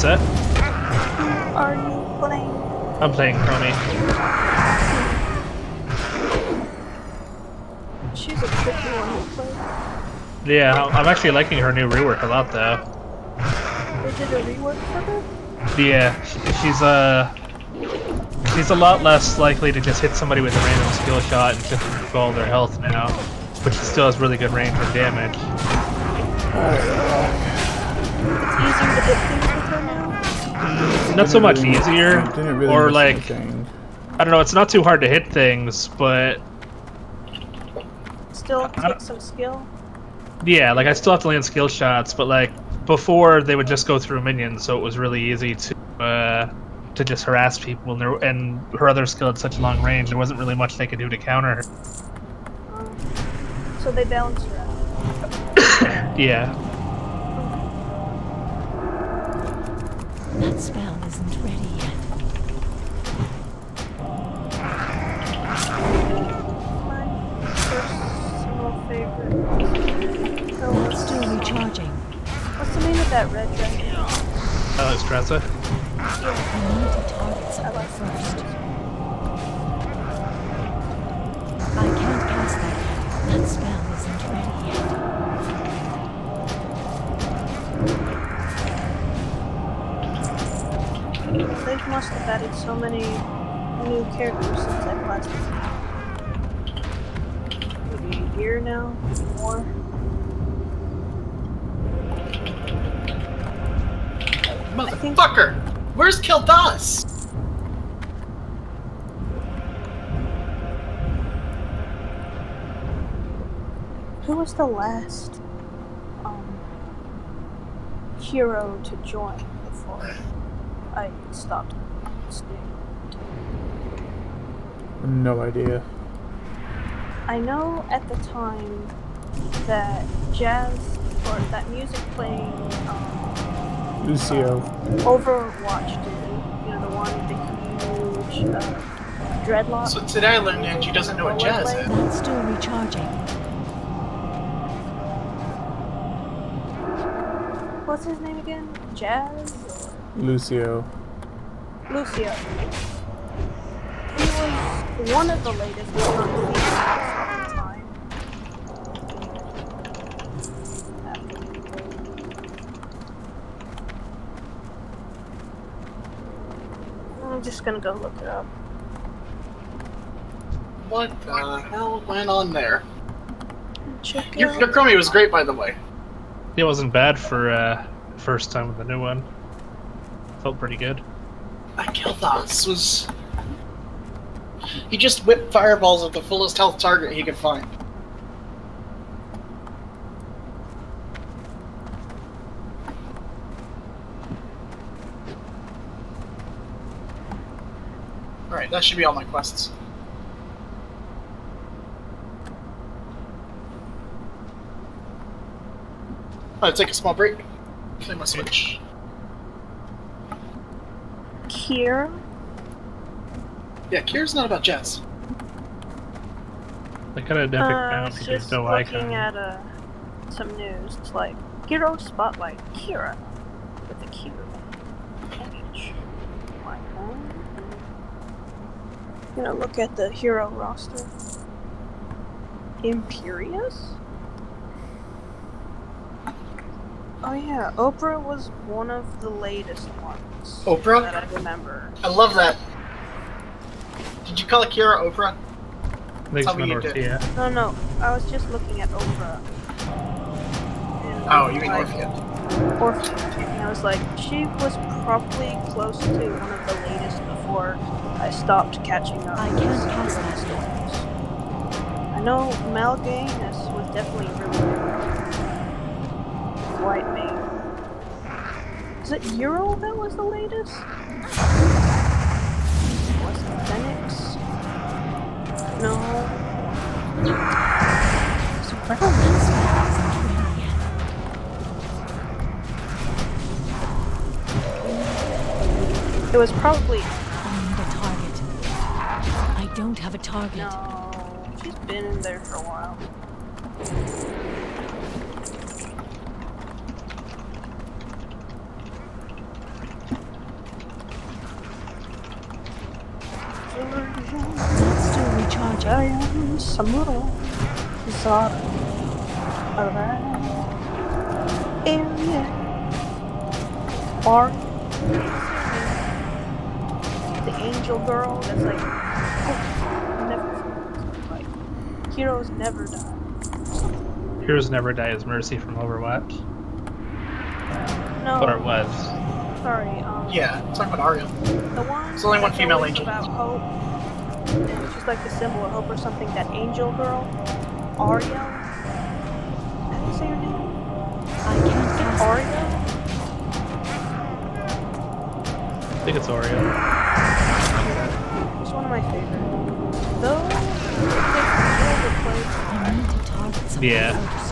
that? Are you playing? I'm playing Chromie. She's a tricky one to play. Yeah, I'm actually liking her new rework a lot, though. They did a rework for her? Yeah, she's a lot less likely to just hit somebody with a random skill shot and just remove all their health now, but she still has really good range and damage. It's easier to hit things with her now? Not so much easier, Really or like, I don't know, it's not too hard to hit things, but... Still take some skill? Yeah, like I still have to land skill shots, but like, before they would just go through minions, so it was really easy to just harass people, and her other skill had such long range, there wasn't really much they could do to counter her. So they balance her out. Yeah. That spell isn't ready yet. My personal favorite. It's still recharging. What's the name of that red dragon? Stressa? I need to target something first. I can't cast that yet. That spell isn't ready yet. They must have added so many new characters since that last maybe a year now, more. Motherfucker! Where's Kildas? Who was the last hero to join before I stopped staying? No idea. I know at the time that jazz or that music playing Lucio. Overwatch dude, you know, the one with the huge dreadlocks. So today I learned Angie doesn't know what jazz is. That's still recharging. What's his name again? Jazz? Lucio. Lucio. He was one of the latest, but not the least at the time. I'm just gonna go look it up. What the hell went on there? Check Your out. Chromie was great, by the way. It wasn't bad for first time with the new one. Felt pretty good. That Kildas was... He just whipped fireballs at the fullest health target he could find. Alright, that should be all my quests. I'll take a small break. Play my Switch. Kier? Yeah, Kira's not about jazz. They kind of epic now because Just no looking icon. at some news. It's like Hero Spotlight Kira with a Q. H. My phone. Gonna look at the hero roster. Imperious? Oh yeah, Oprah was one of the latest ones. Oprah? That I remember. I love that. Did you call Kira Oprah? Thanks, Tell me you Orthea. No, I was just looking at Oprah. And Oh, you mean like, Orpheus. Orpheus. And I was like, she was probably close to one of the latest before I stopped catching up. I can't cast that stories. I know Mal'Ganis was definitely really good. White main. Is it Euro that was the latest? Was it Phoenix? No. So it was probably... I need a target. I don't have a target. No, she's been in there for a while. Giant Samuro Zara around area. Or the angel girl that's like never like heroes never die. Heroes Never Die is Mercy from Overwatch. No, Or it was. sorry. Yeah, talking about Arya. The one. There's only one that's female always angel. About hope, and she's like the symbol of hope or something. That angel girl, Arya. How do you say her name? I can't cast Arya. I think it's Oreo. It's one of my favorite. Though it takes all the place. I need to target someone Yeah. first.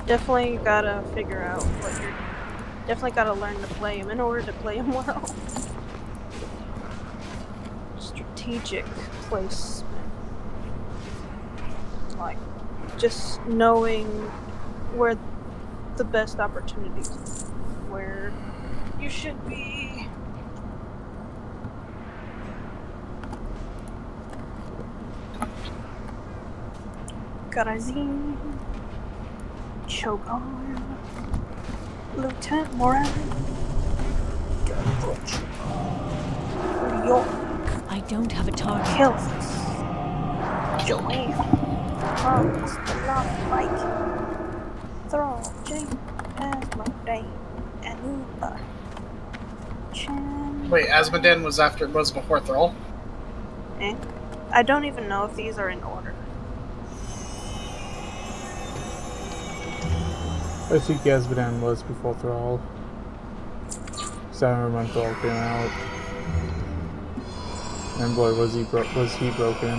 Definitely gotta figure out what you're. Definitely gotta learn to play him in order to play him well. Strategic placement. Like, just knowing where the best opportunities are, where you should be. Garazine. Chogarm, Lieutenant Moran, York, I don't have a target. Kills, Joanne, Hans, the Lost Viking, Thrall, Jane, Asmodane, Anuba, Chan. Wait, Asmodane was before Thrall? I don't even know if these are in order. I think Asmodane was before Thrall. So I remember when Thrall came out. And boy, was he broken.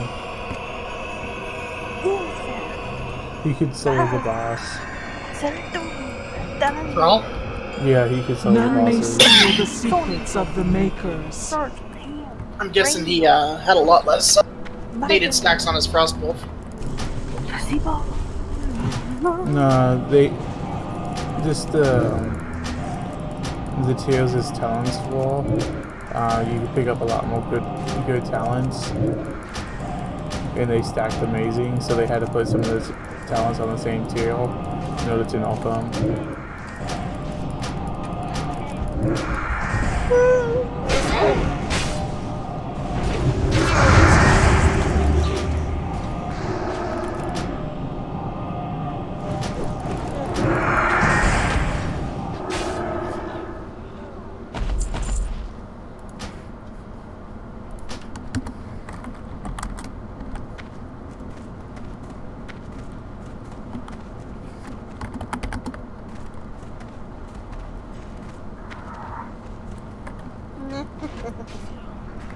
He could slay the boss. Thrall? Yeah, he could slay the None may bosses. steal the secrets of the makers. I'm guessing he had a lot less needed stacks on his Frostbolt. No, they just the Tears' talents wall. You can pick up a lot more good talents, and they stacked amazing. So they had to put some of those talents on the same tier in order to knock them.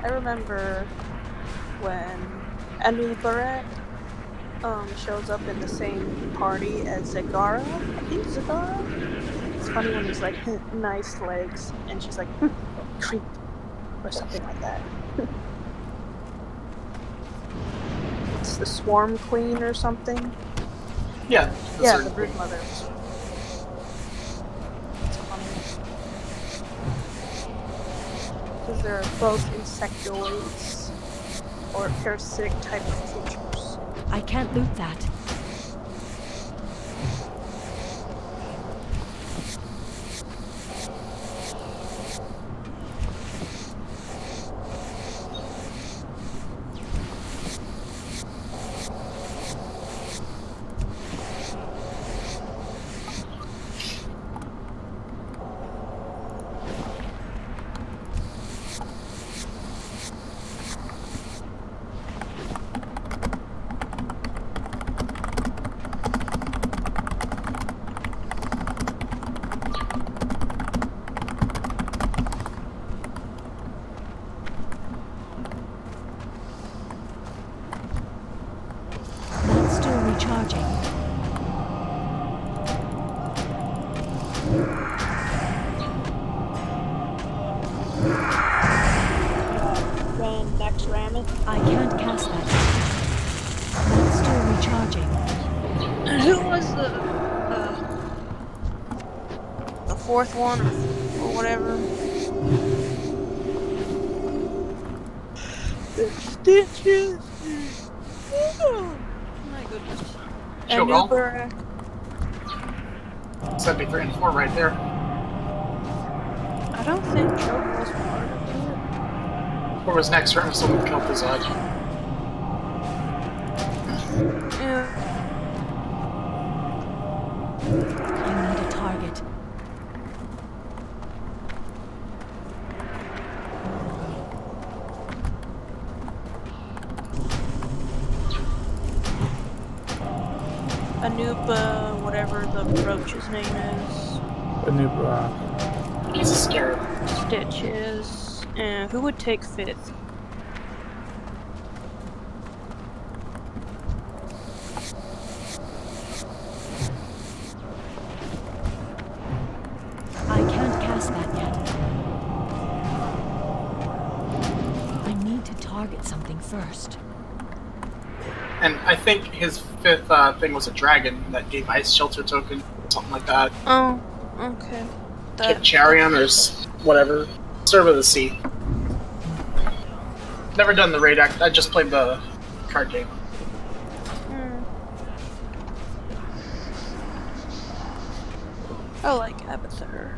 I remember when Anubaret shows up in the same party as Zagara. I think Zagara? It's funny when he's like, nice legs, and she's like, creep, or something like that. It's the Swarm Queen or something. Yeah. Yeah, the Brood Mother. Because they're both insectoids or parasitic type of creatures. I can't loot that. That's still recharging. Ran next ramen. I can't cast that. That's still recharging. And who was the fourth one or whatever? The stitches. Oh my goodness. She'll And go. Uber. 73 and 4 right there. I don't think Choke was part of it. Or was next turn if someone killed his edge? Yeah. I need a target. Anupa, whatever the roach's name is. Anupa. He's a scarab. Stitches. And who would take fifth? I can't cast that yet. I need to target something first. And I think his fifth thing was a dragon that gave ice shelter token, something like that. Oh, okay. Charion or whatever. Serve of the Sea. Never done the raid act. I just played the card game. I like Abathur.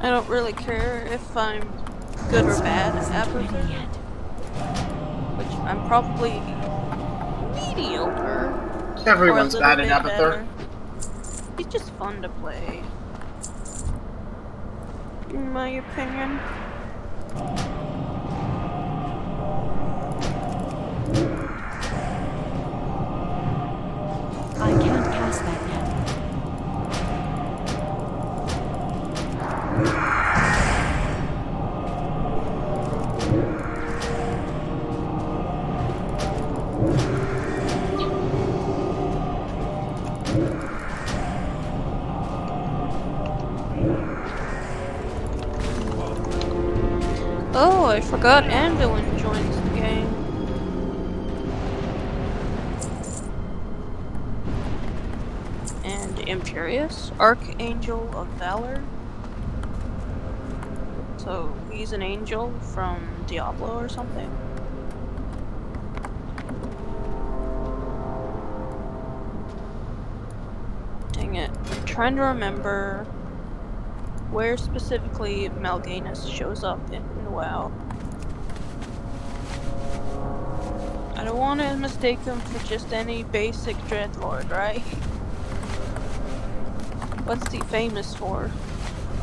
I don't really care if I'm good or bad at Abathur, which I'm probably mediocre. Everyone's or a bad little at bit Abathur. better. He's just fun to play, in my opinion. I can't cast that yet. Oh, I forgot Anduin joins the game. And Imperious, Archangel of Valor. So he's an angel from Diablo or something. Dang it. I'm trying to remember where specifically Mal'Ganis shows up in WoW. I don't want to mistake him for just any basic Dreadlord, right? What's he famous for?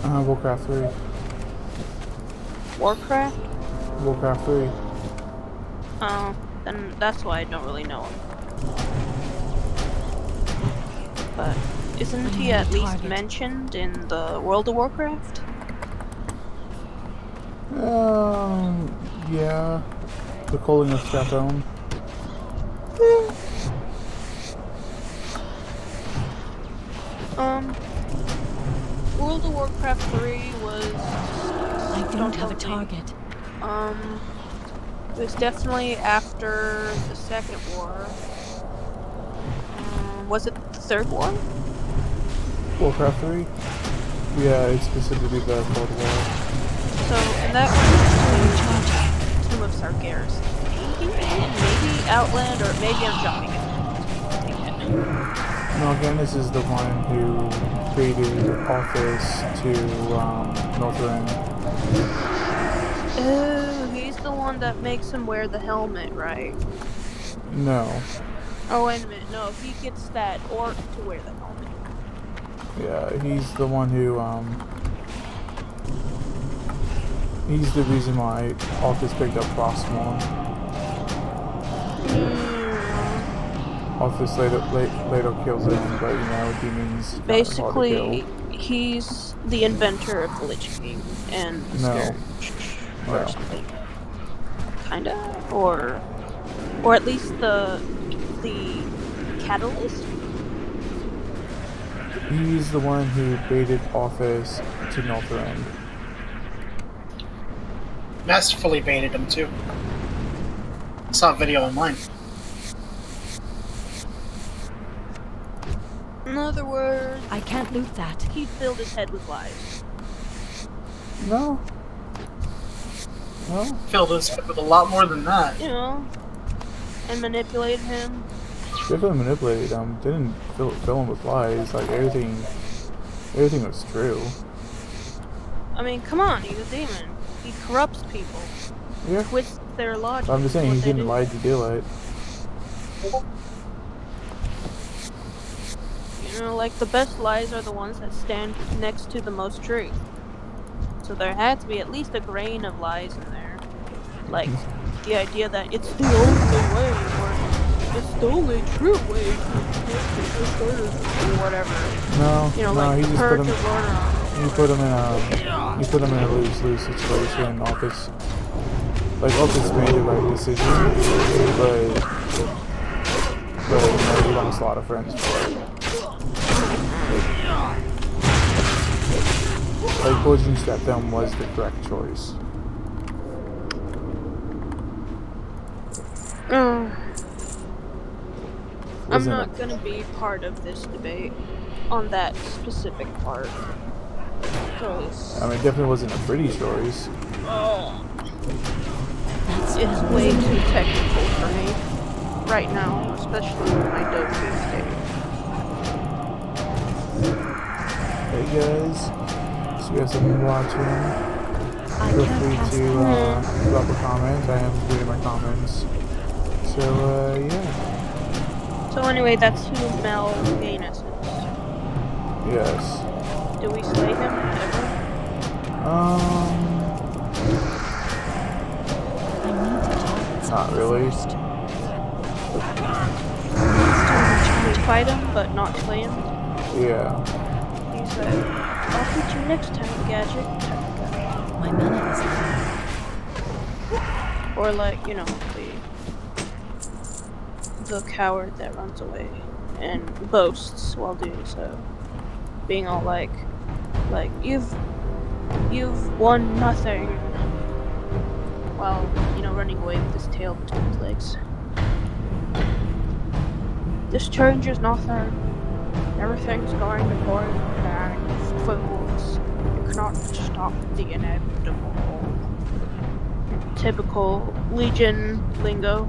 Warcraft 3. Warcraft? Warcraft 3. Oh, then that's why I don't really know him. But isn't he at least mentioned in the World of Warcraft? Yeah. The Calling of Strathone. World of Warcraft 3 was... I don't have a target. It was definitely after the Second War. Was it the Third War? Warcraft 3? Yeah, it's specifically the Cold War. So, and that was Tomb of Sargeras. Maybe Outland, or maybe I'm jumping it. Mal'Ganis is the one who created Office to Northrend. Oh, he's the one that makes him wear the helmet, right? No. Oh, wait a minute. No, he gets that orc to wear the helmet. Yeah, he's the one who, he's the reason why Office picked up Frostmourne. Office later kills him, but you know, demons. Basically, he's the inventor of the Lich King and the Scourge. Or something. Kinda? Or at least the catalyst? He's the one who baited Office to Northrend. Masterfully baited him too. saw a video online. In other words, I can't loot that. he filled his head with lies. No. No. Filled his head with a lot more than that. You know, and manipulated him. Definitely manipulated him. Didn't fill him with lies. Like everything was true. I mean, come on, he's a demon. He corrupts people, Yeah. twists their logic. I'm just saying what he they didn't do. lie to do it. You know, like the best lies are the ones that stand next to the most truth. So there had to be at least a grain of lies in there. Like the idea that it's the only way, or it's the only true way to or whatever. No. You know, no. like He the just purge of order. You put him in a lose-lose situation. Office made the right decision, but you know, he lost a lot of friends for it. Like poisoning step-down was the correct choice. I'm Wasn't not it? gonna be part of this debate on that specific part. Cause I mean, it definitely wasn't a pretty choice. it's way too technical for me right now, especially with my Doki state. Hey guys, so you guys have been watching. I Feel can't free cast to that. drop a comment. I am reading my comments. So yeah, So anyway, that's who Mel Gaines is. yes. Do we slay him ever? I need to target Not something really. first. We fight him, but not slay him? Yeah. He's like, I'll beat you next time, Gadget. type guy. My mana is low. Or like, you know, the coward that runs away and boasts while doing so. Being all like you've won nothing, while, you know, running away with his tail between his legs. This change is nothing. Everything's going according to plan. Fools, you cannot stop the inevitable. Typical Legion lingo.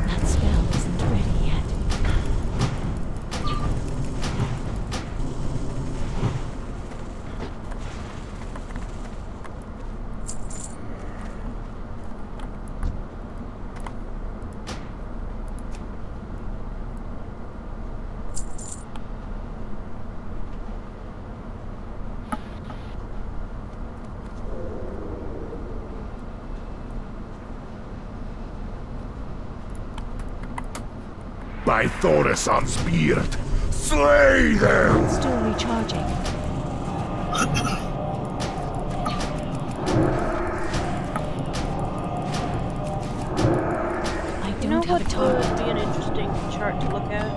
That spell isn't ready yet. By Thorison's beard, slay them! Still recharging. I You know don't have a what target. would be an interesting chart to look at?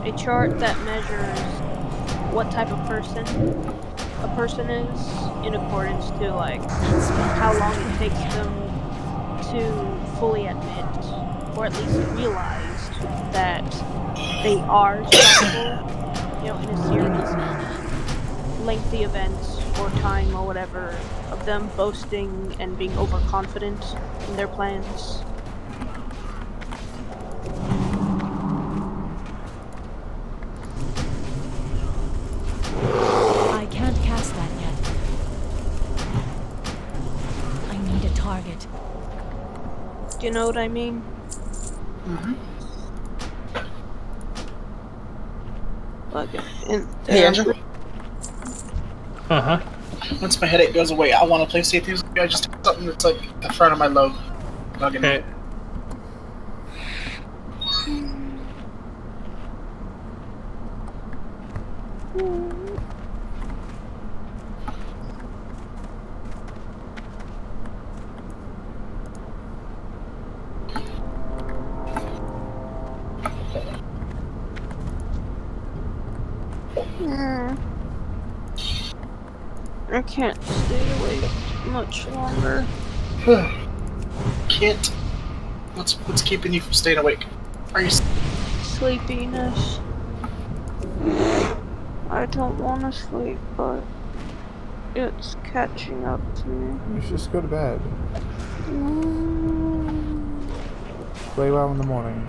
A chart that measures what type of person a person is in accordance to like That spell how long isn't it ready takes yet. them to fully admit or at least realize that they are struggle, you know, in a Running out of series mana. lengthy events or time or whatever of them boasting and being overconfident in their plans. I can't cast that yet. I need a target. Do you know what I mean? Like, Hey, Andrew. Uh huh. Once my headache goes away, I want to play Safety. I just took something that's like the front of my lobe. Bugging me. Okay. I can't stay awake much longer. Can't. What's keeping you from staying awake? Are you? Sleepiness. I don't want to sleep, but it's catching up to me. You should just go to bed. Mm. Play well in the morning.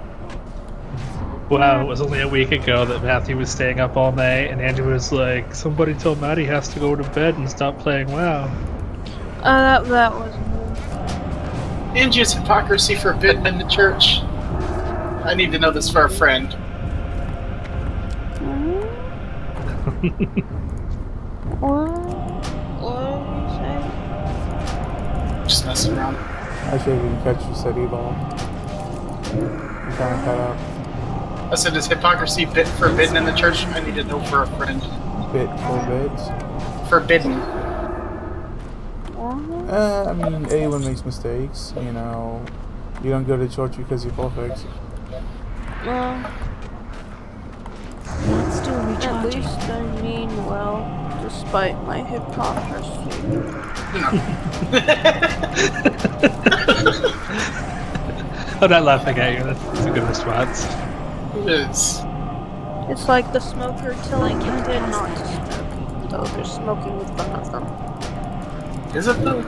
Wow, it was only a week ago that Matthew was staying up all night, and Andrew was like, "Somebody tell Matt he has to go to bed and stop playing WoW." That was me. Angie's hypocrisy forbidden in the church. I need to know this for a friend. What did you say? Just messing around. Actually, I didn't catch you said evil. You kind of cut out. I said, is hypocrisy forbidden in the church? I need to know for a friend. Bit for bits. Forbidden. I mean, everyone makes mistakes, you know. You don't go to church because you're perfect. Not still At recharging. least I mean well, despite my hypocrisy. I'm not laughing at you. That's a good response. It is. It's like the smoker telling the kid not to smoke, though they're smoking in front of them. Is it though?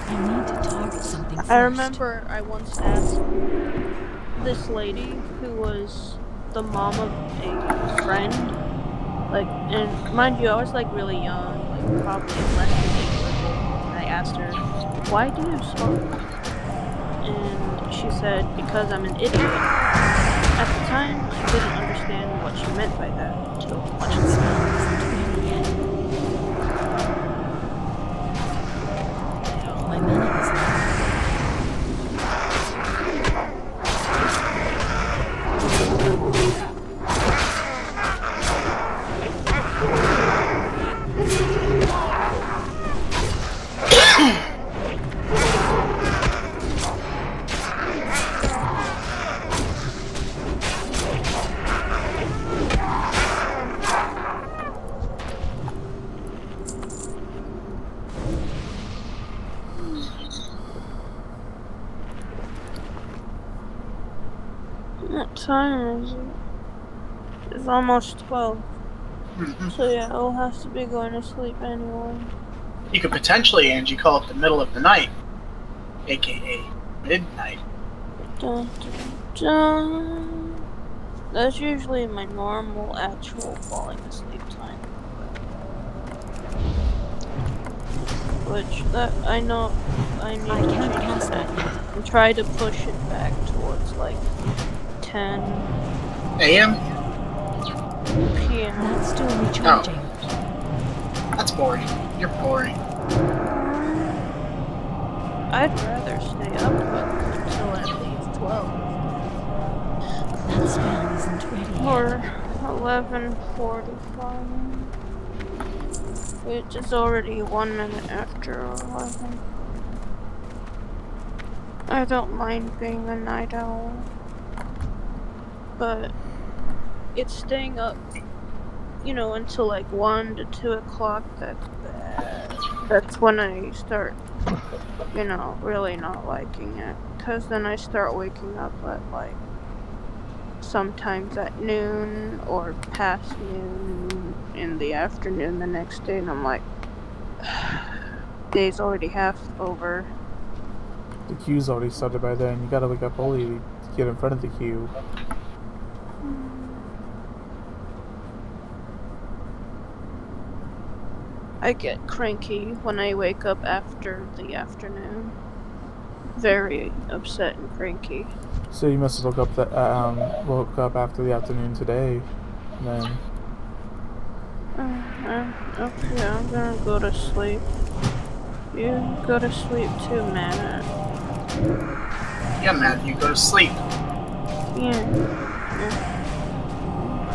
I need to target something first. I remember I once asked this lady who was the mom of a friend, like, and mind you, I was like really young, like probably less than 8 years old, and I asked her, "Why do you smoke?" And she said, "Because I'm an idiot." At the time, I didn't understand what she meant by that until much That later. spell isn't ready yet. My mana is low. What time is it? It's almost 12. So yeah, I'll have to be going to sleep anyway. You could potentially, Angie, call it the middle of the night, aka midnight. Dun, dun, dun. That's usually my normal, actual falling asleep time. Which, that, I know, I need I to can't change cast that. that yet. And try to push it back towards, like, 10 AM? p.m. That's still recharging. That's boring. You're boring. I'd rather stay up until at least 12. That spell isn't ready yet. Or 11:45. Which is already 1 minute after 11. I don't mind being a night owl. But it's staying up, you know, until like 1 to 2 o'clock. That's bad. That's when I start, you know, really not liking it. Because then I start waking up at like sometimes at noon or past noon in the afternoon the next day, and I'm like, day's already half over. The queue's already started by then. You gotta wake up early to get in front of the queue. I get cranky when I wake up after the afternoon. Very upset and cranky. So you must have woke up after the afternoon today, then. Okay, I'm gonna go to sleep. You go to sleep too, Matt. Yeah, Matthew, go to sleep. Yeah.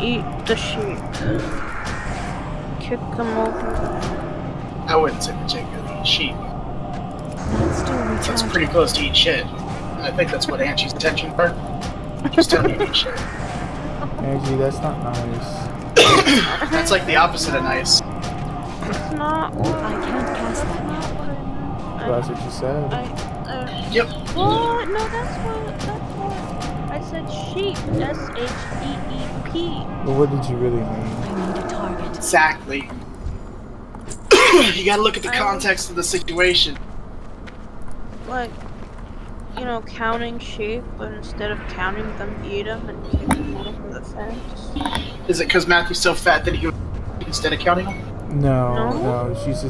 Eat the sheep. Kick them over. I wouldn't say particularly eat sheep. That's still That's recharging. pretty close to eat shit. And I think that's what Angie's intention were. Just tell me to eat shit. Angie, that's not nice. That's like the opposite of nice. It's not what I can't cast that not now. what I meant. That's what you said. Yep. What? No, that's what I said. Sheep. SHEEP. But what did you really mean? I need a target. Exactly. You gotta look at the context of the situation. Like, you know, counting sheep, but instead of counting them, eat them and kick them over the fence. Is it because Matthew's so fat that he would instead of counting them? No. She's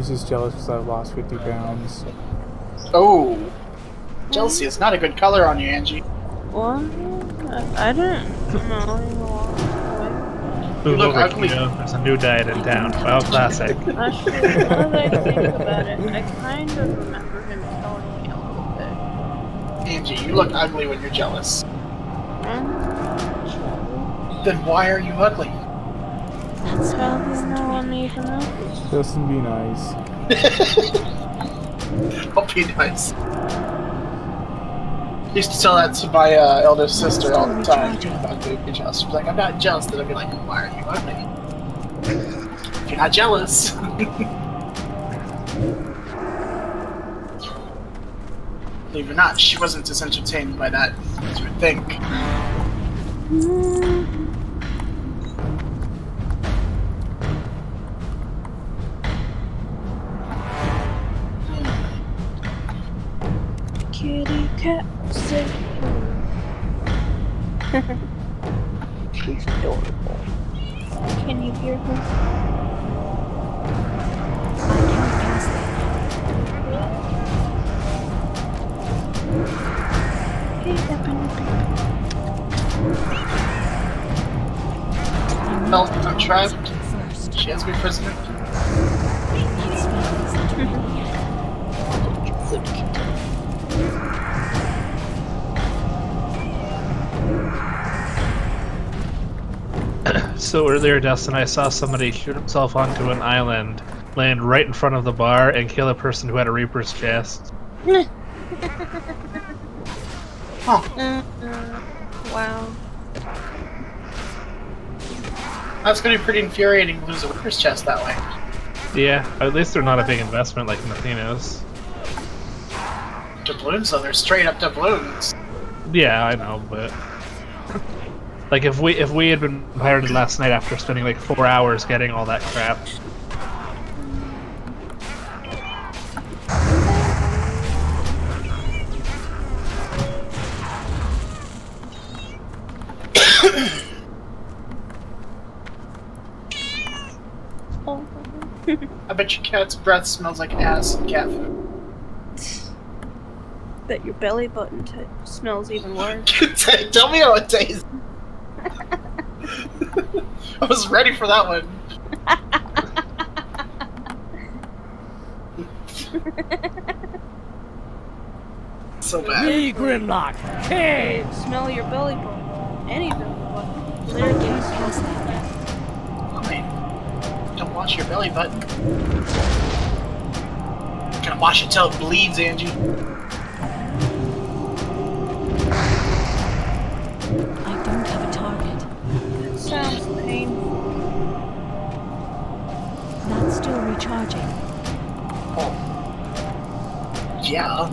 just jealous because I've lost 50 pounds. Oh. Jealousy is not a good color on you, Angie. What? I didn't know. Move look over, ugly. Kino. There's a new diet in town. Well, classic. Actually, now that I think about it, I kind of remember him telling me a little bit. Angie, you look ugly when you're jealous. I'm jealous. Then why are you ugly? That spell How isn't no one ready. even noticed? Justin, be nice. I'll be nice. I used to tell that to my eldest sister all the time. About being jealous. She's like, I'm not jealous. Then I'd be like, why are you ugly? If you're not jealous. Believe it or not, she wasn't as entertained by that as you would think. Kitty cat say she's adorable. Can you hear her? I can't cast that Hey, Evan. now. Well, I'm trapped. First, She has me prisoner. that spell isn't ready yet. Good kitty. So earlier, Dustin, I saw somebody shoot himself onto an island, land right in front of the bar, and kill a person who had a Reaper's chest. Wow. That's gonna be pretty infuriating to lose a worker's chest that way. Yeah, at least they're not a big investment like Mathena's. Doubloons, though, they're straight up doubloons. Yeah, I know, but like if we had been pirated last night after spending like 4 hours getting all that crap. I bet your cat's breath smells like ass and cat food. Bet your belly button smells even worse. Tell me how it tastes. I was ready for that one. So bad. Me, Grimlock. Hey! Smell your belly button. Any belly button. I Clear can't case. cast that yet. Fine. Don't wash your belly button. Gotta wash it till it bleeds, Angie. I don't have a target. That sounds painful. That's still recharging. Oh. Yeah.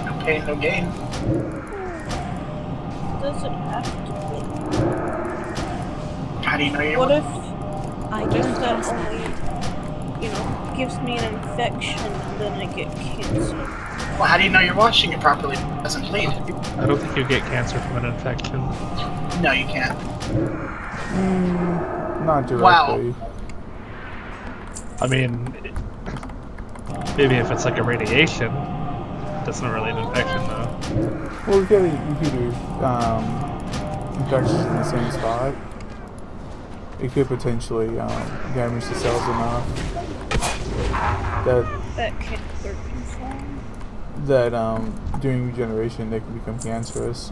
No pain, no gain. Does it have to How do you know be? you're What if I What can't if that cast that only, yet. you know, gives me an infection and then I get cancer? Well, how do you know you're washing it properly? It doesn't bleed. I don't think you get cancer from an infection. No, you can't. Not directly. Wow. I mean, maybe if it's like a radiation, that's not really an infection though. Well, you could do infections in the same spot. It could potentially damage the cells enough That cancer can form. that during regeneration they can become cancerous.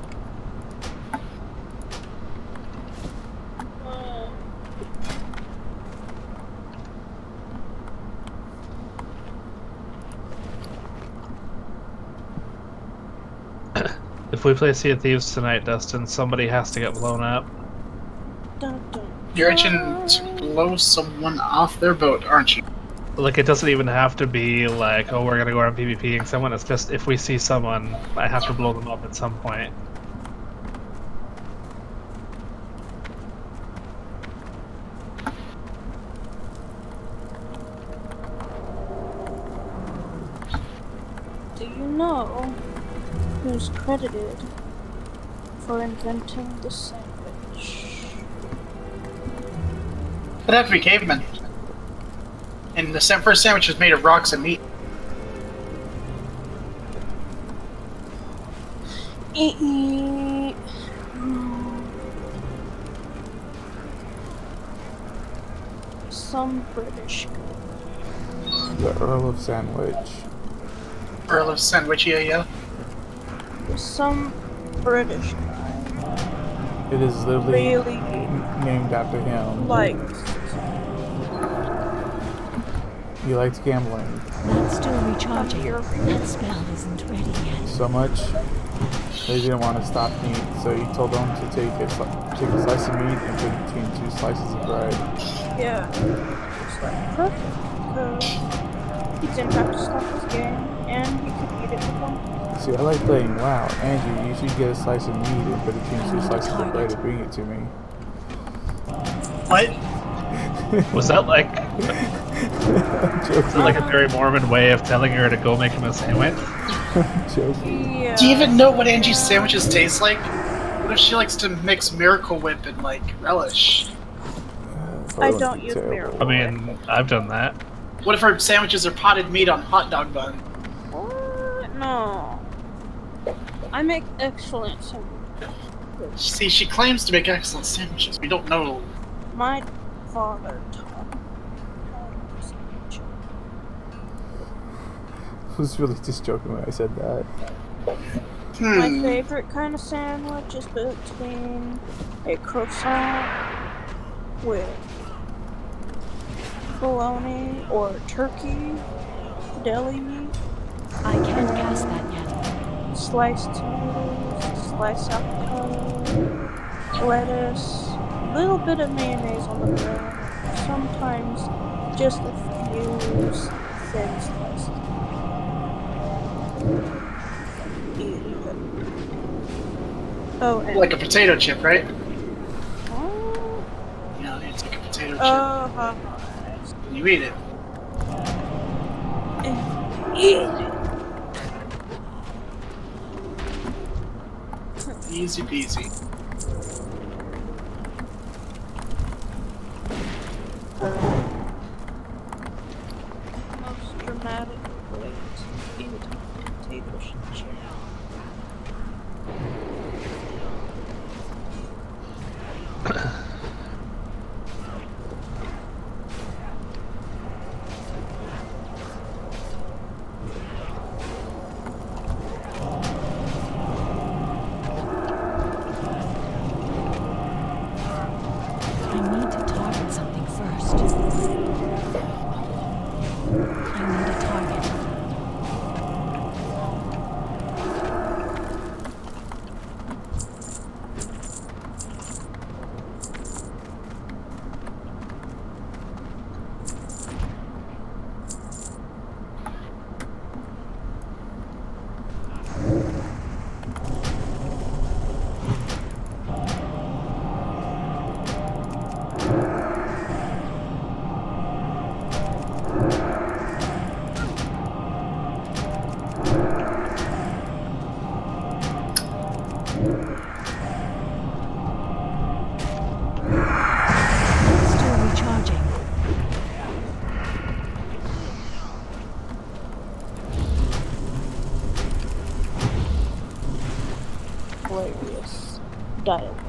If we play Sea of Thieves tonight, Dustin, somebody has to get blown up. Dun, dun, You're itching dun. to blow someone off their boat, aren't you? Like, it doesn't even have to be like, oh, we're gonna go around PvPing someone. It's just if we see someone, I have to blow them up at some point. Do you know who's credited for inventing the sandwich? It'd have to be cavemen. And the first sandwich was made of rocks and meat. Some British guy. The Earl of Sandwich. Earl of Sandwichia, yeah. Some British guy. It is literally Really named after him. likes. He likes gambling That's still recharging. Here. That spell isn't ready yet. so much they didn't want to stop meat, so he told them to take a slice of meat and put it between 2 slices of bread. Yeah. It's like perfect because he didn't have to stop his game and he could eat it with one. See, I like playing WoW. Andrew, you should get a slice of meat and put it between 2 slices of bread and bring it to me. What? Was that like Joking. a very morbid way of telling her to go make him a sandwich? Joking. Yeah. Do you even know what Angie's sandwiches taste like? What if she likes to mix Miracle Whip and, like, relish? I That don't would be use terrible. Miracle. I mean, I've done that. What if her sandwiches are potted meat on hot dog bun? What? No. I make excellent sandwiches. See, she claims to make excellent sandwiches. We don't know. My father taught me how to make sandwiches. I was really just joking when I said that. My favorite kind of sandwich is between a croissant with bologna or turkey, deli meat, I can't cast that yet. sliced tomatoes, sliced avocado, lettuce, a little bit of mayonnaise on the bread, sometimes just a few thin slices. Oh, and Like a potato chip, right? oh, Yeah, it's like a potato chip. and You eat it. eat it. Easy peasy. Most dramatic way to eat a potato chip. I need to target something first. I need a target. Still recharging. Hilarious dialogue.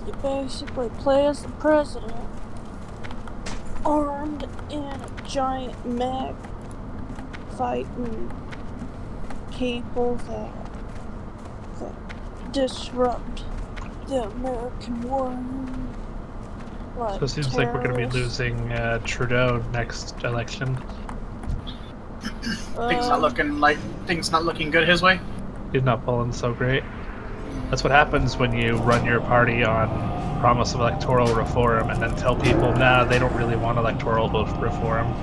You basically play as the president, armed in a giant mech, fighting people that disrupt the American war. Like So it seems like we're going to be terrorists. losing Trudeau next election. Things not looking like things not looking good his way. He's not pulling so great. That's what happens when you run your party on promise of electoral reform and then tell people, nah, they don't really want electoral reform.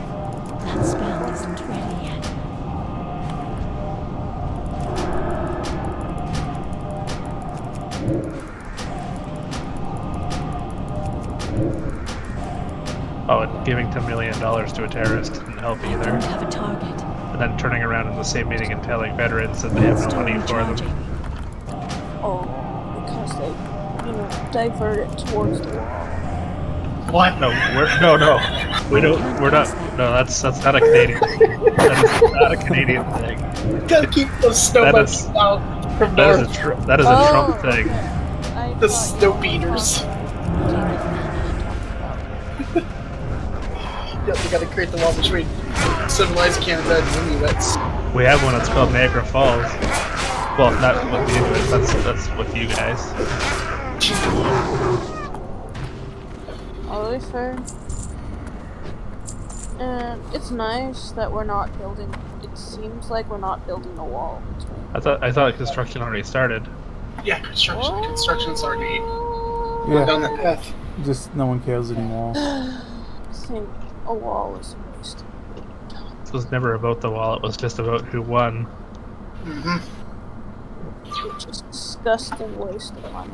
That spell isn't ready yet. Oh, and giving $10 million to a terrorist didn't help I either. don't have a target. And then turning around in the same meeting and telling veterans that they have no Still money for them. recharging. Oh, because they, divert it towards the wall. What? No, we don't. We're not. No, that's not a Canadian. That is not a Canadian thing. Gotta keep those snow That monkeys is- out from That is north. that is a Trump thing. Okay. I The thought snow you were beaters. talking- Yeah, we gotta create the wall between civilized Canada and Inuits. We have one that's called Niagara Falls. Well, not with the Inuits. That's with you guys. I'll be fair. It's nice that we're not building. It seems like we're not building a wall between. I thought construction already started. Yeah, construction's already Yeah, down that path. just no one cares anymore. I think a wall is a waste. This was never about the wall. It was just about who won. Mm-hmm. It's just a disgusting waste of money.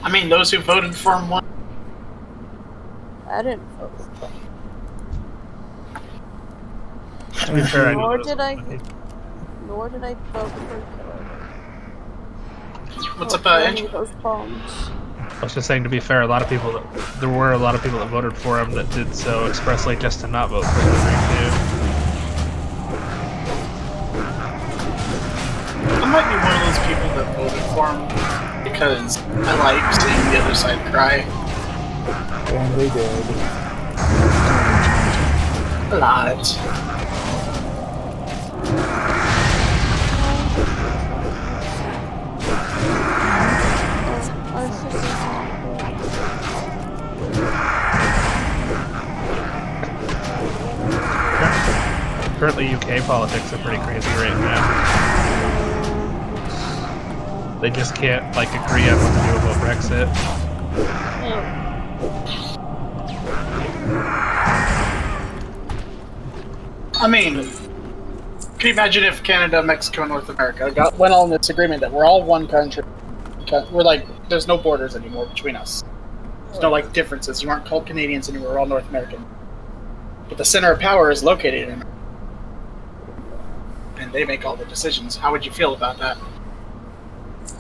I mean, those who voted for him won. I didn't vote for it. To be fair, I know Nor there was did I. money. Nor did I vote for Hillary. What's Or up, for any Angie? of those bombs. I was just saying, to be fair, there were a lot of people that voted for him that did so expressly just to not vote for Hillary too. I might be one of those people that voted for him because I like seeing the other side cry And they did. a lot. I think Currently, UK politics are pretty crazy right now. They just can't agree on what to do about Brexit. I mean, can you imagine if Canada, Mexico, and North America went all in this agreement that we're all one country? We're there's no borders anymore between us. There's no differences. You aren't called Canadians anymore. We're all North American. But the center of power is located in, and they make all the decisions. How would you feel about that?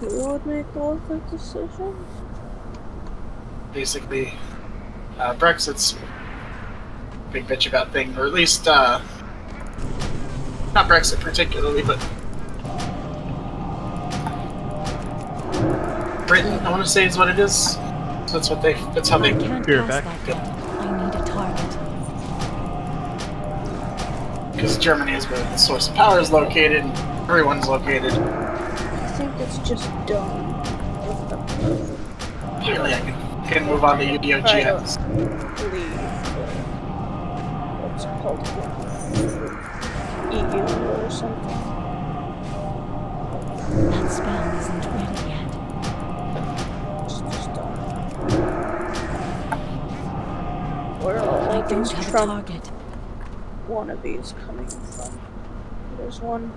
who would make all of the decisions? Basically, Brexit's a big bitch about thing, or at least not Brexit particularly, but Britain, I want to say, is what it is. So that's how I they. can't You're cast back. that yet. I need a target. Because Germany is where the source of power is located, and everyone's located. I think it's just dumb. Really, I can move on to UDOGS. Leave what's it called again? EU or something. That spell isn't ready yet. It's just dumb. Where are all I don't these have a Trump target. wannabes coming from? There's one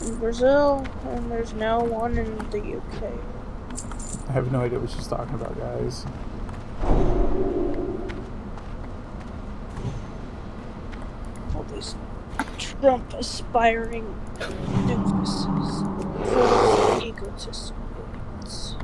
in Brazil, and there's now one in the UK. I have no idea what she's talking about, guys. All these Trump aspiring doofuses full of egotistical idiots.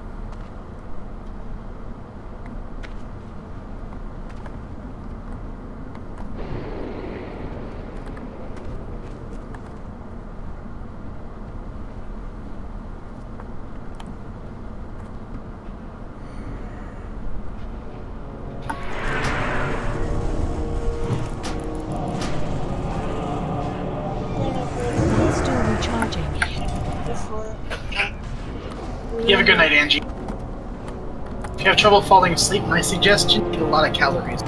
It's still recharging. You have a good night, Angie. If you have trouble falling asleep, my suggestion: eat a lot of calories.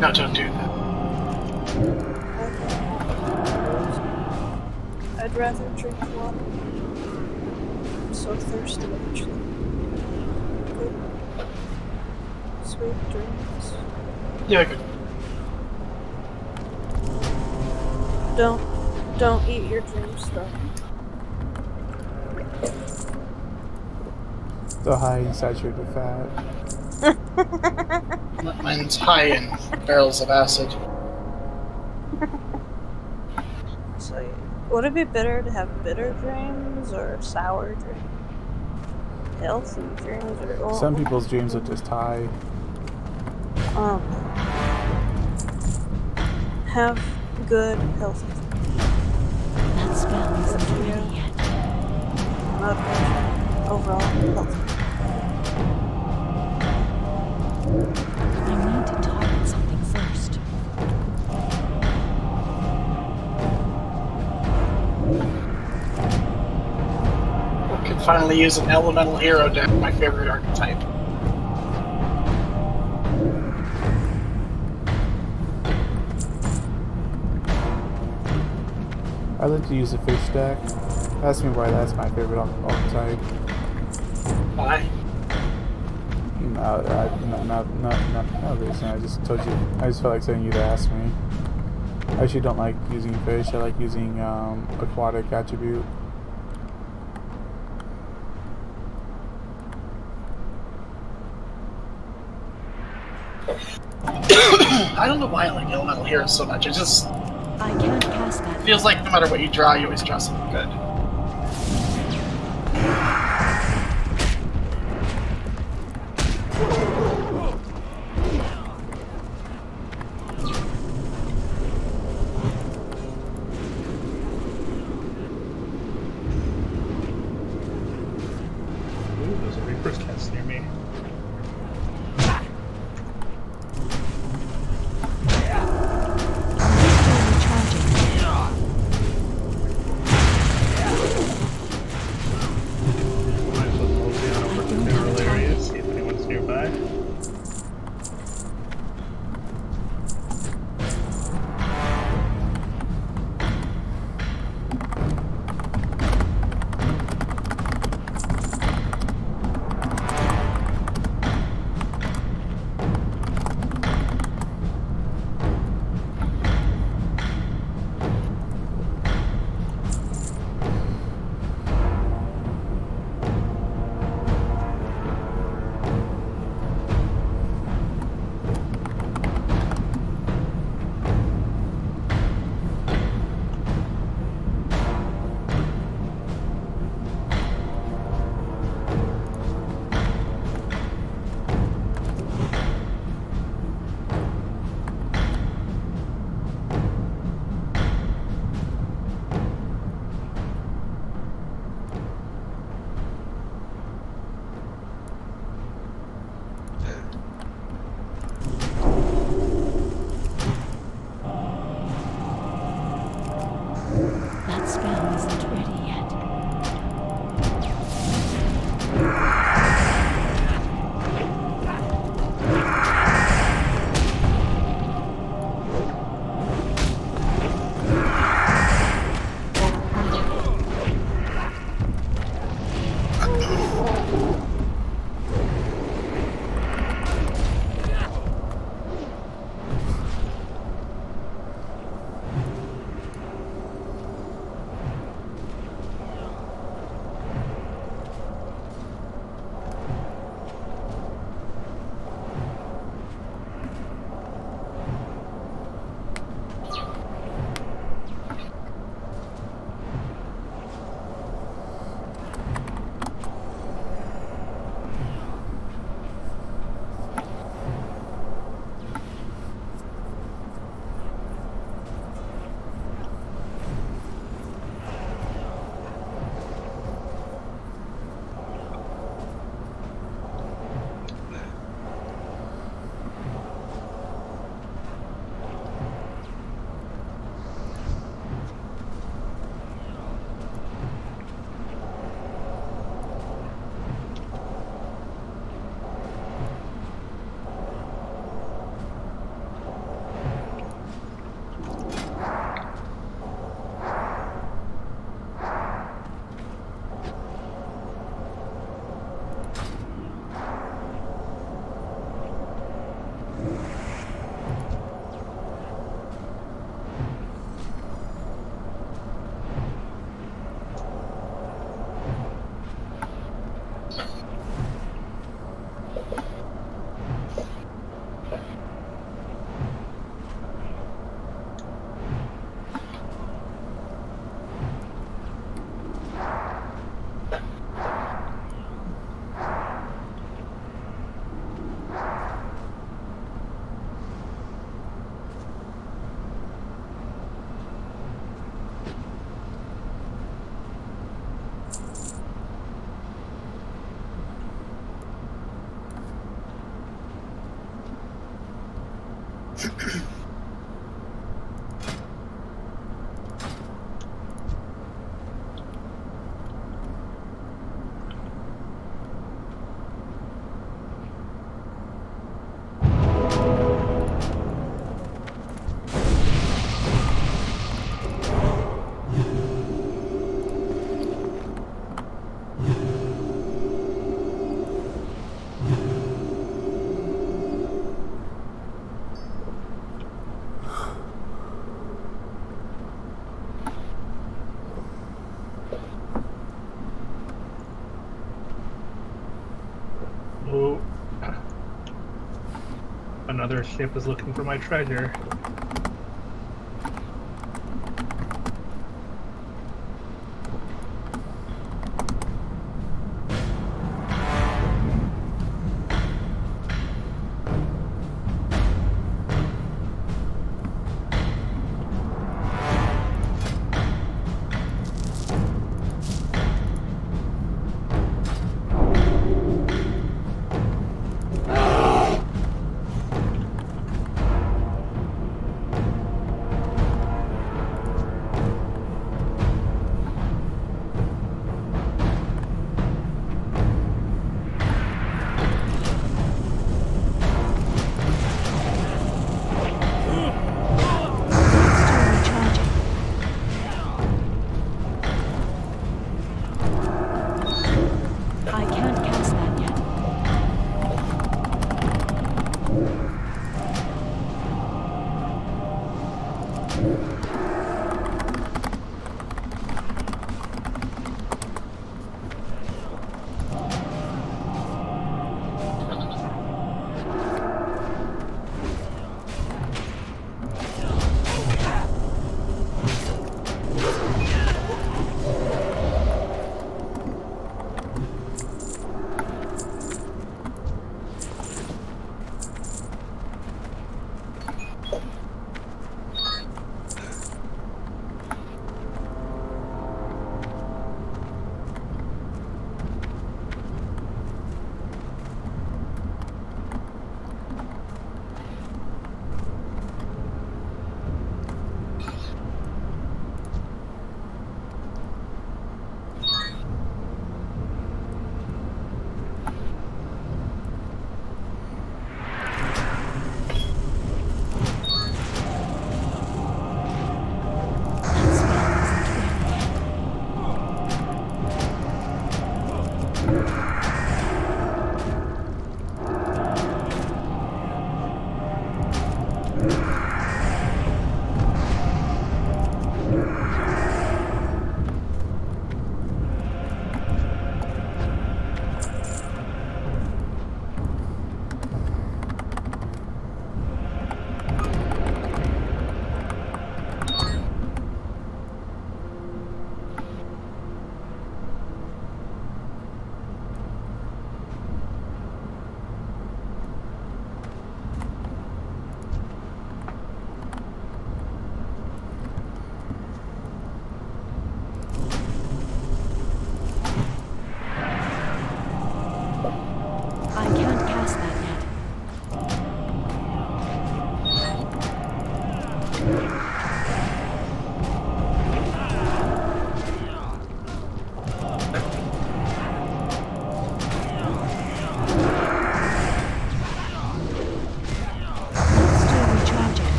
No, don't do that. I'd rather drink water. I'm so thirsty, actually. Good. Sweet dreams. Yeah, good. Don't eat your dreams, though. The high in saturated fat. Mine's high in barrels of acid. So, would it be better to have bitter dreams or sour dreams? Healthy dreams or... Some people's dreams are just high. Have good, healthy dreams. That spell isn't ready yet. Not overall healthy. I need to target something first. I could finally use an elemental hero deck, my favorite archetype. I like to use a fish deck. Ask me why that's my favorite archetype. Why? No reason. I just told you. I just felt like saying you to ask me. I actually don't like using fish. I like using aquatic attribute. I don't know why I like elemental heroes so much. It just I can't cast that. feels like no matter what you draw, you always draw something good. Ooh, there's a Reaper's Cast near me. Might as well mosey on over to the rural area, see if anyone's nearby. That spell isn't ready yet. another ship is looking for my treasure.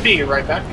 Be right back.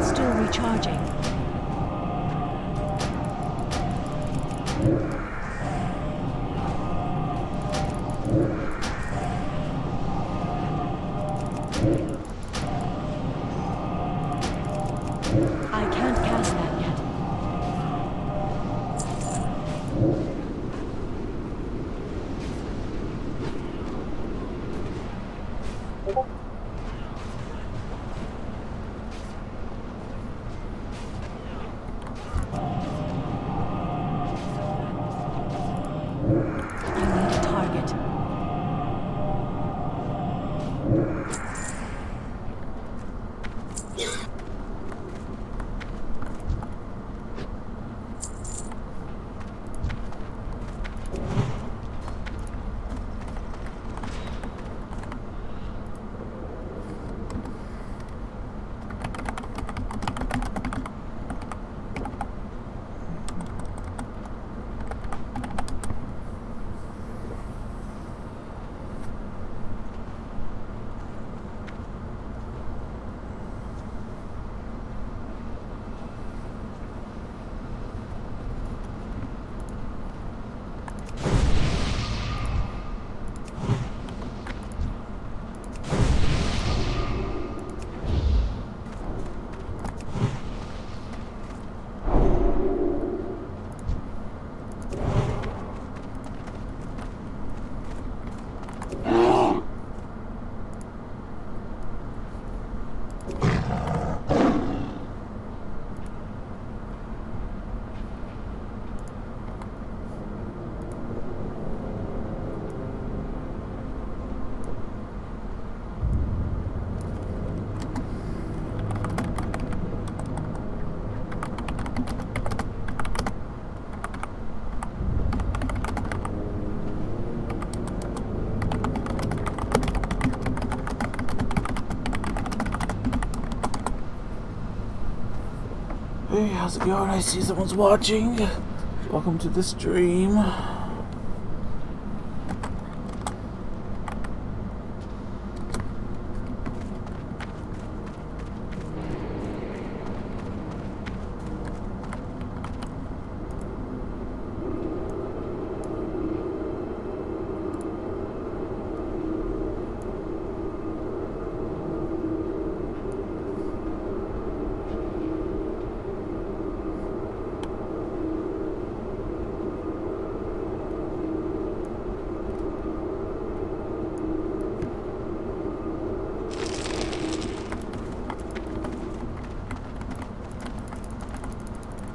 Still recharging. I can't cast that yet. Hey, how's it going? I see someone's watching. Welcome to the stream.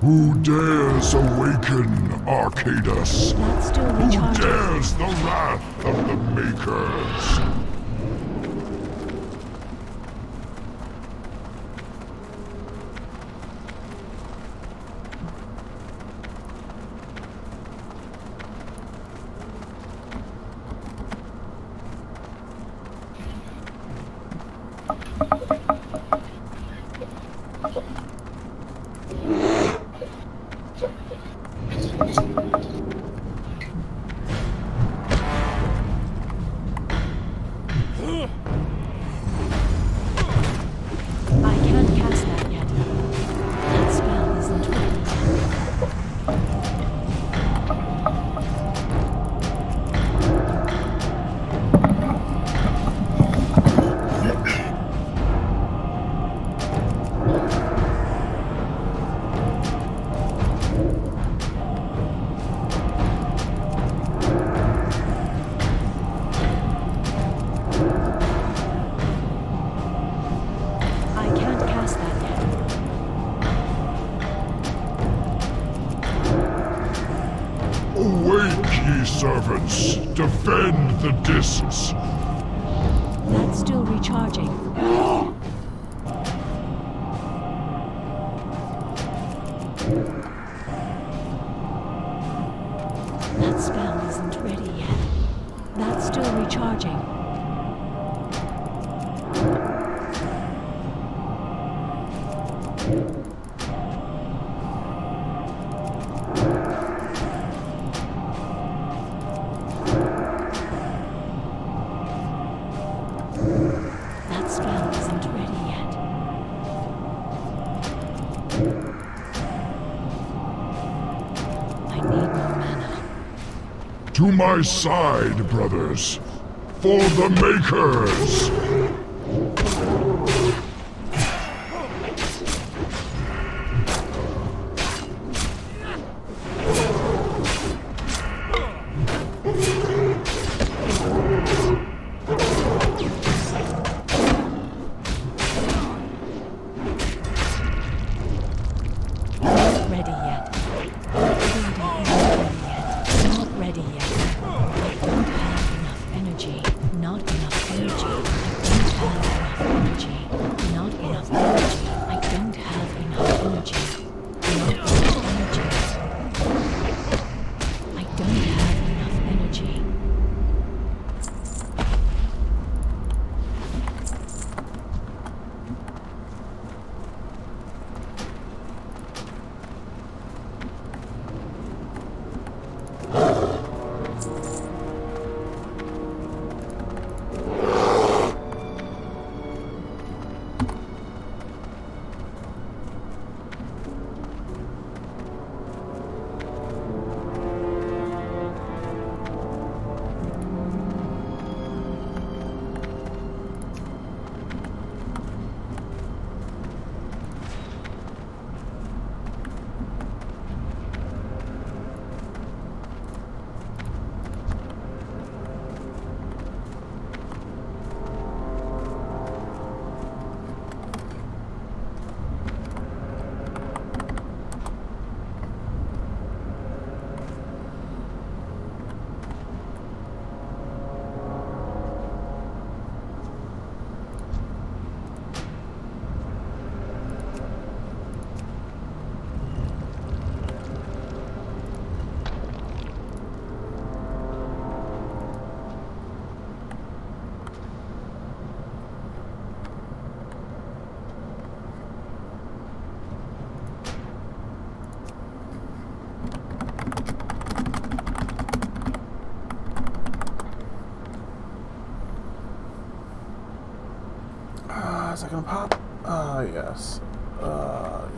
Who dares awaken Arcadus? That's still Who recharging. dares the wrath of the Makers? I can't cast that yet. That spell isn't ready. I can't cast that yet. Awake, ye servants! Defend the discs! That's still recharging. That spell isn't ready yet. That's still recharging. That spell isn't ready yet. I need more mana. To my side, brothers! For the Makers! Not ready yet. Not ready yet. I don't have enough energy. Not enough energy. Not enough energy. I don't have enough energy. Not enough energy. I don't have enough energy. that gonna pop? Yes. Yeah.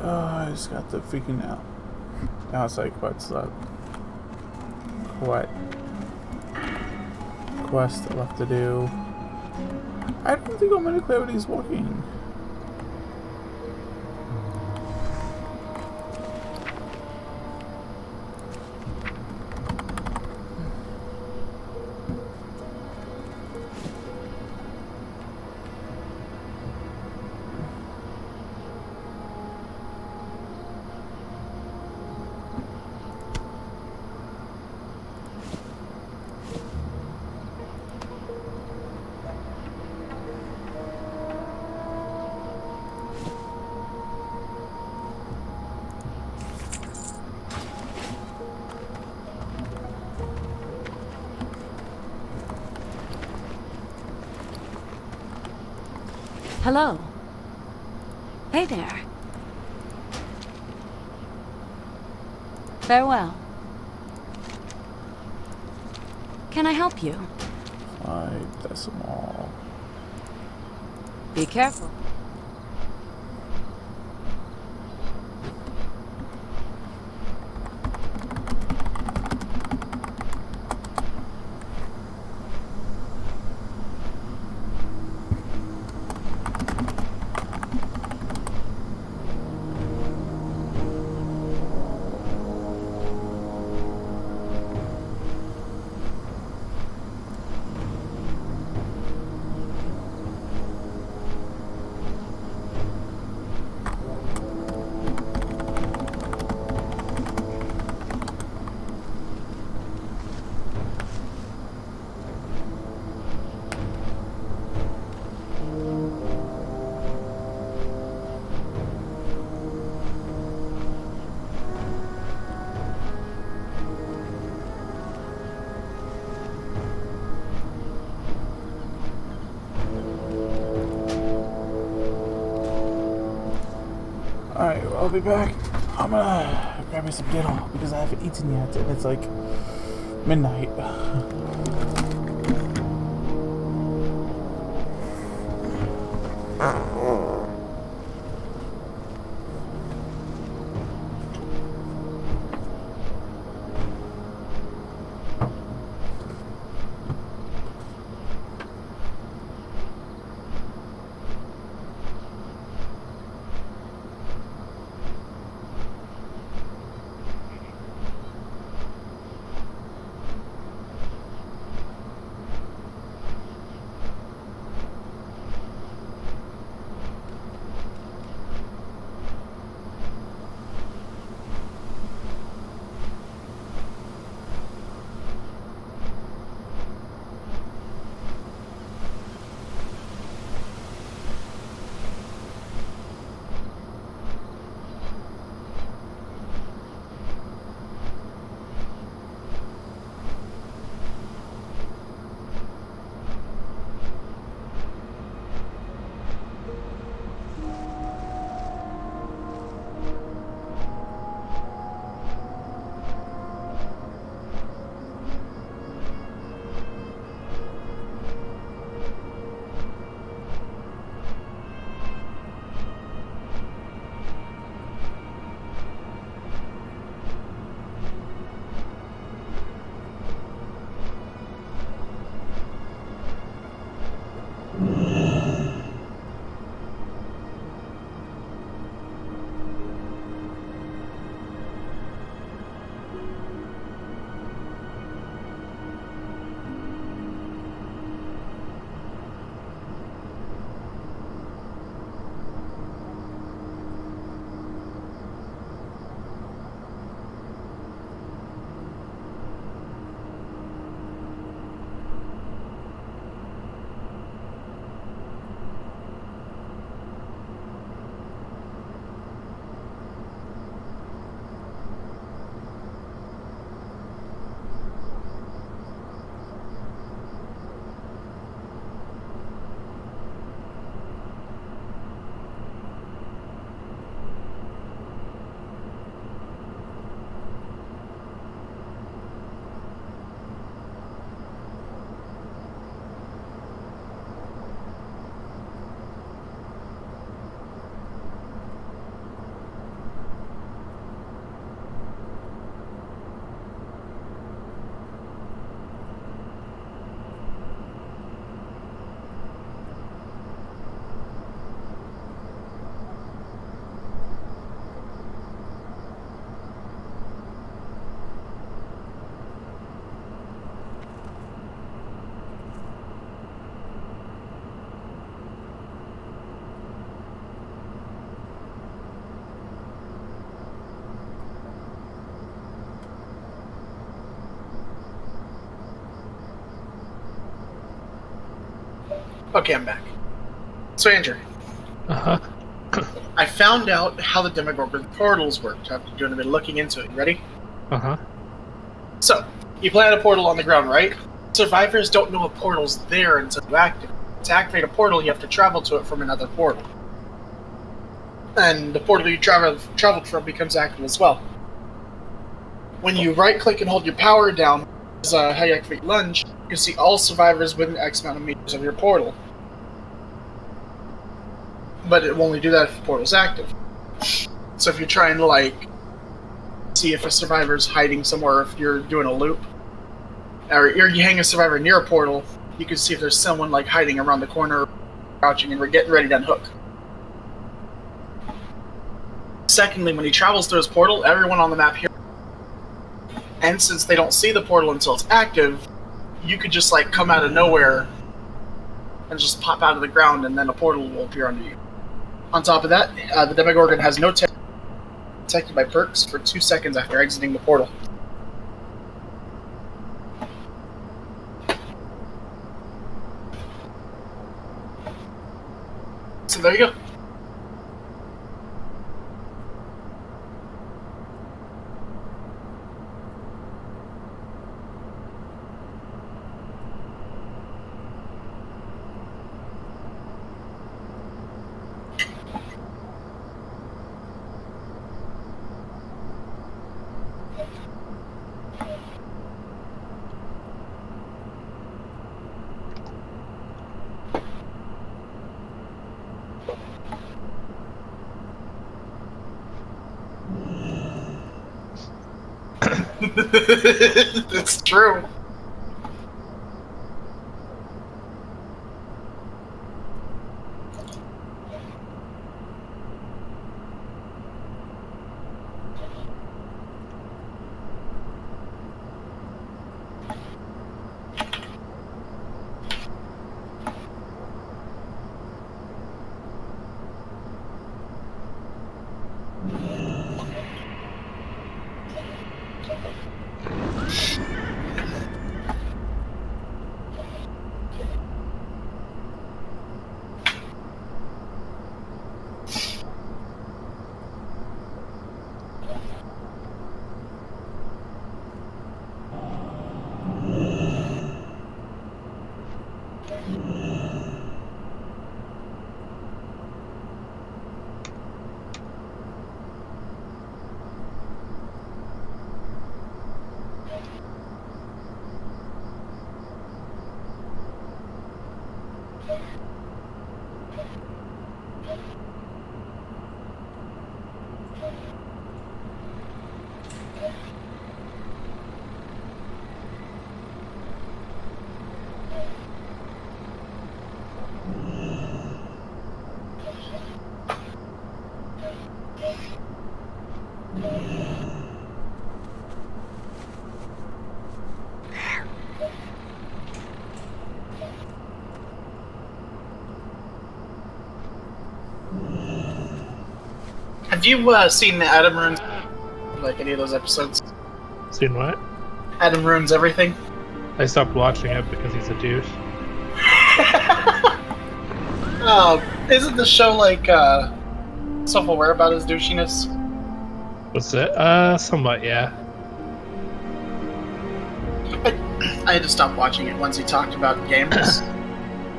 I just got the freaking out. Now it's like, what's up? What quest left to do? I don't think Augmented Clarity is working. Hello. Hey there. Farewell. Can I help you? 5 decimal. Be careful. Alright, well, I'll be back. I'm gonna grab me some dinner because I haven't eaten yet and it's like midnight. Okay, I'm back. So, Andrew, Uh huh. I found out how the Demogorgon portals worked after doing a bit of looking into it. You ready? Uh huh. So, you plant a portal on the ground, right? Survivors don't know a portal's there until you activate it. To activate a portal, you have to travel to it from another portal. And the portal you traveled from becomes active as well. When you right-click and hold your power down, as how you activate lunge, you can see all survivors within X amount of meters of your portal. But it will only do that if the portal's active. So if you're trying to, like, see if a survivor's hiding somewhere, if you're doing a loop, or you hang a survivor near a portal, you can see if there's someone, like, hiding around the corner, crouching, and we're getting ready to unhook. Secondly, when he travels through his portal, everyone on the map here, and since they don't see the portal until it's active, you could just, like, come out of nowhere and just pop out of the ground, and then a portal will appear under you. On top of that, the Demogorgon has no detected by perks for 2 seconds after exiting the portal. So there you go. That's true. Have you seen the Adam Ruins, like any of those episodes? Seen what? Adam Ruins Everything? I stopped watching it because he's a douche. Isn't the show, like, self-aware about his douchiness? What's it? Somewhat, yeah. I had to stop watching it once he talked about games.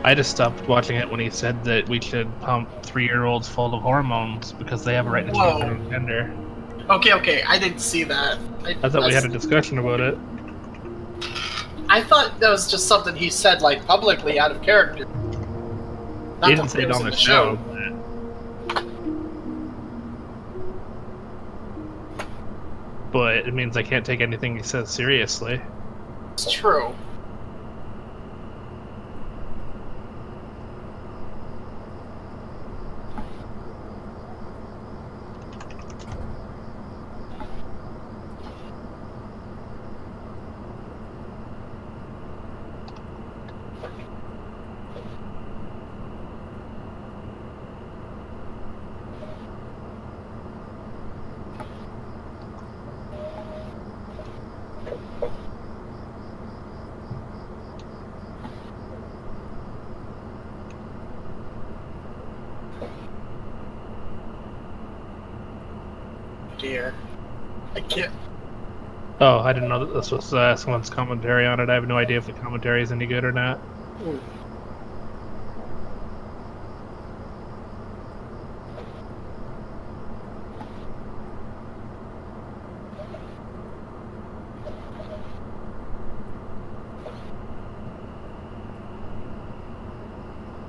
I just stopped watching it when he said that we should pump 3-year-olds full of hormones because they have a right to choose their own gender. Okay, I didn't see that. I thought we had a discussion about it. I thought that was just something he said, like, publicly out of character. He didn't say it on the show. But it means I can't take anything he says seriously. It's true. Yeah. Oh, I didn't know that this was someone's commentary on it. I have no idea if the commentary is any good or not. Ooh.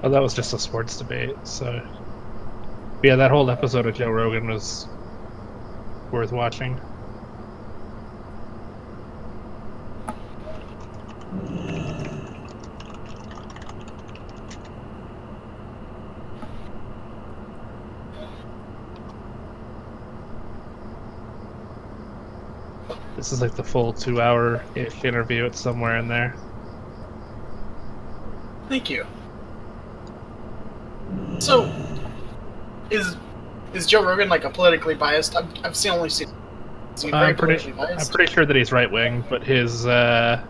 Oh, that was just a sports debate. So, yeah, that whole episode of Joe Rogan was worth watching. This is like the full 2-hour-ish interview. It's somewhere in there. Thank you. So, is Joe Rogan like a politically biased? I've seen only seen. Is he very politically I'm biased? pretty sure that he's right wing, but his but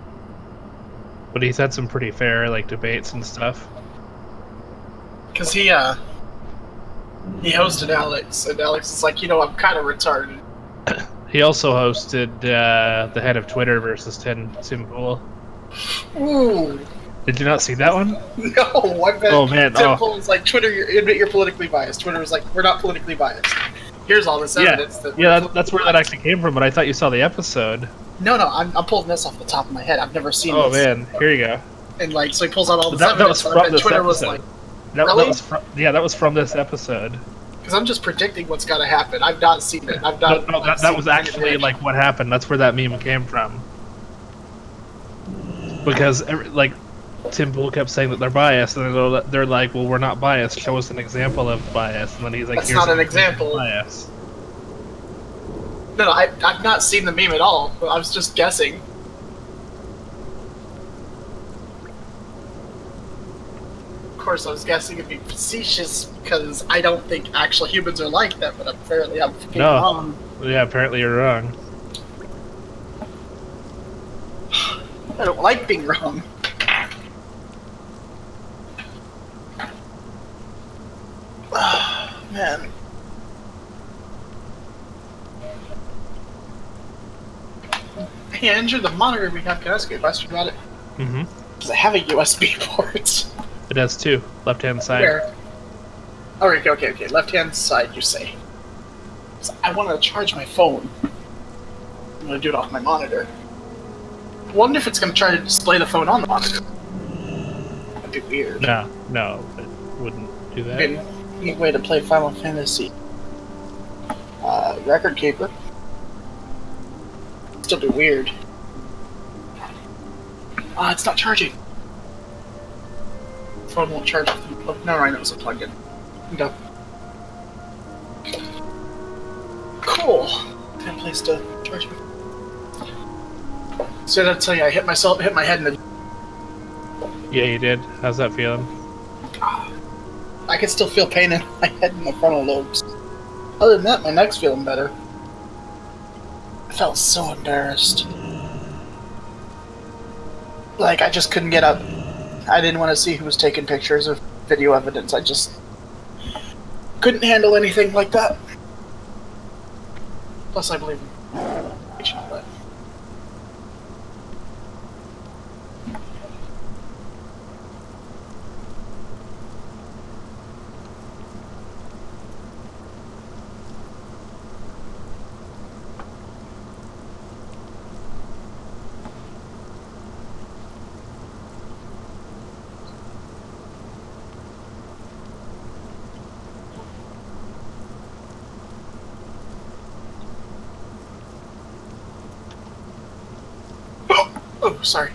he's had some pretty fair like debates and stuff. Because he hosted Alex, and Alex is like, I'm kind of retarded. He also hosted the head of Twitter versus Tim Pool. Ooh. Did you not see that one? No, I bet. Oh man, Tim Pool was like, Twitter, admit you're politically biased. Twitter was like, we're not politically biased. Here's all this evidence. That's where that actually came from. But I thought you saw the episode. No, I'm pulling this off the top of my head. I've never seen Oh this. man, here you go. And like, so he pulls out all this That evidence. was and I from bet this Twitter was episode. like, That was from this episode. because I'm just predicting what's got to happen. I've not seen it. I've not. No, that was actually like what happened. That's where that meme came from. Because like Tim Pool kept saying that they're biased, and they're like, "Well, we're not biased. Show us an example of bias." And then he's like, That's "Here's not an example." Bias. No, I've not seen the meme at all. But I was just guessing. Of course, I was guessing it'd be facetious because I don't think actual humans are like that. But apparently, I'm fucking wrong. Yeah, apparently you're wrong. I don't like being wrong. Man. Hey Andrew, the monitor we have, can I ask you a question about it? Mm-hmm. Does it have a USB port? It has two. Left-hand side. Where? Oh, okay. Left-hand side, you say. So I want to charge my phone. I'm going to do it off my monitor. I wonder if it's going to try to display the phone on the monitor. That'd be weird. No, it wouldn't do that. Okay, neat way to play Final Fantasy. Record keeper. Still be weird. Ah, it's not charging. Phone won't charge. No, right now it's plugged in. Go. Cool. Good place to charge me. So did I tell you I hit my head in the. Yeah, you did. How's that feeling? I can still feel pain in my head and the frontal lobes. Other than that, my neck's feeling better. I felt so embarrassed. Like, I just couldn't get up. I didn't want to see who was taking pictures of video evidence. I just couldn't handle anything like that. Plus, I believe in all that. Oh, sorry.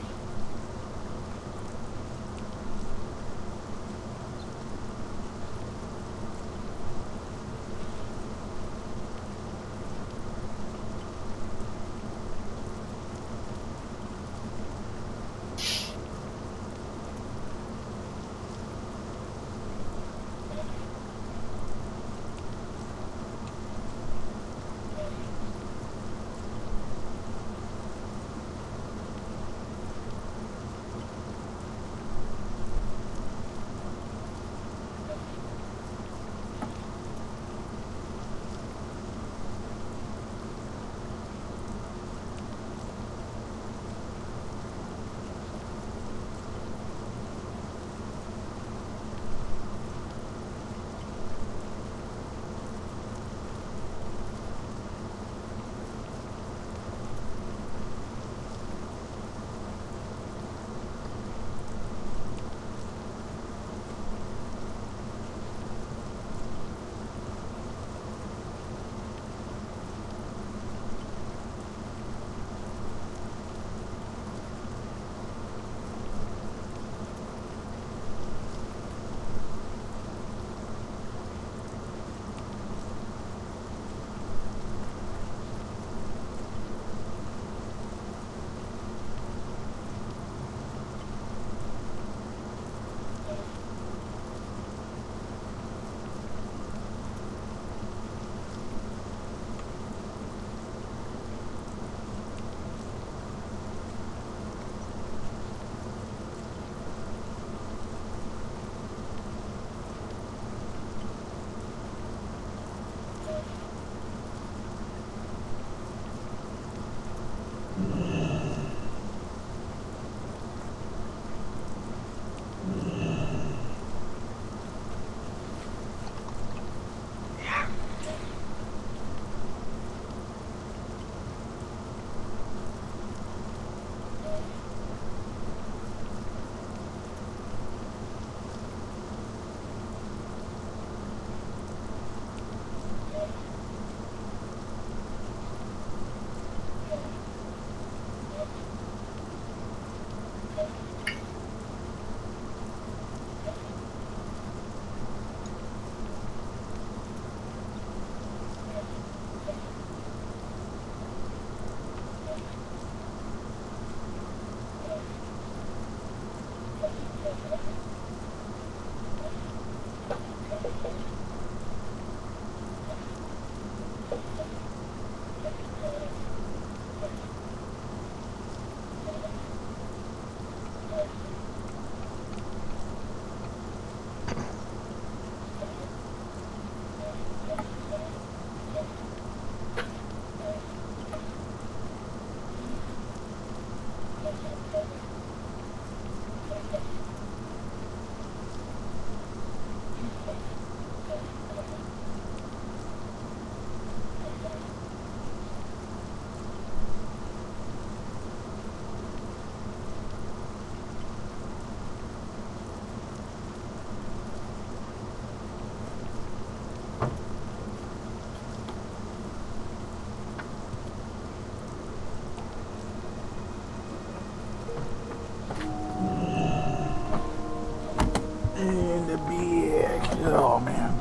Oh man.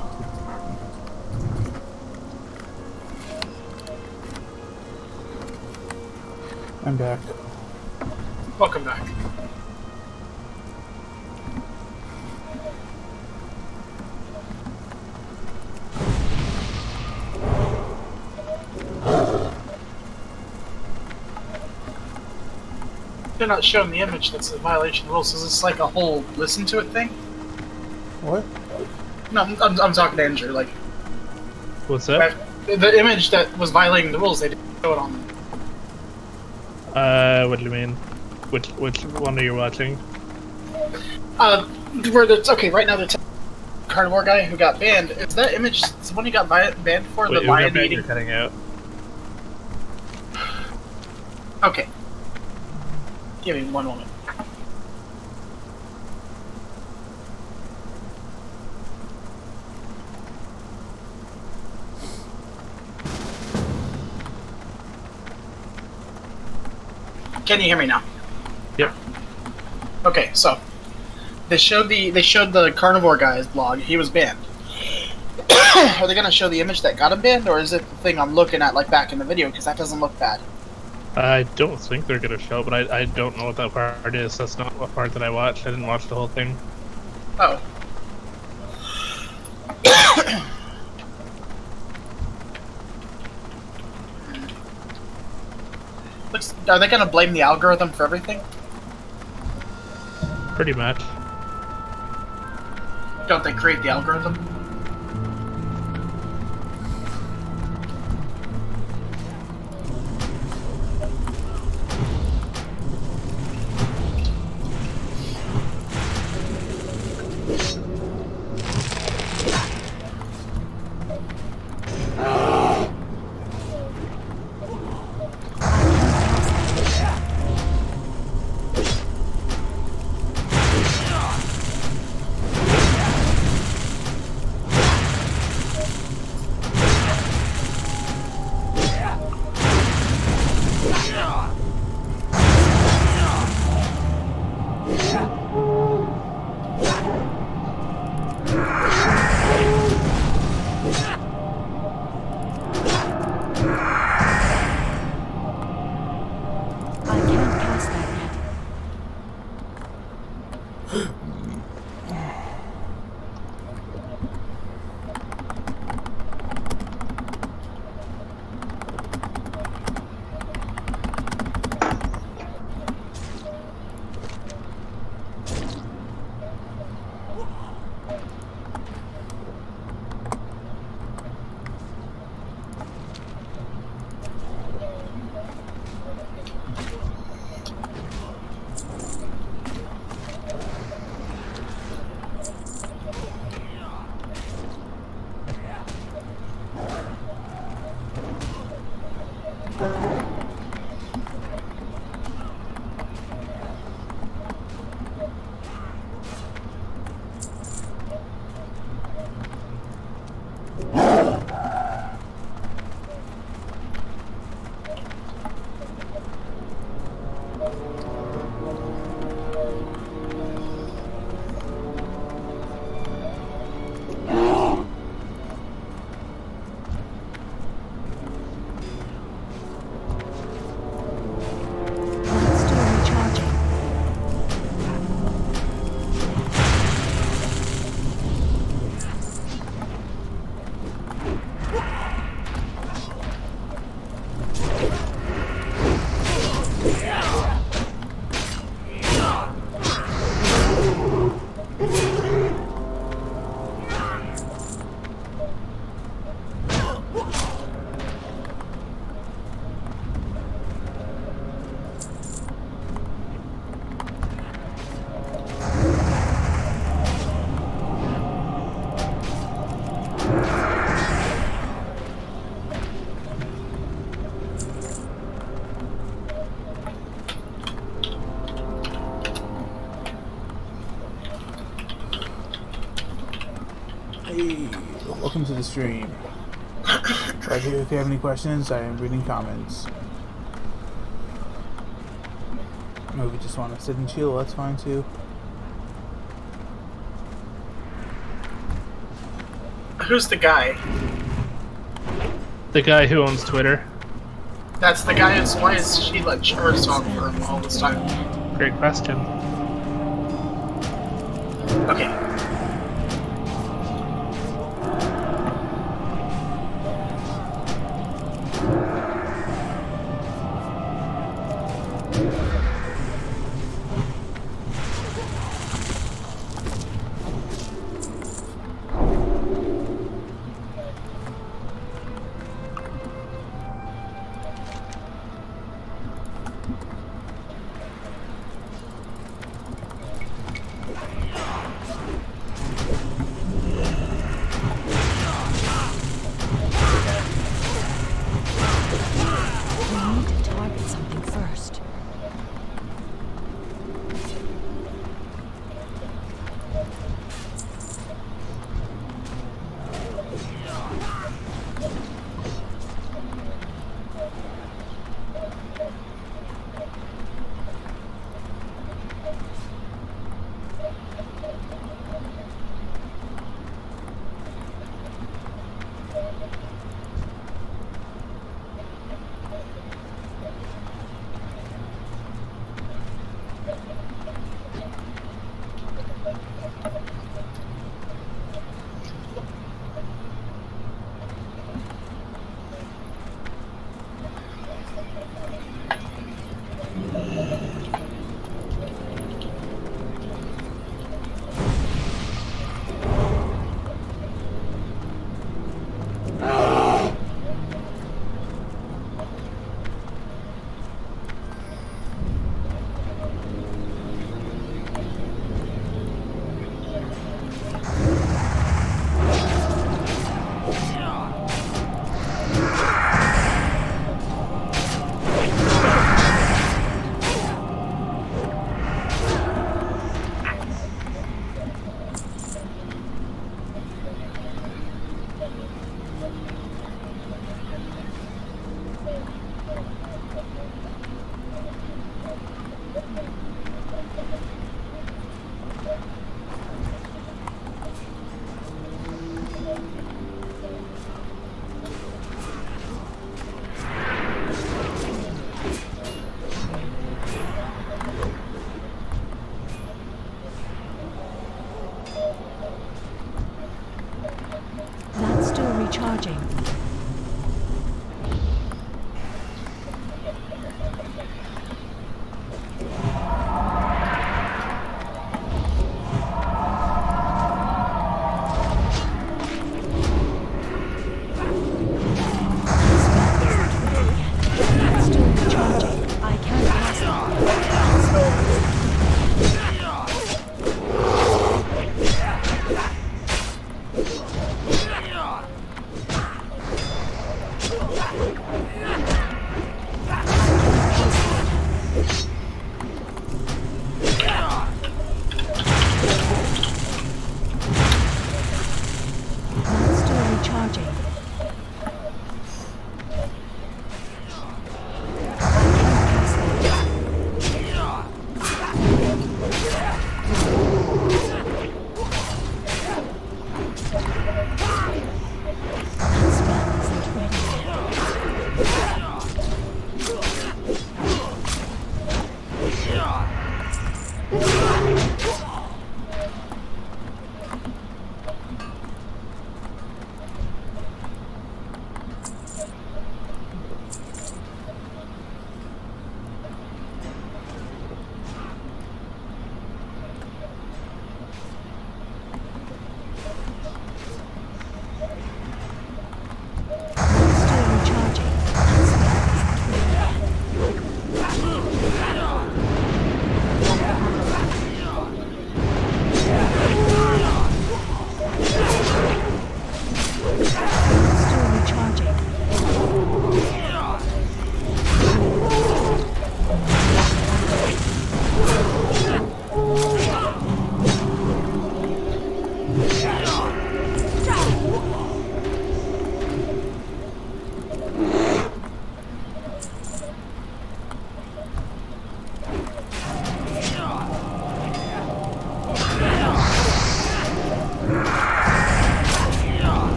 I'm back. Welcome back. They're not showing the image that's a violation of the rules. Is this like a whole listen to it thing? What? No, I'm talking to Andrew. Like, What's that? the image that was violating the rules, they didn't show it on. What do you mean? Which one are you watching? Where the okay, right now the carnivore guy who got banned, is that image the one he got banned for? Wait, The lion you're eating? cutting out. Okay. Give me one moment. Can you hear me now? Yep. Okay, so they showed the carnivore guy's blog. He was banned. Are they gonna show the image that got him banned, or is it the thing I'm looking at like back in the video? Because that doesn't look bad. I don't think they're gonna show, but I don't know what that part is. That's not what part that I watched. I didn't watch the whole thing. Oh. Are they gonna blame the algorithm for everything? Pretty much. Don't they create the algorithm? Hey, welcome to the stream. Right here, if you have any questions, I am reading comments. Or if you just want to sit and chill, that's fine too. who's the guy? The guy who owns Twitter. That's the guy. Why is she let Chars talk for him all this time? Great question. Okay.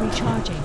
recharging.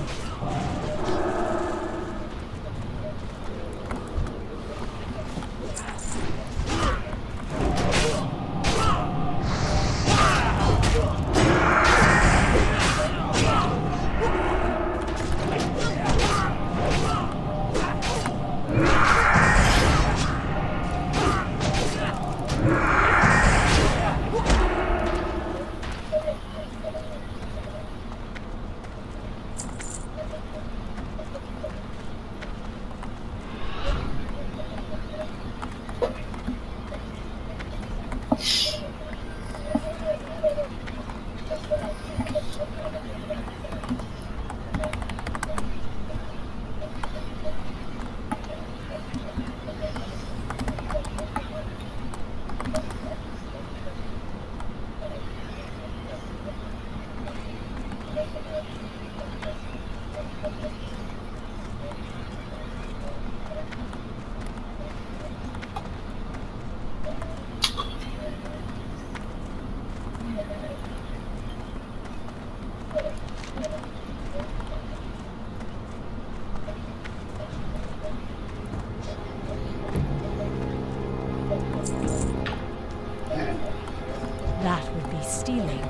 That would be stealing.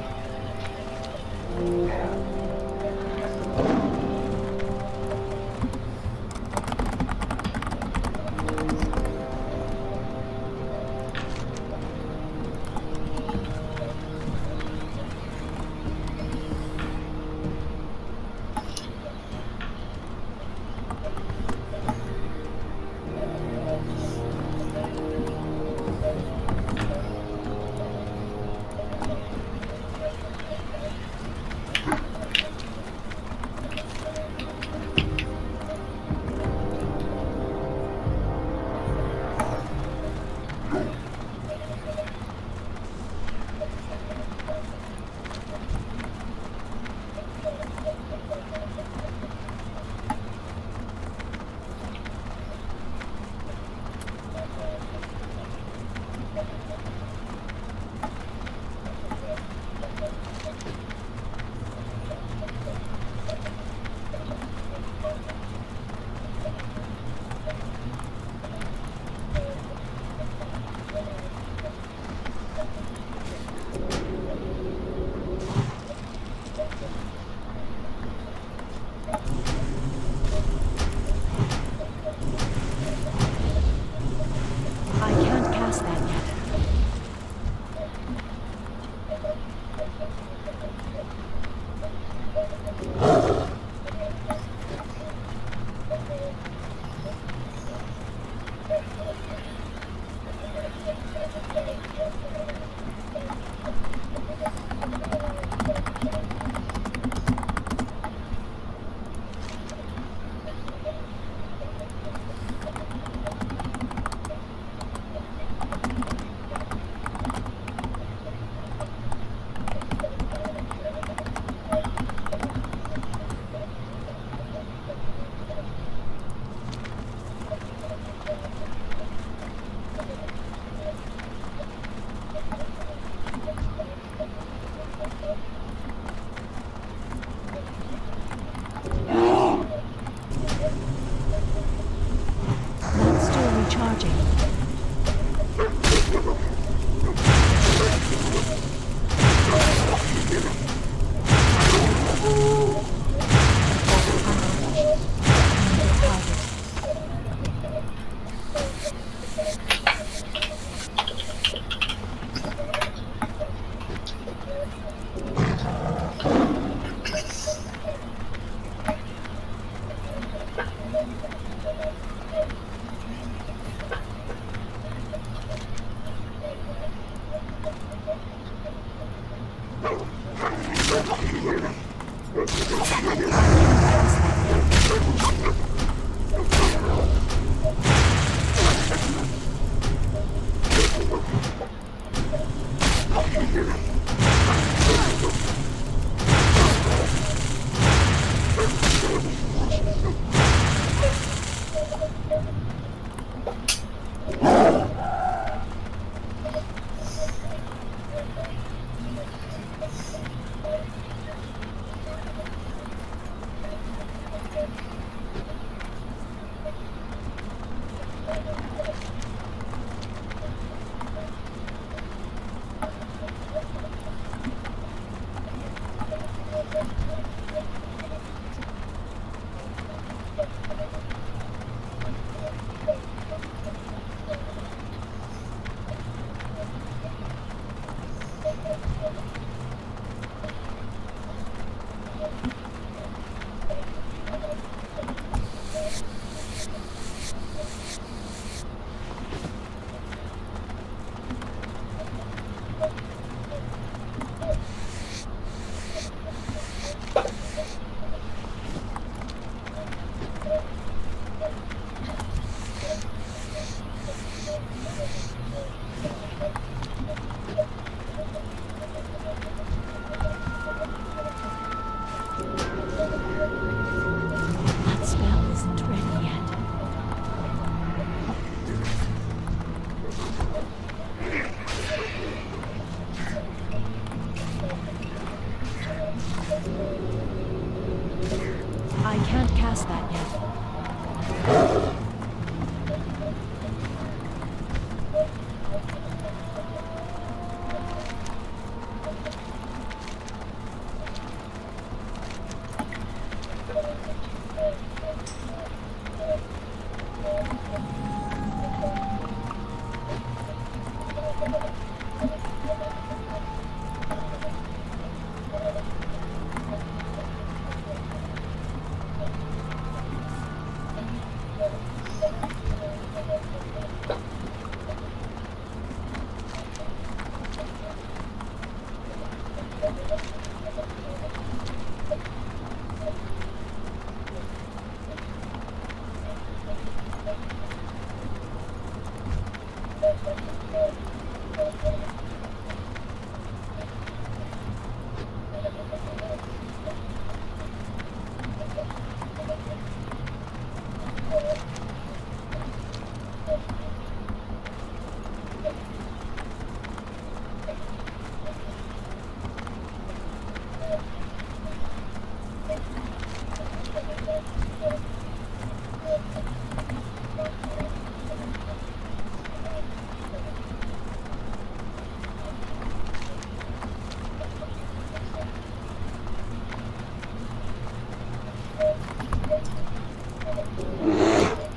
can't cast that yet.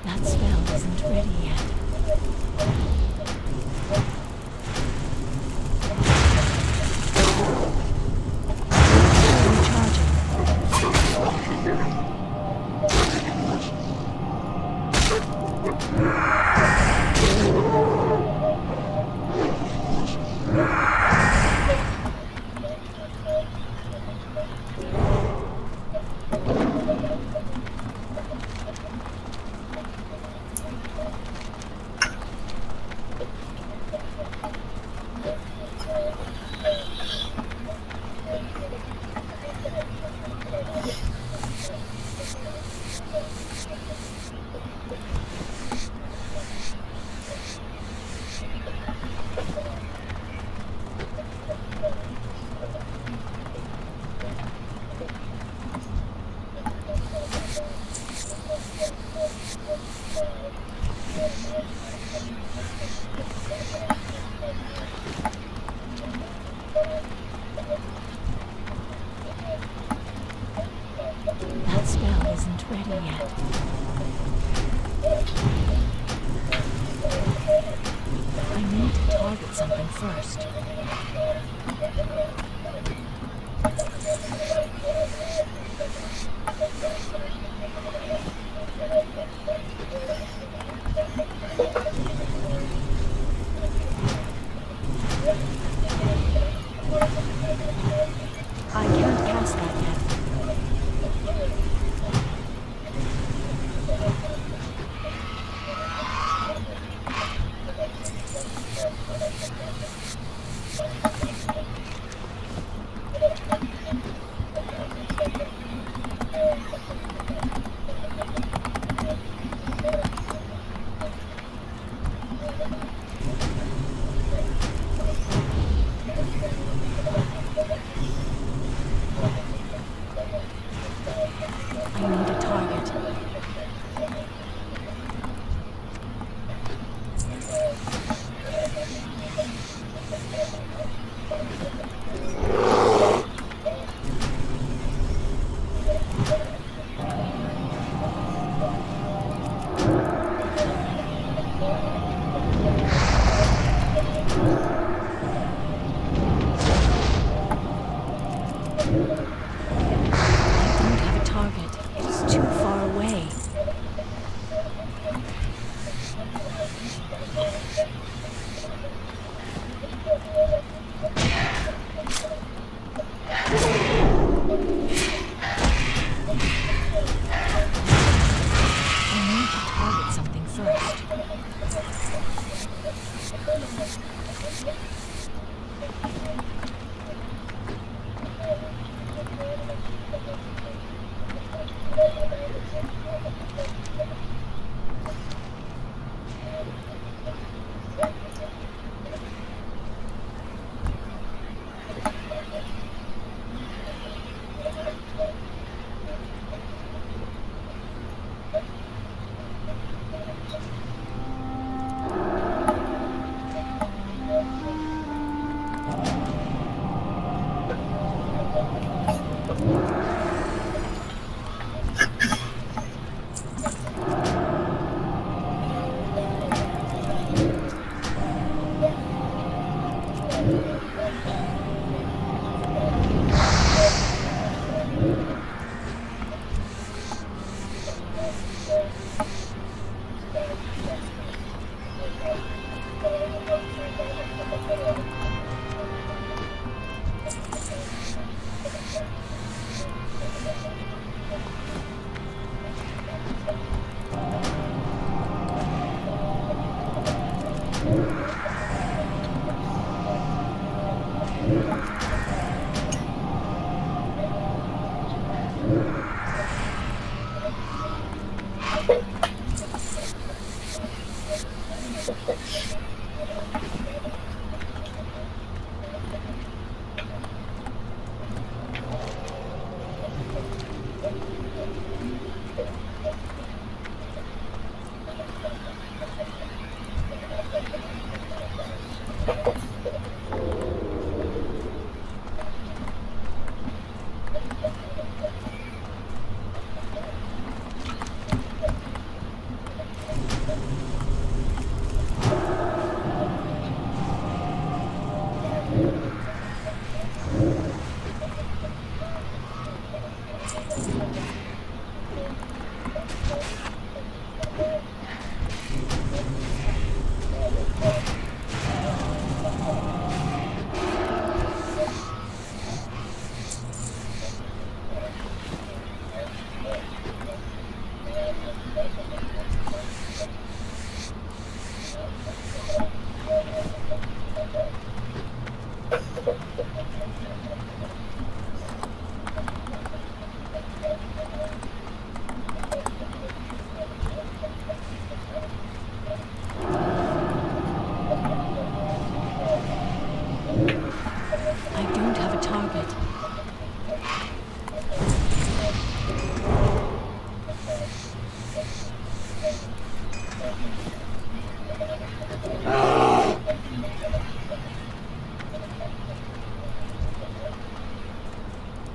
That spell isn't ready yet. That spell isn't ready yet. I need to target something first. I can't cast that yet.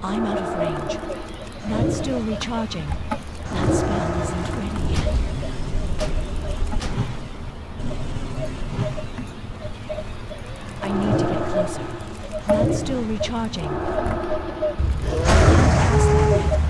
I'm out of range. That's still recharging. That spell isn't ready yet. I need to get closer. That's still recharging. I can't press that yet.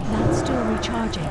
That's still recharging.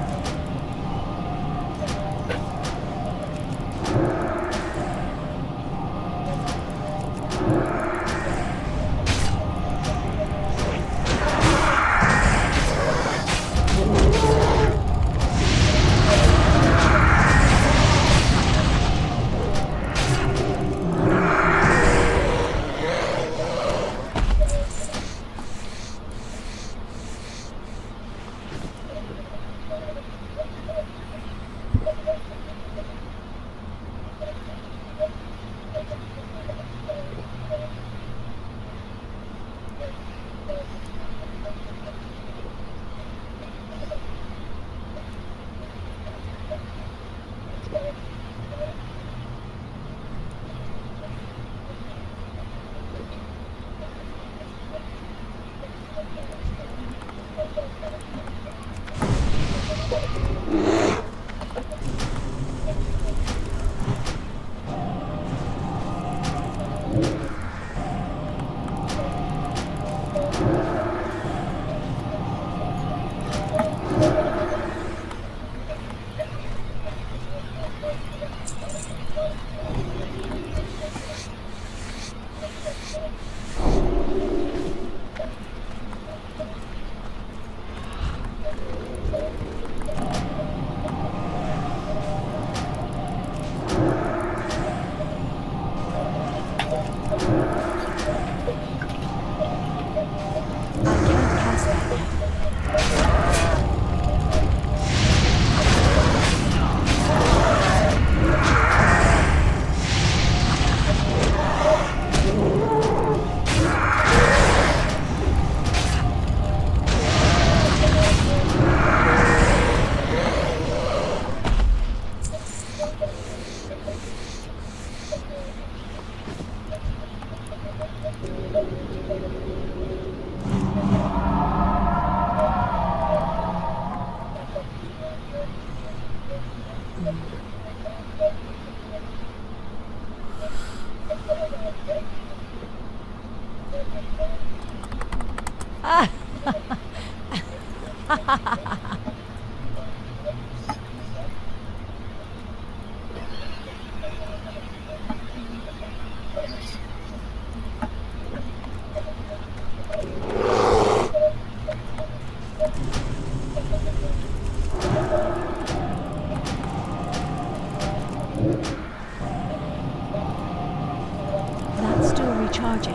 recharging.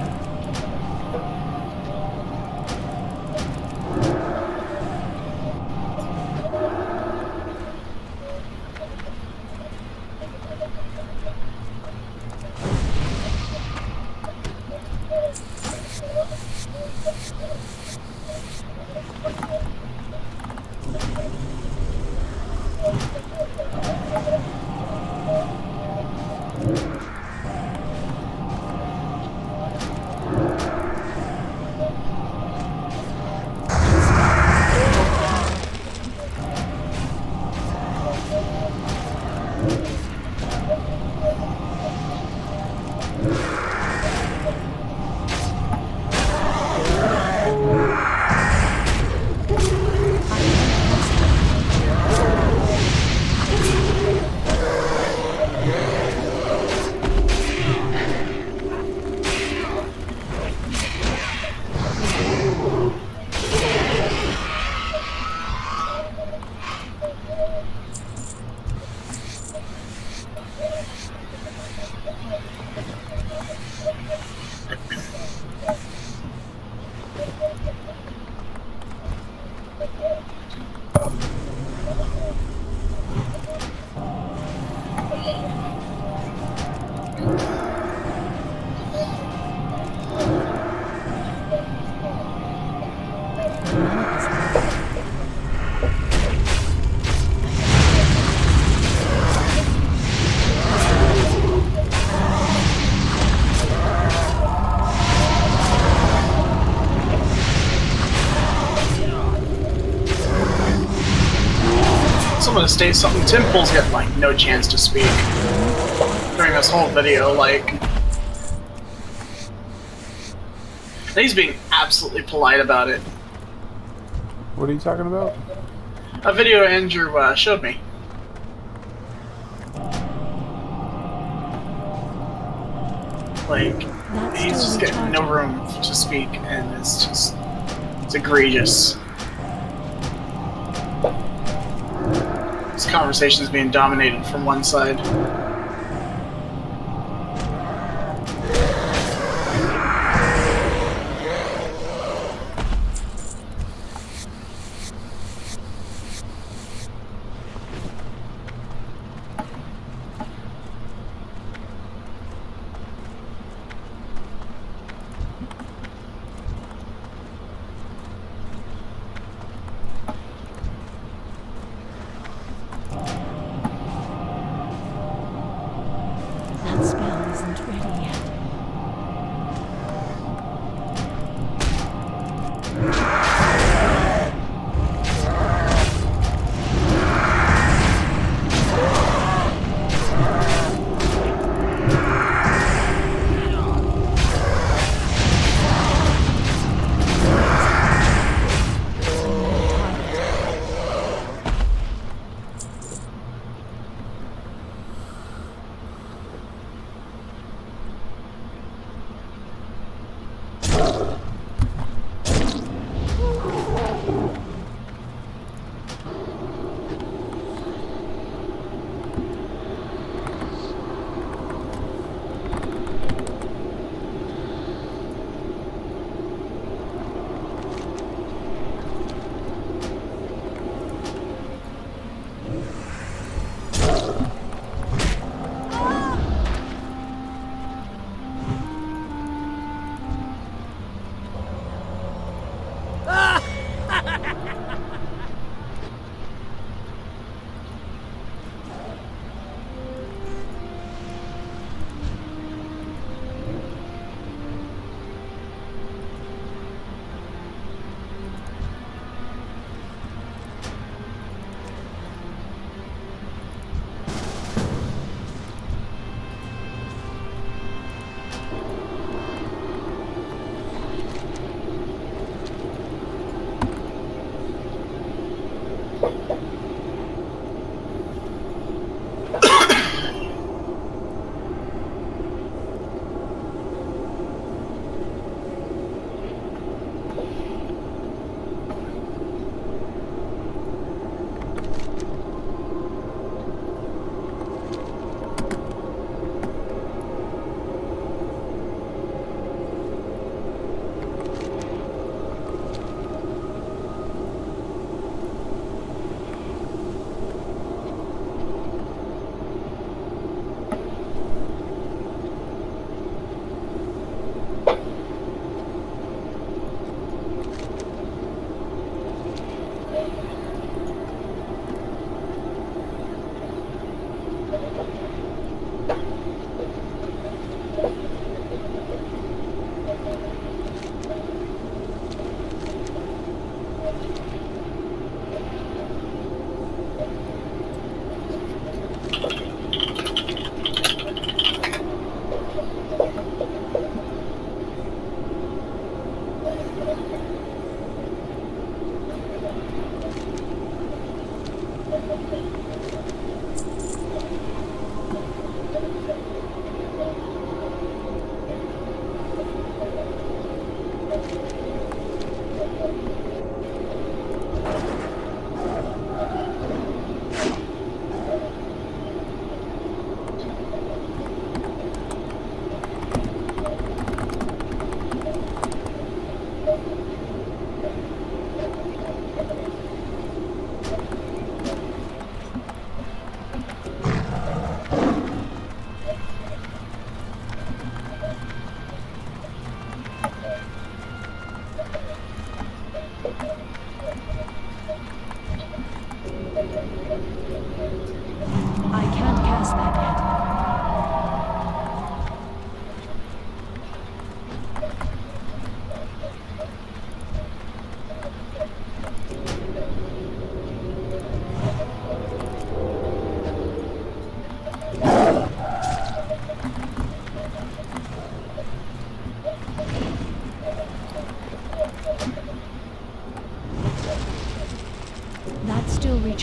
I'm gonna state something. Tim Pool's got like no chance to speak during this whole video. Like, he's being absolutely polite about it. What are you talking about? A video Andrew showed me. Like, That's he's still just getting no recharging. room to speak, and it's egregious. This conversation is being dominated from one side. That spell isn't ready yet.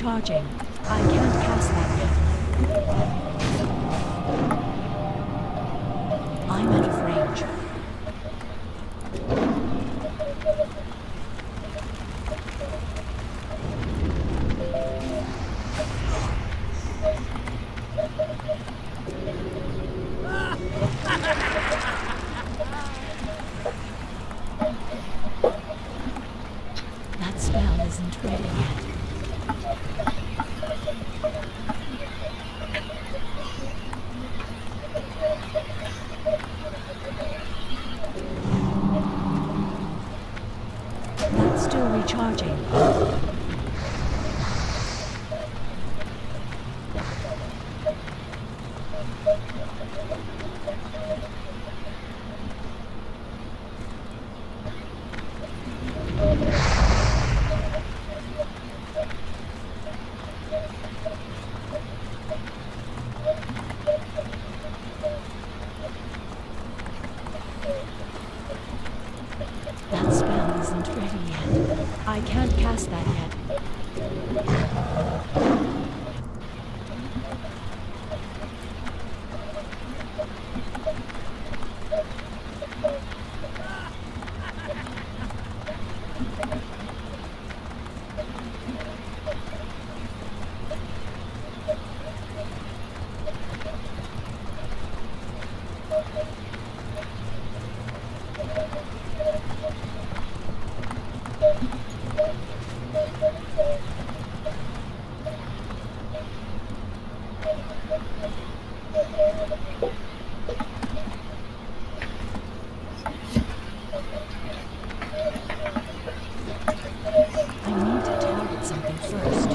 recharging. I can't cast that yet. I'm out of range. That spell isn't ready yet. That's still recharging. That spell isn't ready yet. I can't cast that yet. I need to target something first.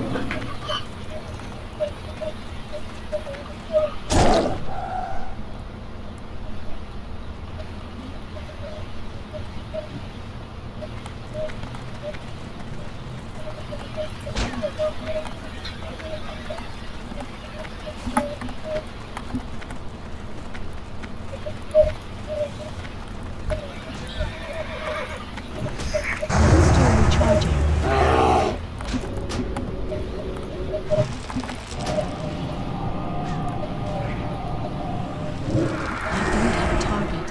That's still recharging. I don't have a target.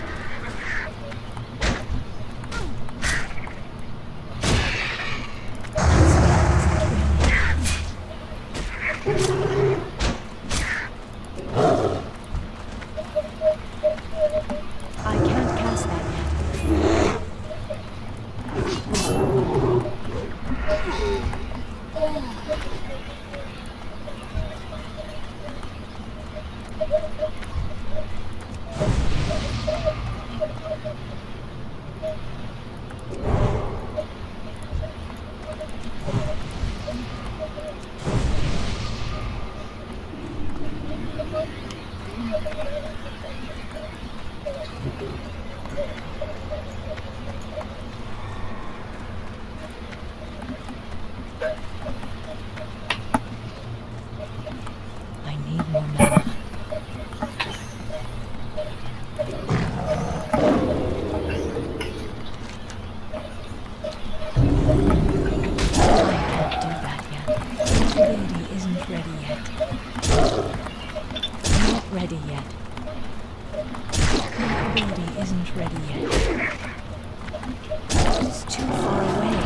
I can't cast that yet. I need more mana. I can't do that yet. My ability isn't ready yet. Not ready yet. My ability isn't ready yet. It's too far away.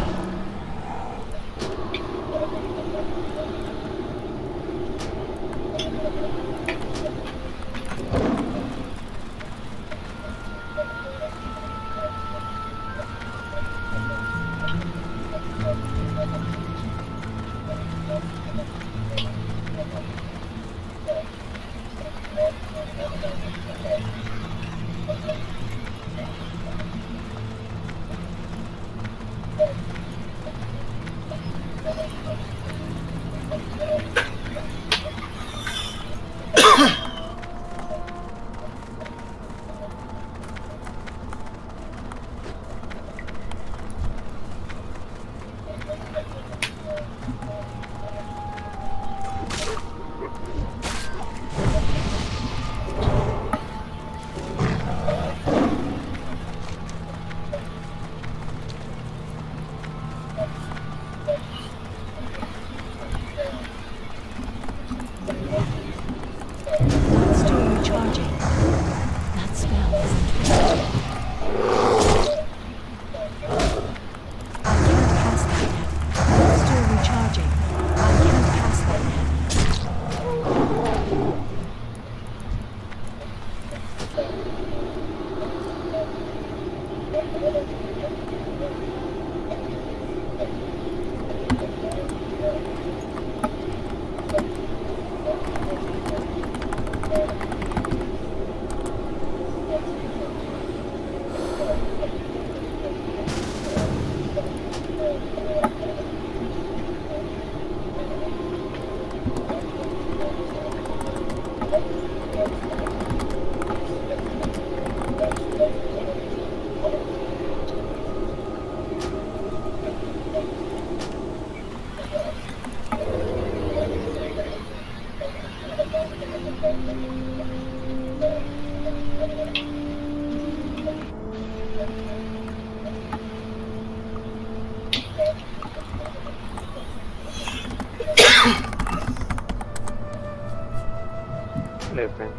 Hello, friends.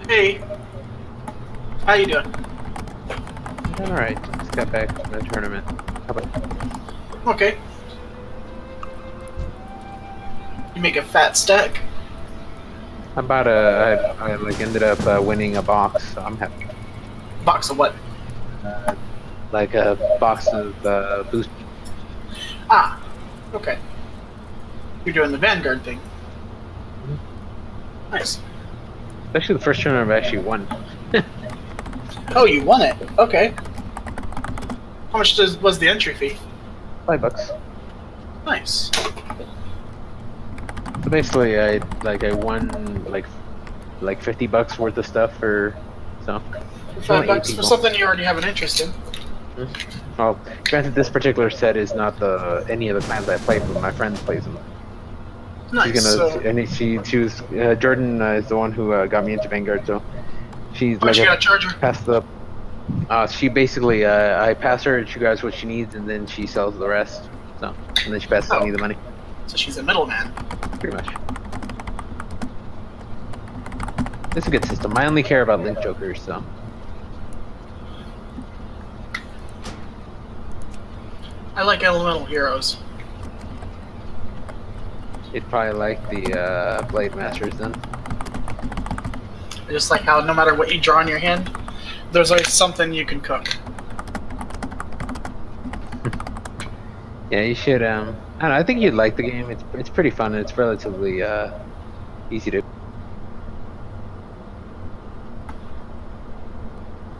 Hey, how you doing? All right. Just got back from the tournament. How about you? Okay. You make a fat stack. I like ended up winning a box, so I'm happy. Box of what? Like a box of boost. Ah, okay. You're doing the Vanguard thing. Nice. Actually, the first tournament I've actually won. Oh, you won it. Okay. How much was the entry fee? $5. Nice. So basically, I won like $50 worth of stuff for so. For only 8 $5 for people. something you already have an interest in. Well, granted, this particular set is not any of the plans I play, but my friend plays them. Nice. She's gonna, So, and she was Jordan is the one who got me into Vanguard, so she's how much you gotta charge her? pass the. She basically, I pass her, she grabs what she needs, and then she sells the rest. So, and then she passes me the money. So she's a middleman. Pretty much. It's a good system. I only care about link jokers, so. I like elemental heroes. You'd probably like the Blade Masters then. I just like how no matter what you draw in your hand, there's always something you can cook. Yeah, you should. I don't know. I think you'd like the game. It's pretty fun and it's relatively easy to.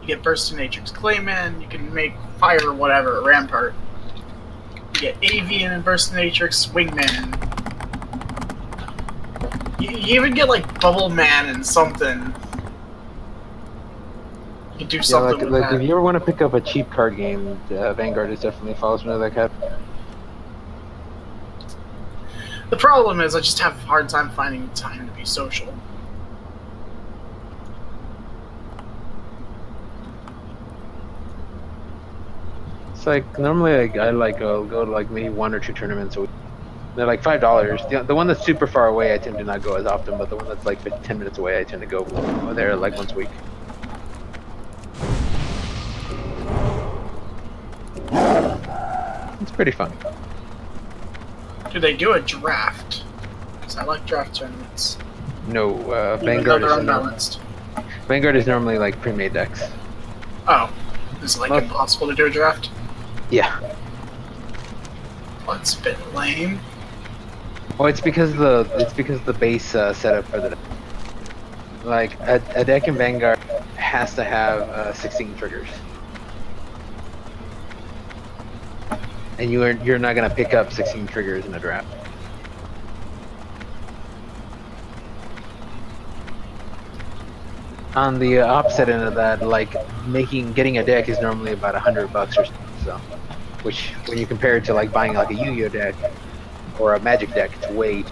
You get Burst of Nature's Clayman, you can make fire or whatever, Rampart. You get Avian and Burst of Nature's Wingman. You even get like Bubble Man and something. You can do something with like that. if you ever want to pick up a cheap card game, Vanguard is definitely falls into that category. The problem is I just have a hard time finding time to be social. It's like normally I'll go to like maybe 1 or 2 tournaments a week. They're like $5. The one that's super far away I tend to not go as often, but the one that's like 10 minutes away I tend to go there like once a week. It's pretty fun. Do they do a draft? Because I like draft tournaments. No, Even though they're unbalanced. Vanguard is normally like pre-made decks. Oh. Is it like impossible to do a draft? Yeah. Well, it's a bit lame. Well, it's because the base setup for the deck. Like a deck in Vanguard has to have 16 triggers, and you're not gonna pick up 16 triggers in a draft. On the opposite end of that, like getting a deck is normally about $100 or so. Which, when you compare it to like buying like a Yu-Gi-Oh deck or a Magic deck, it's way.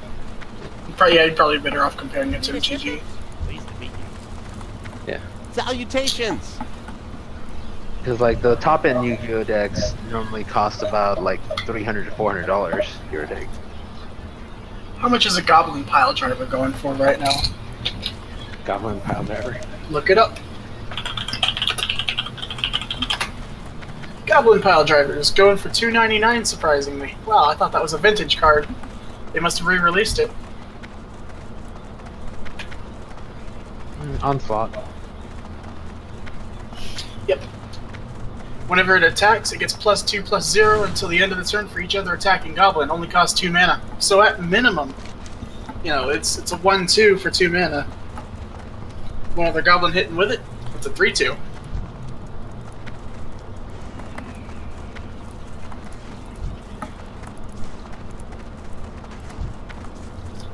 Yeah, you're probably better off comparing it to a GG. Pleased to meet you. Yeah. Salutations! Because like the top end Yu-Gi-Oh decks normally cost about like $300 to $400 your deck. How much is a Goblin Pile Driver going for right now? Goblin Pile Driver. Look it up. Goblin Pile Driver is going for $2.99, surprisingly. Wow, I thought that was a vintage card. They must have re-released it. Onslaught. Yep. Whenever it attacks, it gets +2/+0 until the end of the turn for each other attacking goblin. Only costs 2 mana. So at minimum, you know, it's a 1/2 for 2 mana. One other goblin hitting with it, it's a 3/2.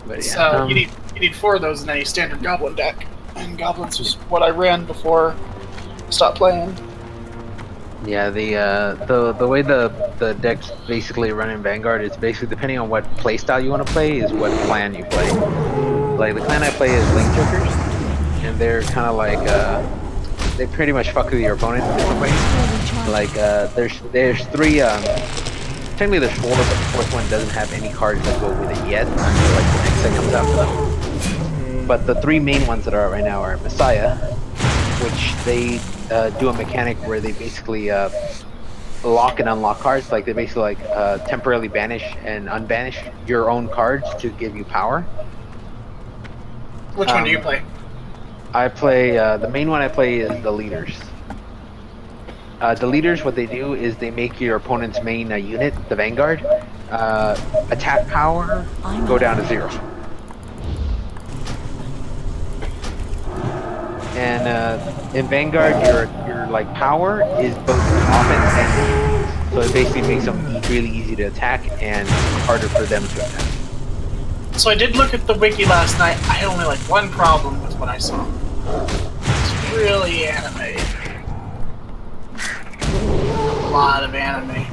But yeah, So you need 4 of those in any standard goblin deck. And goblins was what I ran before I stopped playing. yeah. The way the decks basically run in Vanguard is basically depending on what playstyle you want to play is what clan you play. Like the clan I play is Link Jokers, and they're kind of like they pretty much fuck with your opponent in different ways. Like there's 3. Technically there's 4, but the 4th one doesn't have any cards that go with it yet until like the next set comes after them. But the 3 main ones that are out right now are Messiah, which they do a mechanic where they basically lock and unlock cards. Like they basically like temporarily banish and unbanish your own cards to give you power. Which one do you play? I play the main one I play is the leaders. The leaders, what they do is they make your opponent's main unit, the Vanguard, attack power go down to 0. And in Vanguard, your like power is both offense and defense. So it basically makes them really easy to attack and harder for them to attack. So I did look at the wiki last night. I had only like one problem with what I saw. It's really anime. A lot of anime.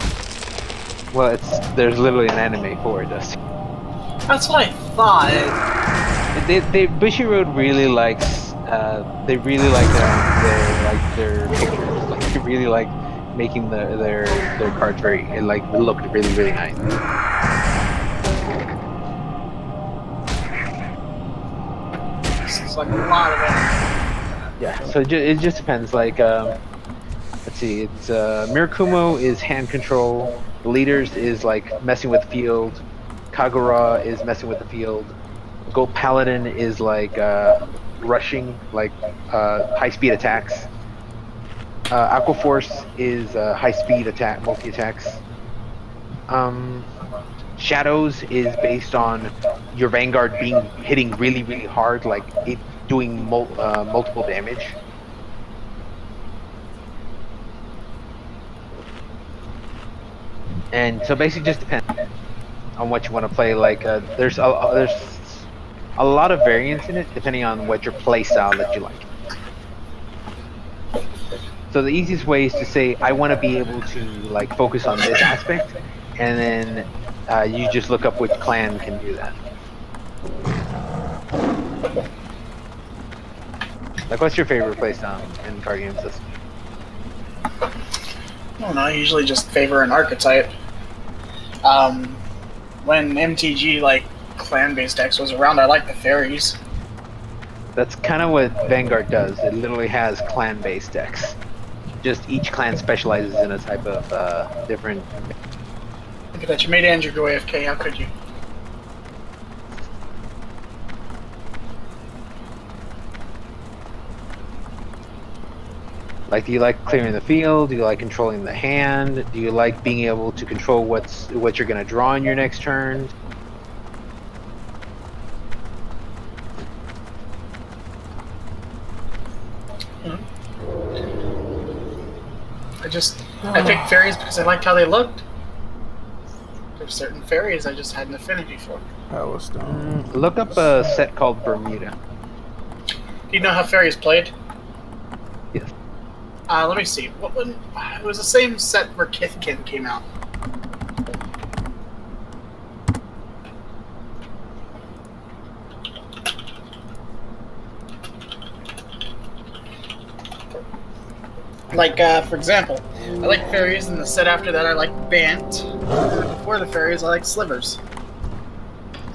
Well, there's literally an anime for it, Dusty. That's what I thought. Bushy Road really likes. They really like their pictures. Like they really like making their cards very like look really really nice. It's like a lot of anime. Yeah. So it just depends. Like let's see. It's Mirakumo is hand control. The leaders is like messing with the field. Kagura is messing with the field. Gold Paladin is like rushing, like high speed attacks. Aqua Force is high speed attack, multi attacks. Shadows is based on your Vanguard hitting really really hard, like it doing multiple damage. And so basically just depends on what you want to play. Like there's a lot of variance in it depending on what your play style that you like. So the easiest way is to say I want to be able to like focus on this aspect, and then you just look up which clan can do that. Like what's your favorite play style in card games? I don't know, I usually just favor an archetype. When MTG like clan-based decks was around, I like the fairies. That's kind of what Vanguard does. It literally has clan-based decks. Just each clan specializes in a type of different. Look at that, you made Andrew go AFK, how could you? Like, do you like clearing the field? Do you like controlling the hand? Do you like being able to control what you're gonna draw in your next turn? I picked fairies because I liked how they looked. There's certain fairies I just had an affinity for. That was dumb. Look up a set called Bermuda. Do you know how fairies played? Yes. Let me see. What one? It was the same set where Kithkin came out. Like, for example, I like fairies, and the set after that I like Bant. Before the fairies, I like Slivers.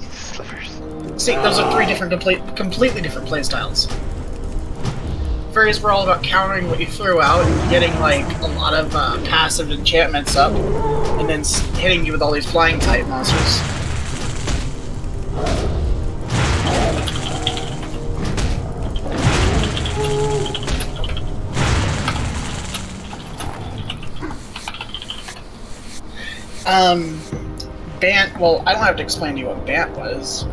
Slivers. See, those are 3 different, completely different playstyles. Fairies were all about countering what you threw out and getting, like, a lot of passive enchantments up, and then hitting you with all these flying type monsters. Bant. Well, I don't have to explain to you what Bant was.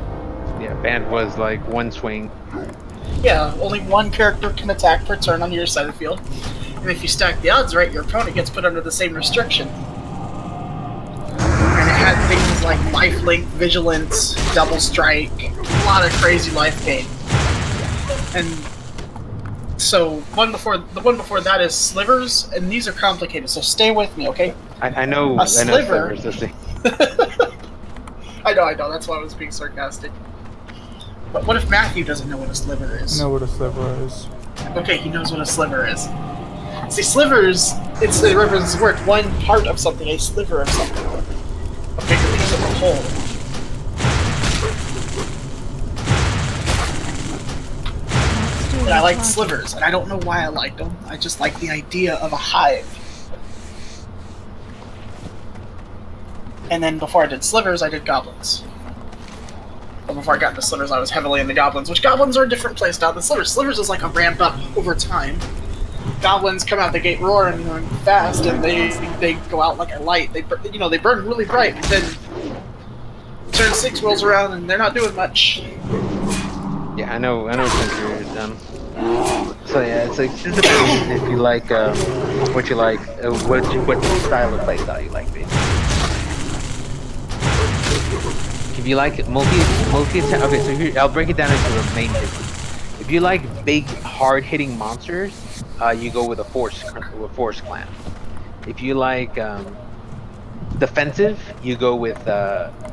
Yeah, band was like one swing. Yeah, only one character can attack per turn on your side of the field, and if you stack the odds right, your opponent gets put under the same restriction. And it had things like lifelink, vigilance, double strike, a lot of crazy life gain. And so the one before that is slivers, and these are complicated. So stay with me, okay? I know. A sliver. I know slivers, I know. That's why I was being sarcastic. But what if Matthew doesn't know what a sliver is? I know what a sliver is. Okay, he knows what a sliver is. See, slivers, it represents the word one part of something, a sliver of something. A bigger piece of the whole. And I like slivers, and I don't know why I liked them. I just like the idea of a hive. And then before I did slivers, I did goblins. But before I got into slivers, I was heavily into goblins, which goblins are a different playstyle than slivers. Slivers is like a ramp up over time. Goblins come out the gate roaring and fast, and they go out like a light. They burn really bright, and then turn 6 rolls around, and they're not doing much. Yeah, I know what you're done. So yeah, it's like just depends if you like what you like, what style of playstyle you like, basically. If you like multi attack, okay, so here I'll break it down into the main difference. If you like big, hard-hitting monsters, you go with a force clan. If you like defensive, you go with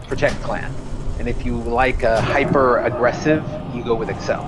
protect clan. And if you like hyper aggressive, you go with Excel.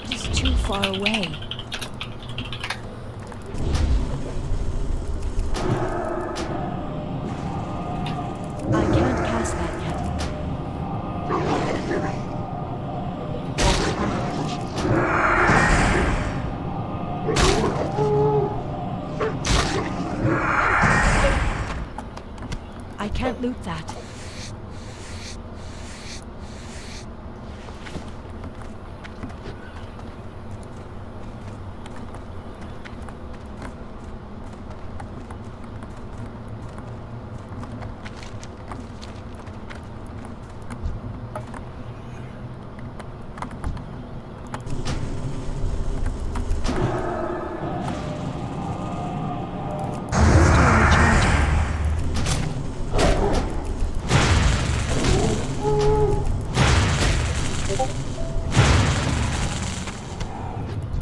It's too far away. I can't cast that yet. I can't loot that.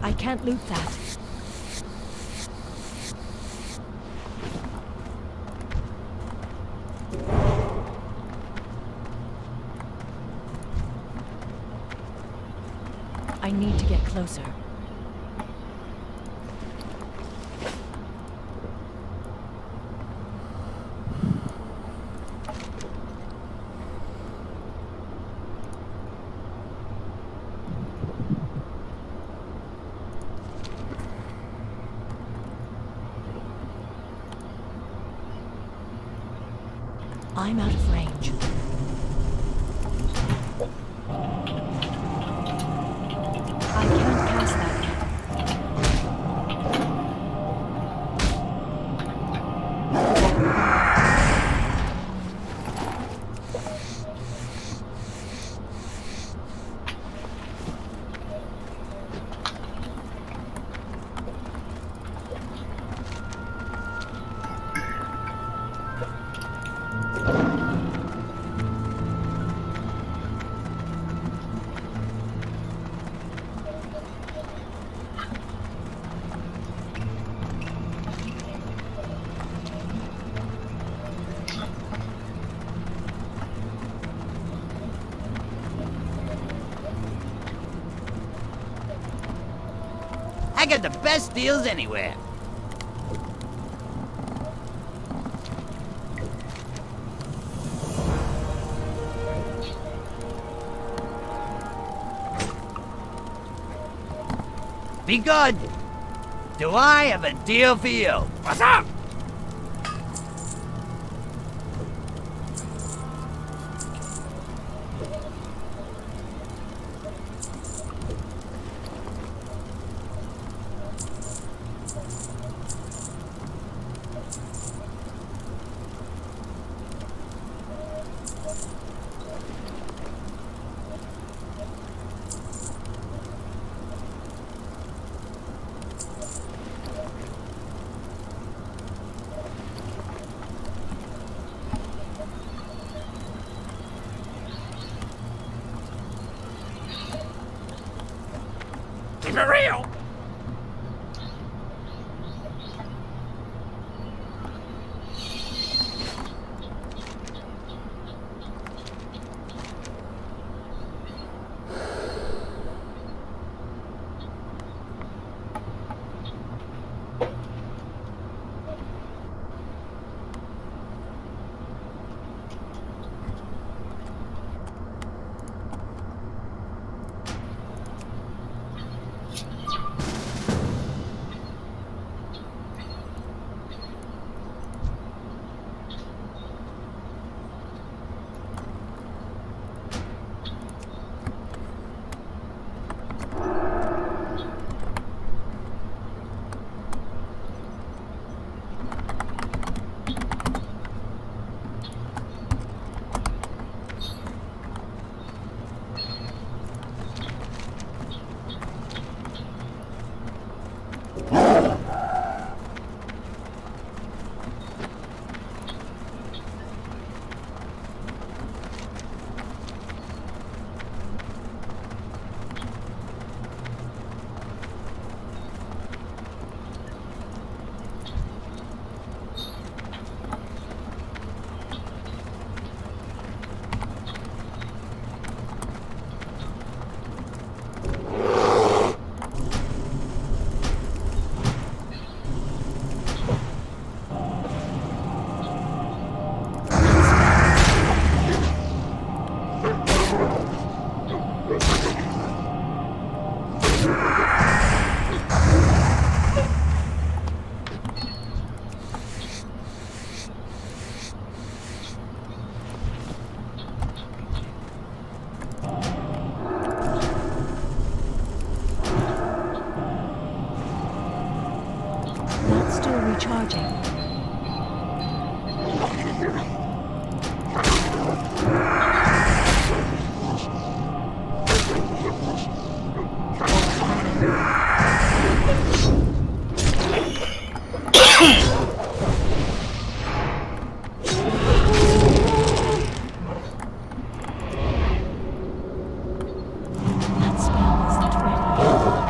I can't loot that. I need to get closer. I'm out of range. I can't cast that yet. I got the best deals anywhere. Be good. Do I have a deal for you? What's up? Keep it real. Not still recharging. That spell isn't ready.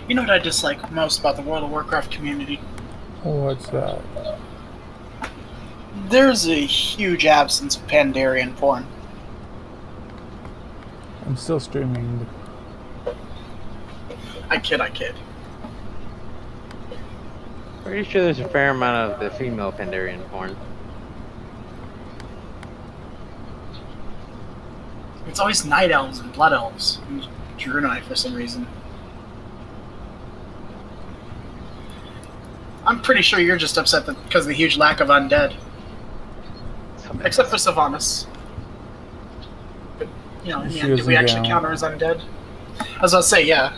You know what I dislike most about the World of Warcraft community? What's that? There's a huge absence of Pandarian porn. I'm still streaming. I kid. Pretty sure there's a fair amount of the female Pandarian porn. It's always night elves and blood elves and Druid for some reason. I'm pretty sure you're just upset because of the huge lack of undead. Except for Sylvanas. But, you know, in the end, do we actually count her as undead? I was about to say, yeah.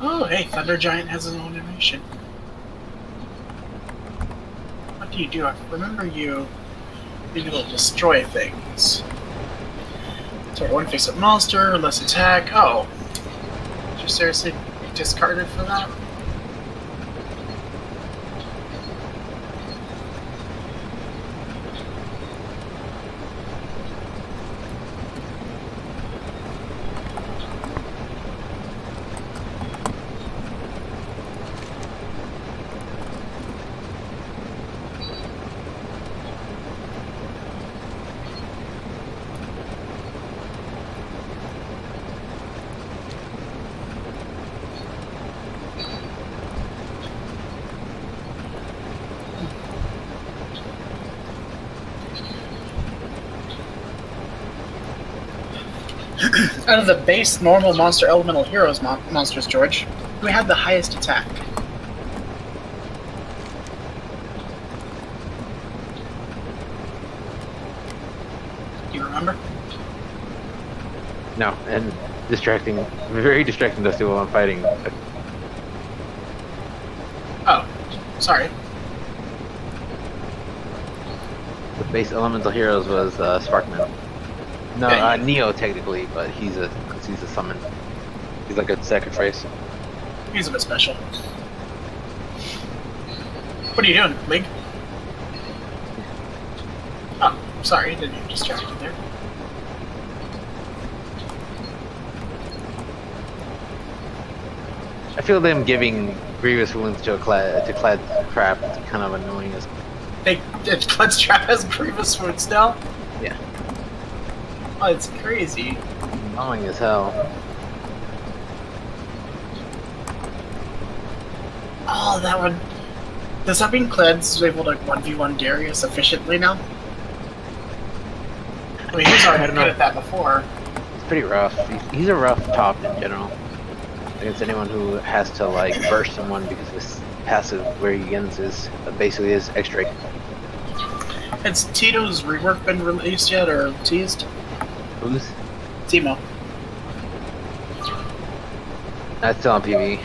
Oh, hey, Thunder Giant has his own animation. What do you do? I remember you being able to destroy things. So one face-up monster, less attack. Oh. Did you seriously discard it for that? Out of the base normal monster elemental heroes monsters, George, who had the highest attack? Do you remember? No, and distracting, very distracting to see while I'm fighting. Oh, sorry. The base elemental heroes was Sparkman. No, Yeah, Neo technically, but he's a summon. He's like a sacrifice. He's a bit special. What are you doing, League? Oh, sorry, didn't you distract you there? I feel them giving grievous wounds to Clad crap kind of annoying as. Cled's Trap has grievous wounds now? Yeah. Oh, it's crazy. Annoying as hell. Oh, that one. Does that mean Cled's able to 1v1 Darius efficiently now? I mean, he's already good at that before. It's pretty rough. He's a rough top in general. Against anyone who has to like burst someone because his passive where he ends is basically his X-ray. Has Tito's rework been released yet or teased? Who's? Timo. That's still on PvE.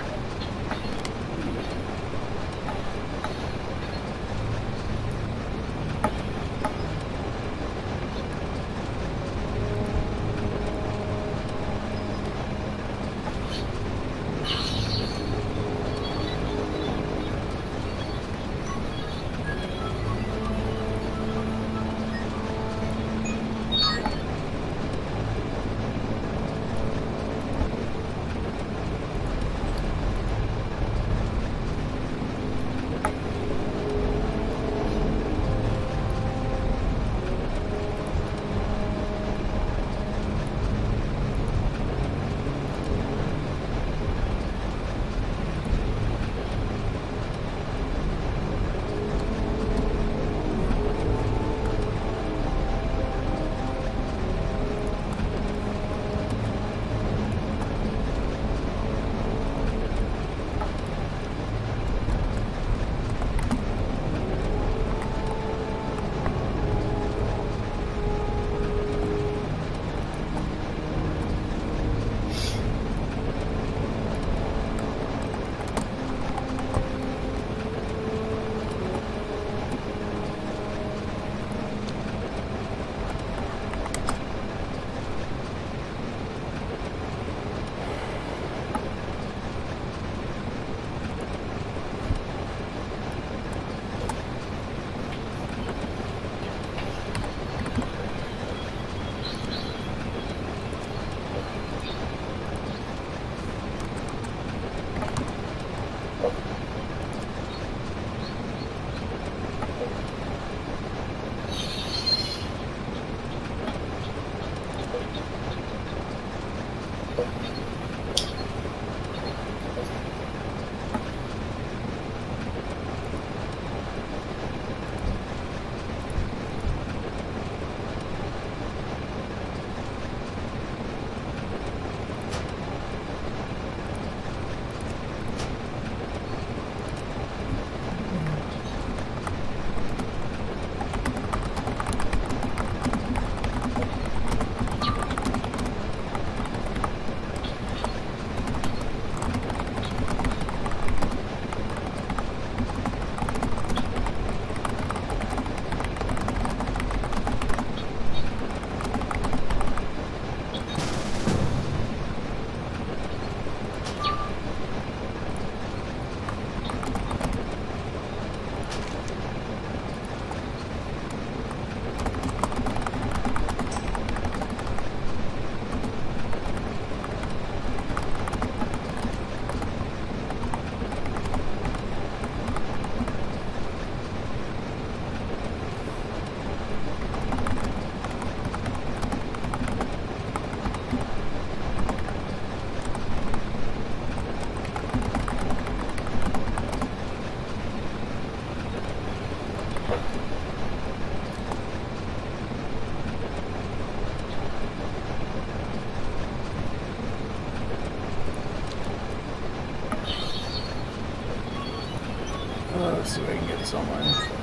Let's see if I can get someone.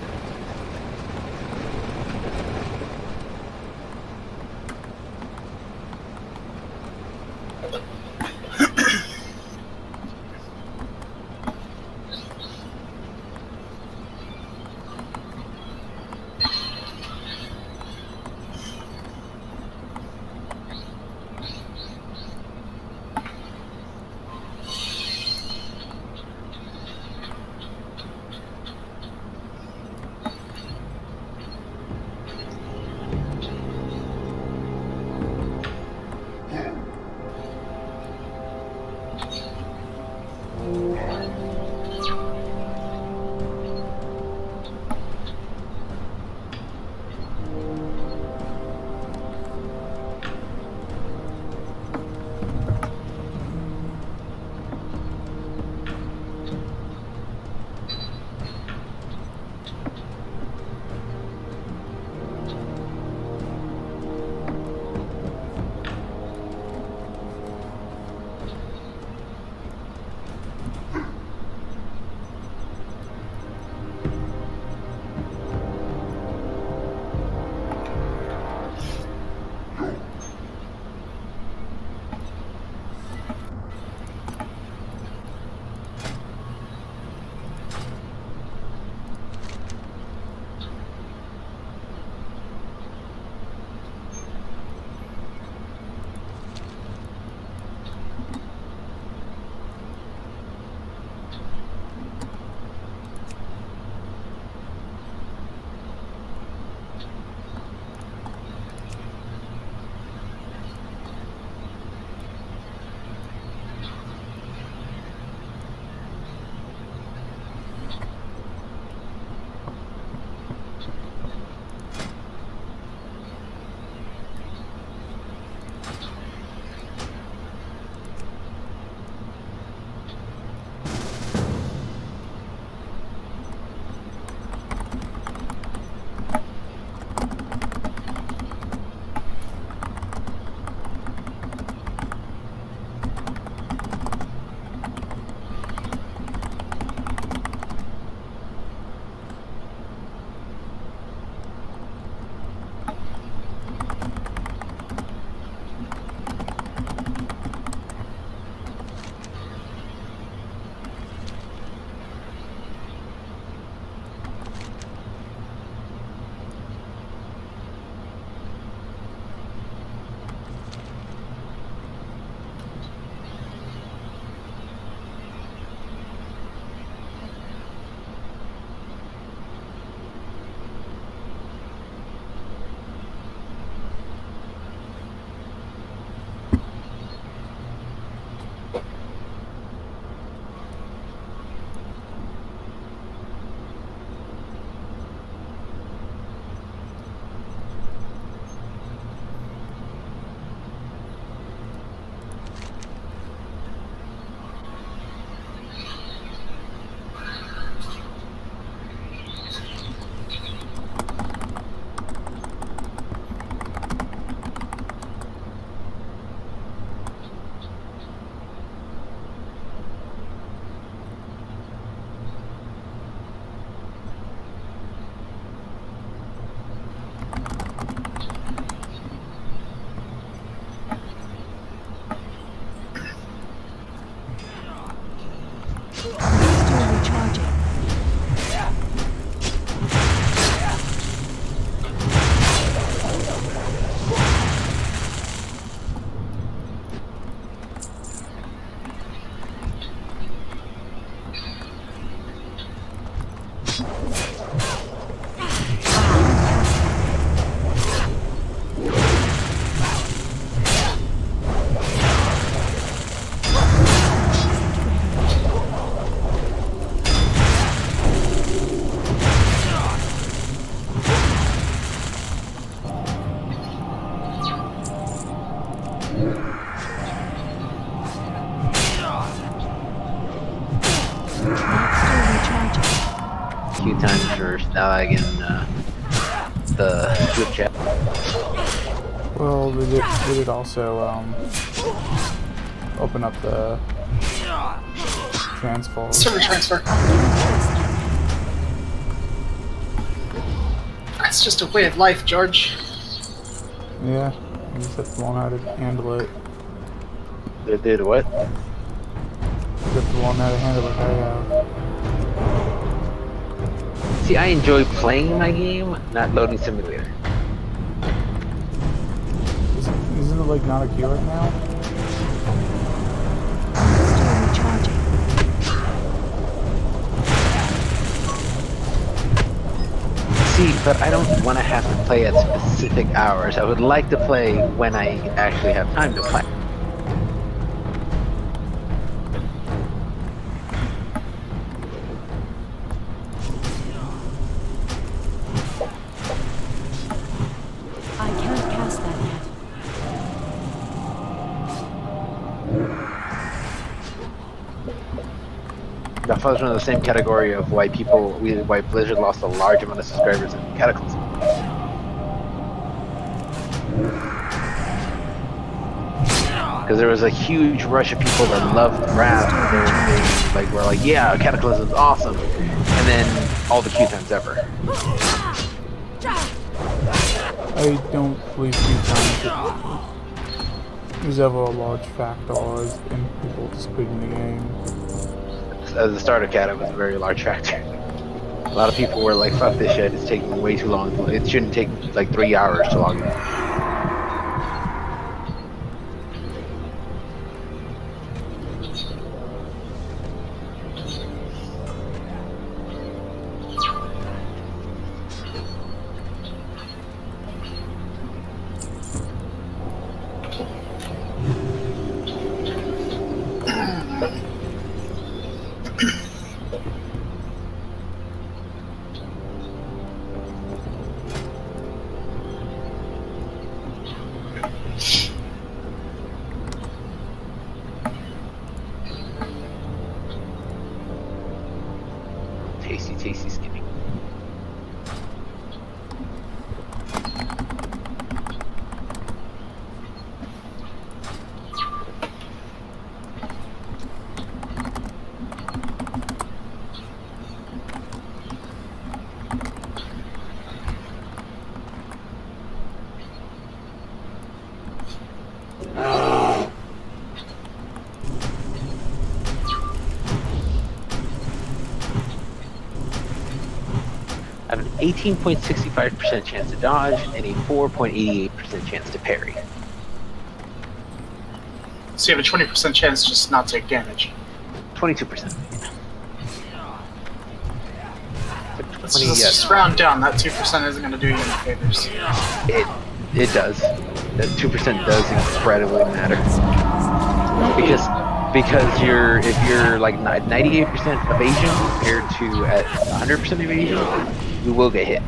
Few times for Stalag in the group chat. Well, we did also open up the transfer. Server transfer. It's just a way of life, George. Yeah, you just have to learn how to handle it. They did what? You have to learn how to handle it. I have. See, I enjoy playing my game, not loading simulator. Isn't it like not a key right now? Still recharging. See, but I don't want to have to play at specific hours. I would like to play when I actually have time to play. I can't cast that yet. That falls under the same category of why why Blizzard lost a large amount of subscribers in Cataclysm. Because there was a huge rush of people that loved Wrath. They were like, yeah, Cataclysm's awesome. And then all the queue times ever. I don't believe queue times is ever a large factor in people just quitting the game. At the start of Cat, it was a very large factor. A lot of people were like, fuck this shit, it's taking way too long. It shouldn't take like 3 hours to log in. Tasty skinny. I have an 18.65% chance to dodge and a 4.88% chance to parry. So you have a 20% chance just not take damage. 22%. Let's just round down. That 2% isn't going to do you any favors. It does. That 2% does incredibly matter. Because if you're like 98% evasion compared to at 100% evasion, you will get hit.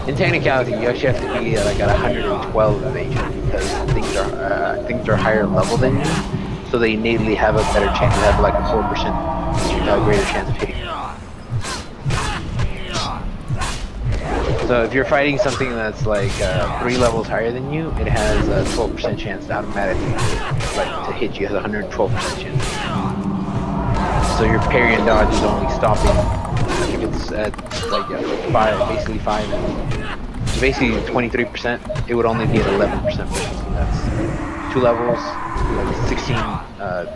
In technicality, you actually have to be like at 112 evasion because things are higher level than you, so they innately have a better chance. They have like a 4% greater chance of hitting. So if you're fighting something that's like 3 levels higher than you, it has a 12% chance to automatically to hit you. It has a 112% chance. So your parry and dodge is only stopping. I think it's at like 5, so basically 23%. It would only be at 11%, which is that's 2 levels, like 16,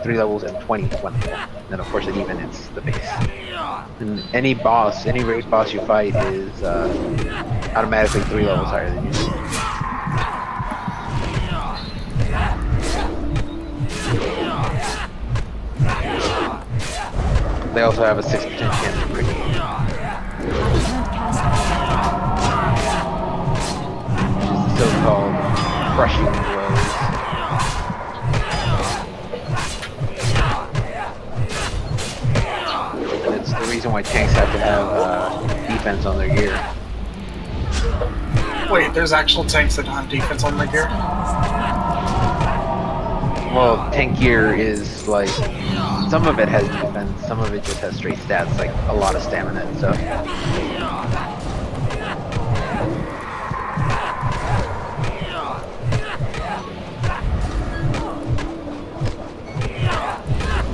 3 levels, and 20 1 level. And then of course at even it's the base. And any raid boss you fight is automatically 3 levels higher than you. They also have a 6% chance of crit. Which is the so-called crushing blows. And it's the reason why tanks have to have defense on their gear. Wait, there's actual tanks that don't have defense on their gear? Well, tank gear is like, some of it has defense, some of it just has straight stats, like a lot of stamina and stuff.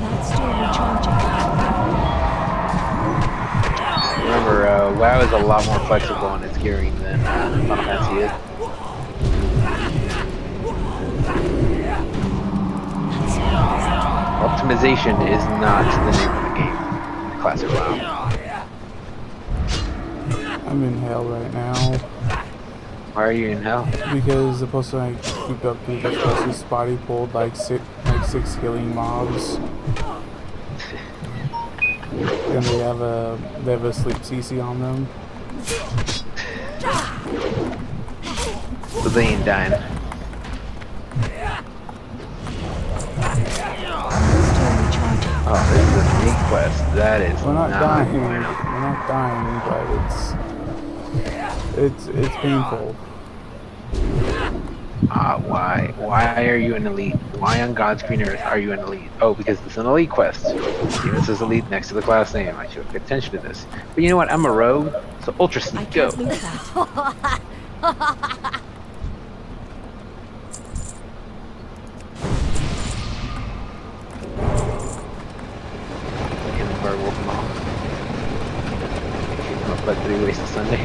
That's still recharging. WoW is a lot more flexible in its gearing than Final Fantasy is. Optimization is not the name of the game in classic WoW. I'm in hell right now Why are you in hell? because the person I grouped up to just was spotty pulled like six healing mobs, and they have a sleep CC on them. So they ain't dying. Oh, this is a neat quest. That is We're not dying. bueno. We're not dying, but it's painful. Why? Why are you an elite? Why on God's green earth are you an elite? Oh, because this is an elite quest. See, this is elite next to the class name. I should pay attention to this. But you know what? I'm a rogue, so ultra I sneak, go. can't lose that. In the werewolf mall. Keep them up by 3 ways to Sunday.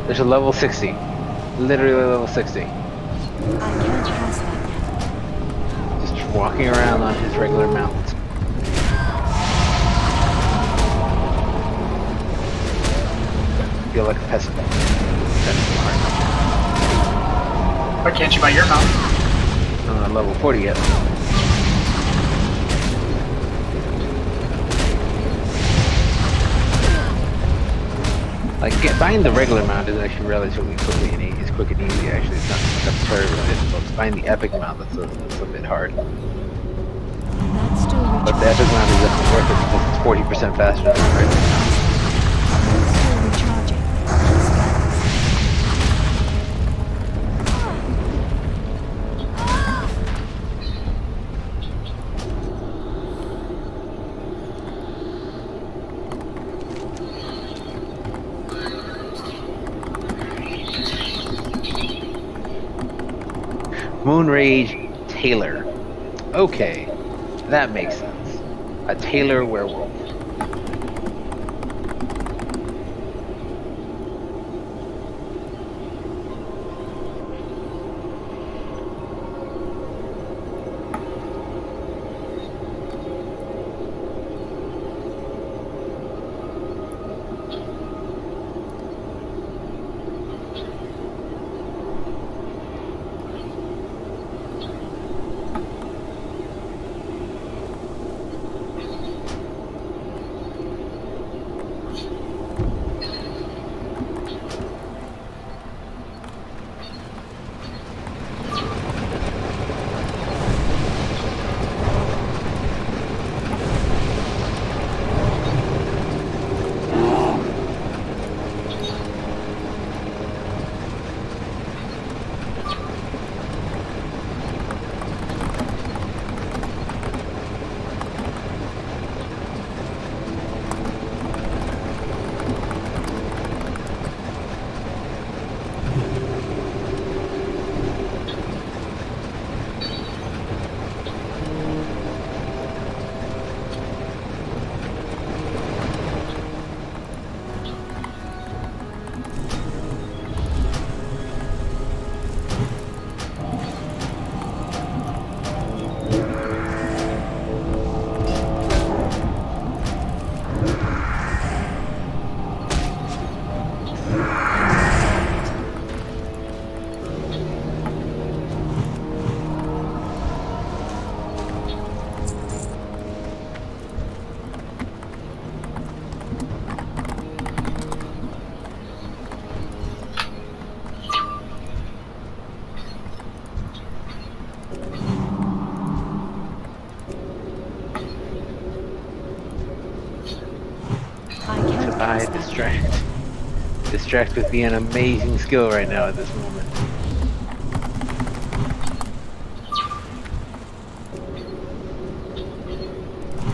There's a level 60. Literally level 60. I can't pass that yet. Just walking around on his regular mount. Feel like a peasant. That's smart. Why can't you buy your mount? I'm not level 40 yet. Like buying the regular mount is actually relatively quickly and easy. It's quick and easy actually. It's not terribly difficult. It's buying the epic mount that's a bit hard. And that's still But the epic mount is definitely worth it because it's 40% faster than the regular mount. still recharging. Moonrage Tailor. Okay, that makes sense. A tailor werewolf. I distract. Distract would be an amazing skill right now at this moment.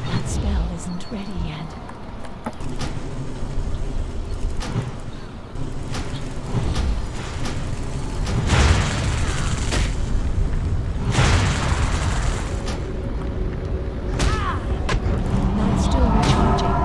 That spell isn't ready yet. Not still recharging.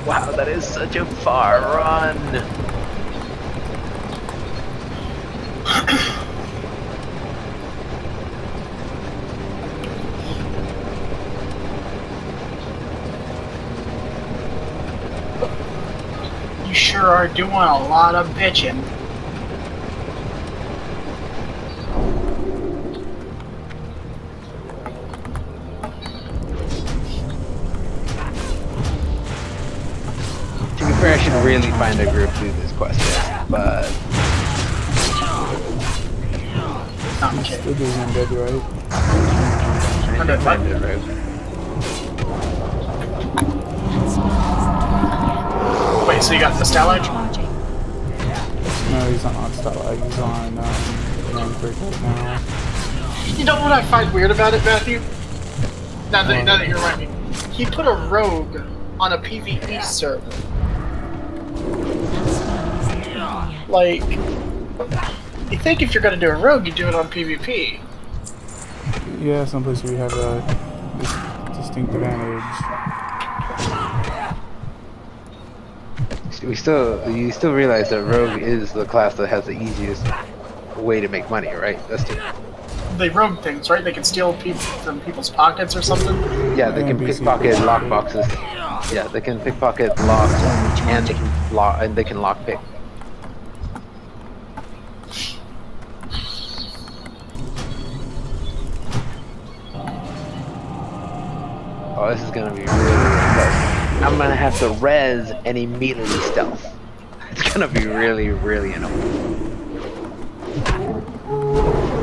Wow, that is such a far run. You sure are doing a lot of bitching. To be fair, I should really find a group to do this quest with, but I'm Still kidding. doing undead, right? I did find it right. Wait, so you got the Stalag? Recharging. No, he's not on Starlight. He's on Rampart right now. You know what I find weird about it, Matthew? Now that you're reminding me. He put a rogue on a PvE server. Like, you think if you're gonna do a rogue, you do it on PvP. Yeah, someplace where you have a distinct advantage. You still realize that rogue is the class that has the easiest way to make money, right? They rogue things, right? They can steal people from people's pockets or something. Yeah, they can pickpocket lock boxes. Yeah, they can pickpocket locks, and they can lock pick. Oh, this is gonna be really impressive. I'm gonna have to res and immediately stealth. It's gonna be really, really annoying.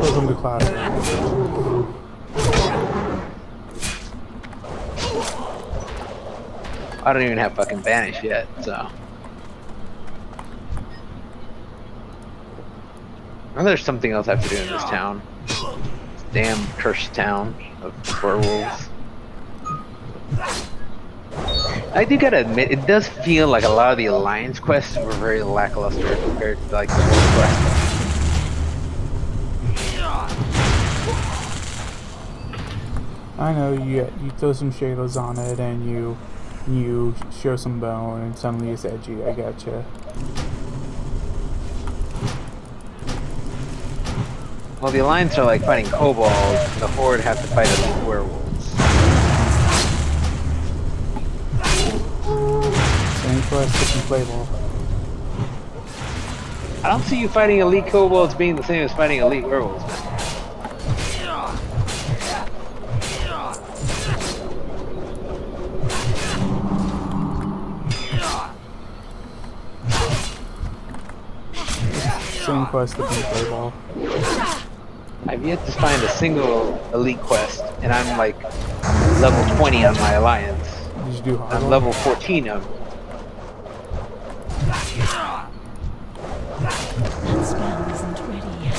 Welcome to class. I don't even have fucking banish yet, so. Oh, there's something else I have to do in this town. This damn cursed town of werewolves. I do gotta admit, it does feel like a lot of the Alliance quests were very lackluster compared to like the Horde quests. I know, you throw some shadows on it and you show some bone and suddenly it's edgy. I gotcha. Well, the Alliance are like fighting kobolds, the Horde have to fight elite werewolves. Same quest, different playable. I don't see you fighting elite kobolds being the same as fighting elite werewolves, man. Same quest, different playable. I've yet to find a single elite quest, and I'm like level 20 on my Alliance. Did you do hard I'm one? level 14 on. spell isn't ready yet.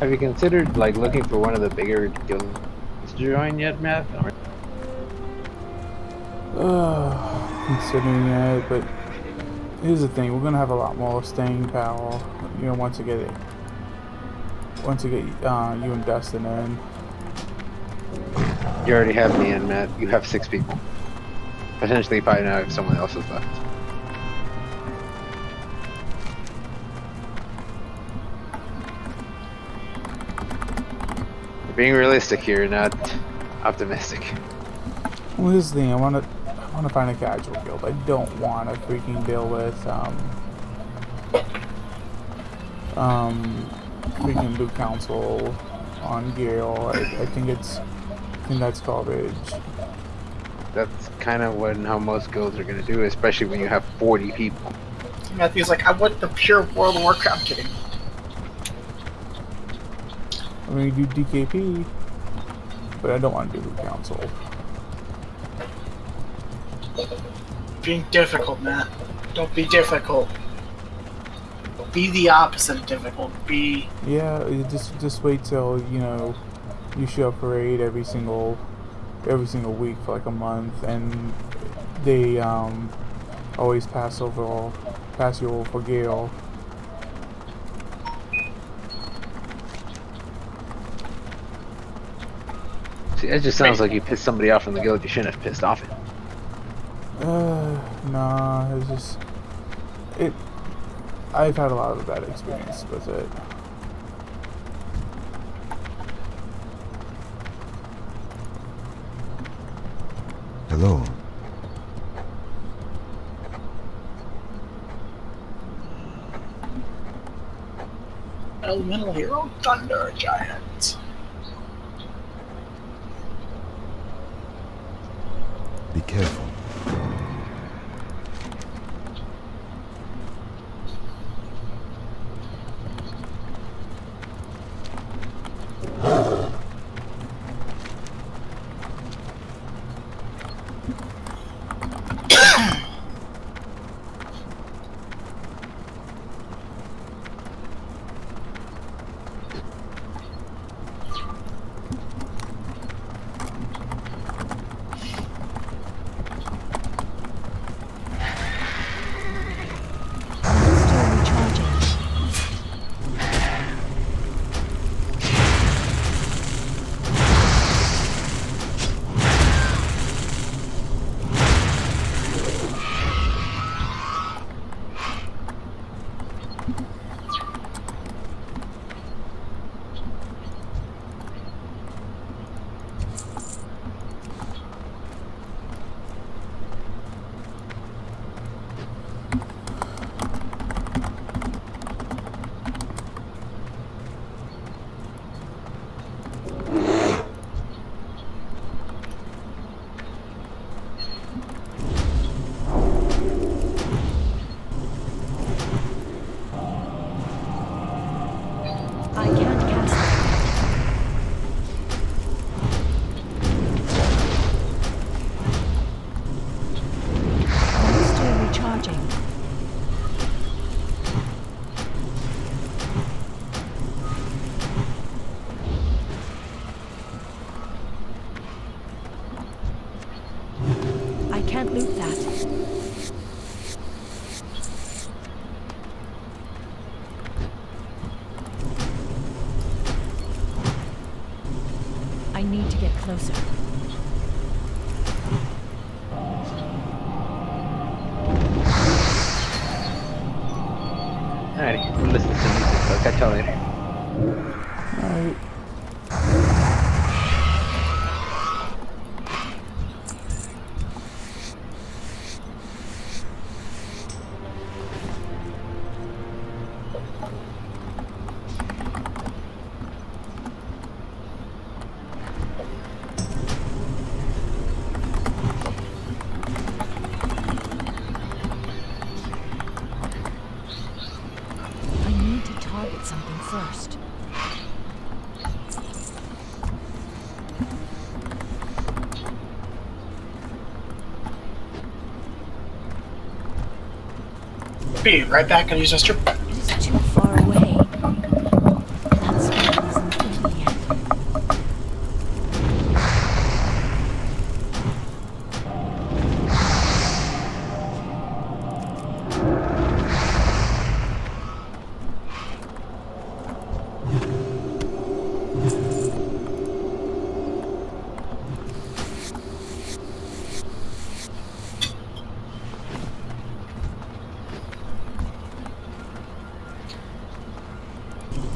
Have you considered like looking for one of the bigger guilds to join yet, Matt? Considering it, but here's the thing: we're gonna have a lot more staying power. You know, once you get you and Dustin in. You already have me in, Matt. You have 6 people. Potentially 5 now if someone else is left. We're being realistic here, not optimistic. Well, here's the thing: I wanna find a casual guild. I don't want to freaking deal with freaking boot council on Gale. I think that's garbage. That's kind of how most guilds are going to do, especially when you have 40 people. Matthew's like, I want the pure World of Warcraft. Kidding. I mean, you do DKP, but I don't want to do boot council. Being difficult, Matt. Don't be difficult. Be the opposite of difficult. Be... Yeah, you just wait till, you know, you show up for raid every single week for like a month, and they always pass you over for Gale. See, it just sounds like you pissed somebody off in the guild you shouldn't have pissed off in. Nah, it's just I've had a lot of bad experience with it. Hello. Elemental Hero Thunder Giant. Be careful. Can't loot that. I need to get closer. Alrighty, we'll listen to some music, so I'll catch y'all later. Alright. Be right back and use this trip. It is too far away. That spell isn't ready yet.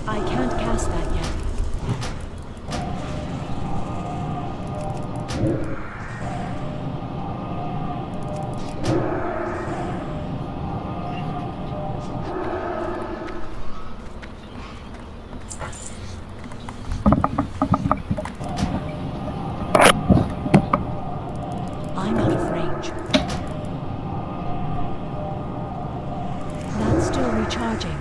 I can't cast that yet. I'm out of range. That's still recharging.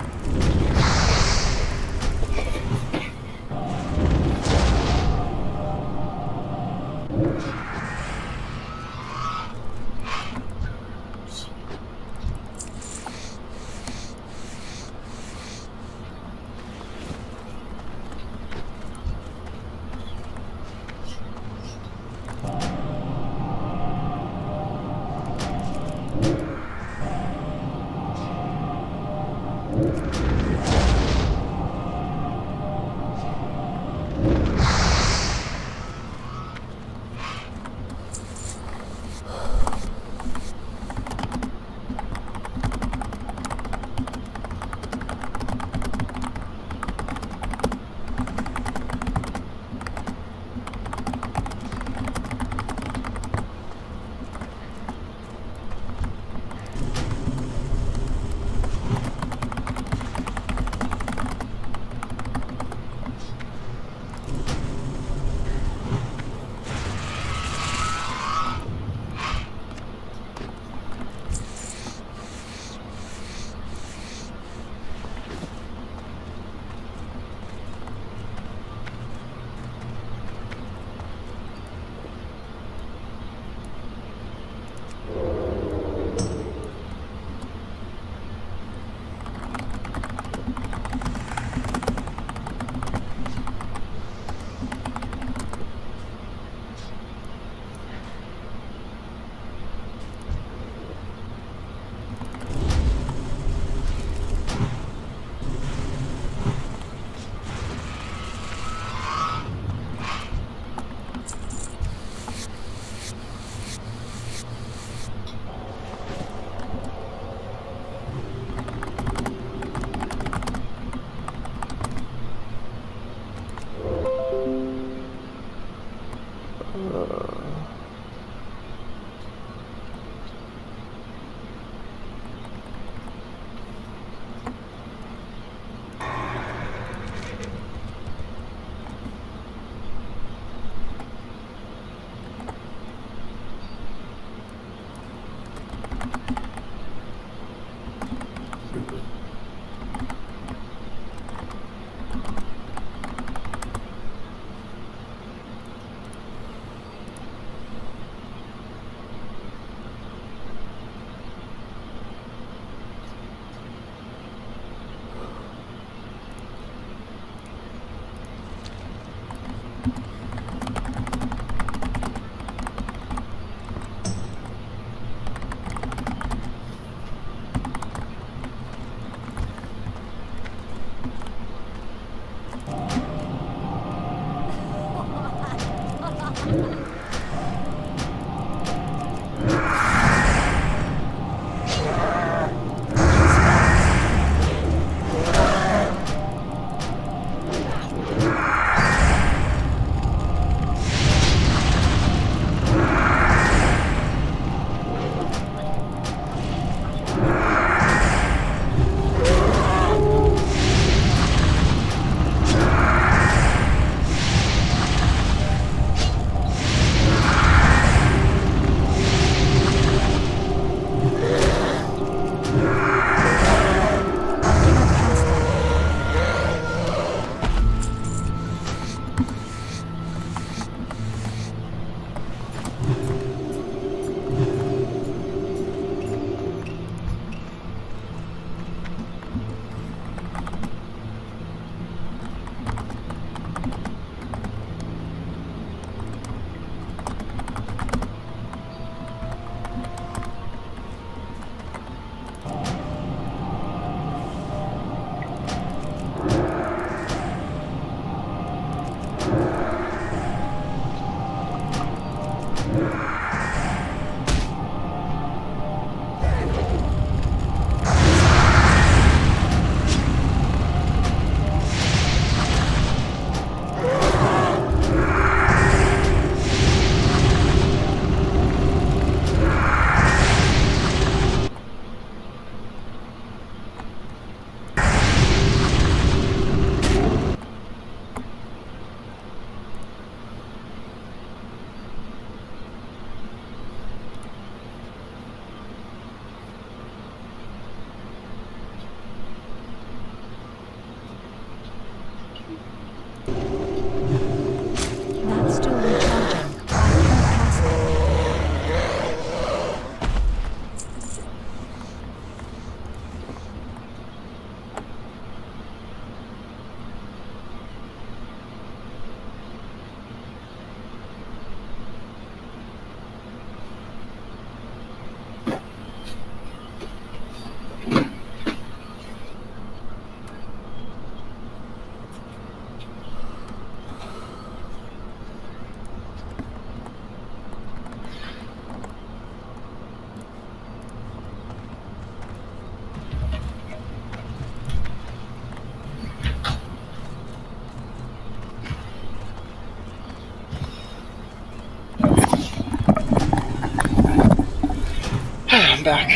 come back.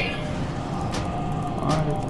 Alright.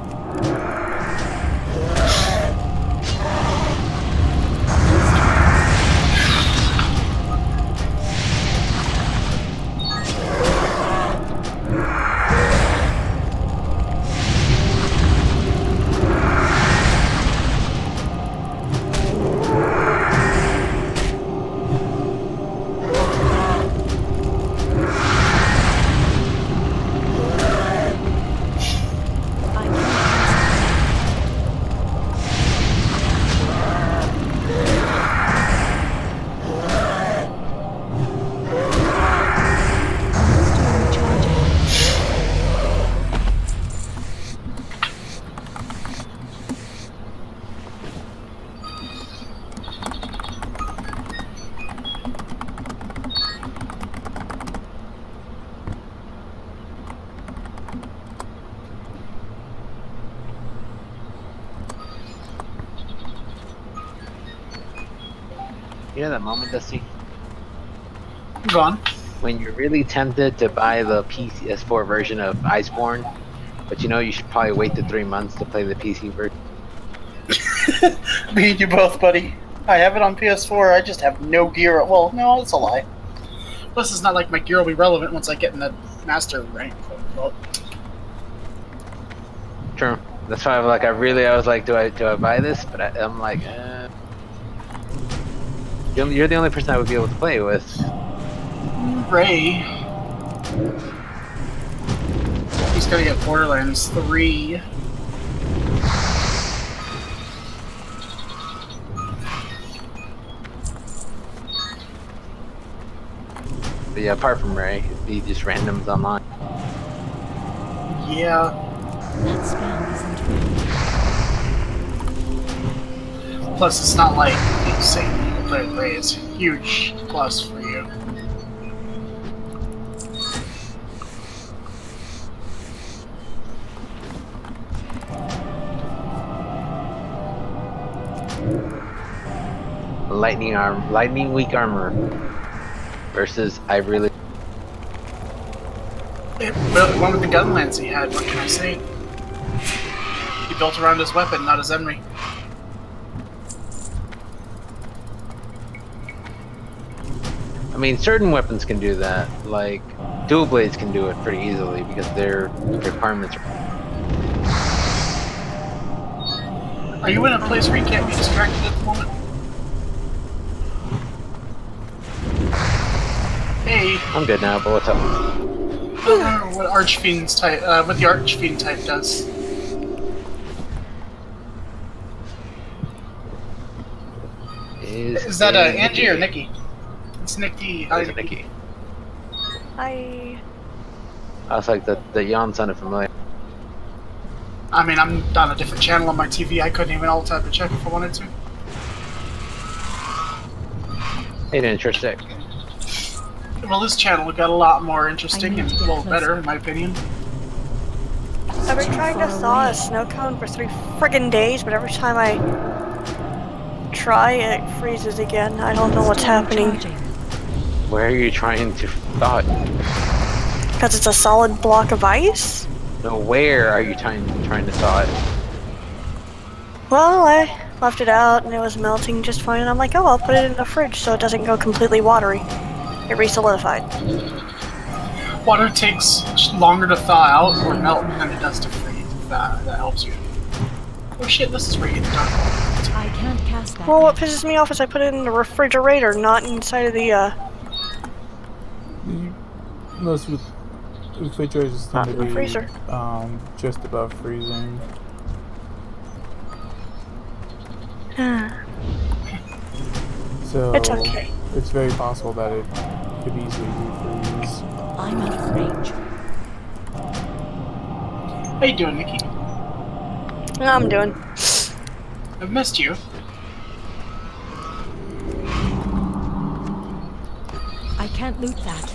You know that moment, Dusty, Go on. when you're really tempted to buy the PS4 version of Iceborne, but you know you should probably wait the 3 months to play the PC version. Me and you both, buddy. I have it on PS4. I just have no gear. Well, no, it's a lie. Plus, it's not like my gear will be relevant once I get in the master rank. Quote, unquote. True. That's why I was like, do I buy this? But I'm like, you're the only person I would be able to play with. Ray. He's gonna get Borderlands 3. But yeah, apart from Ray, it'd be just randoms online. Yeah. That spell isn't ready. Plus, it's not like you say you can play with Ray. It's a huge plus for you. Lightning weak armor versus I really. Well, one with the gun lance he had. What can I say? He built around his weapon, not his enemy. I mean, certain weapons can do that. Like dual blades can do it pretty easily because their requirements are. Are you in a place where you can't be distracted at the moment? Hey. I'm good now, but what's up? I don't know what Archfiend's type, what the Archfiend type does. Is that Angie or Nikki? It's Nikki. Hi, It's Nikki. Hi. I was like, the yawn sounded familiar. I mean, I'm on a different channel on my TV. I couldn't even alt-tab to check if I wanted to. Hey, didn't church stick. Well, this channel got a lot more interesting and a little better, in my opinion. I've been trying to thaw a snow cone for 3 friggin' days, but every time I try, it freezes again. I don't know what's happening. Where are you trying to thaw it? Because it's a solid block of ice? No, where are you trying to thaw it? Well, I left it out and it was melting just fine, and I'm like, oh, I'll put it in the fridge so it doesn't go completely watery. It re-solidified. Water takes longer to thaw out or melt than it does to freeze. That helps you. Oh shit, this is where you get the dark. I can't cast that. Well, what pisses me off is I put it in the refrigerator, not inside of the, Most refrigerators tend to be freezer. Just above freezing. So It's okay. it's very possible that it could easily refreeze. I'm out of range. How you doing, Nikki? I'm doing. I've missed you. I can't loot that.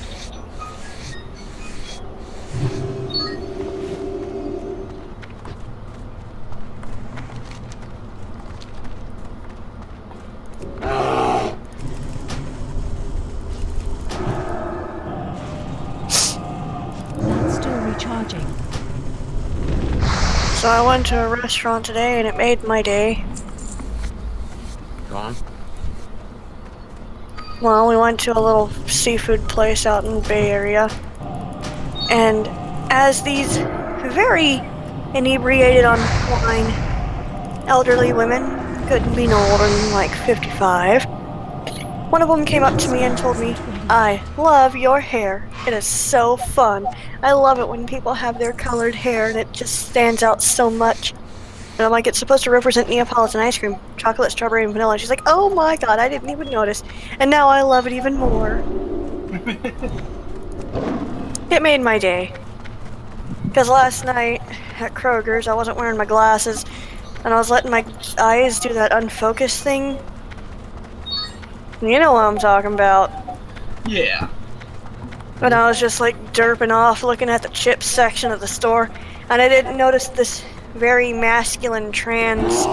That's still recharging. recharging. So I went to a restaurant today and it made my day. Go on. Well, we went to a little seafood place out in the Bay Area. And as these very inebriated on wine elderly women, couldn't be no older than like 55, one of them came up to me and told me, "I love your hair. It is so fun. I love it when people have their colored hair and it just stands out so much." And I'm like, "It's supposed to represent Neapolitan ice cream, chocolate, strawberry, and vanilla." She's like, "Oh my god, I didn't even notice. And now I love it even more." It made my day. Because last night at Kroger's, I wasn't wearing my glasses, and I was letting my eyes do that unfocus thing. You know what I'm talking about. Yeah. And I was just like derping off looking at the chips section of the store, and I didn't notice this very masculine trans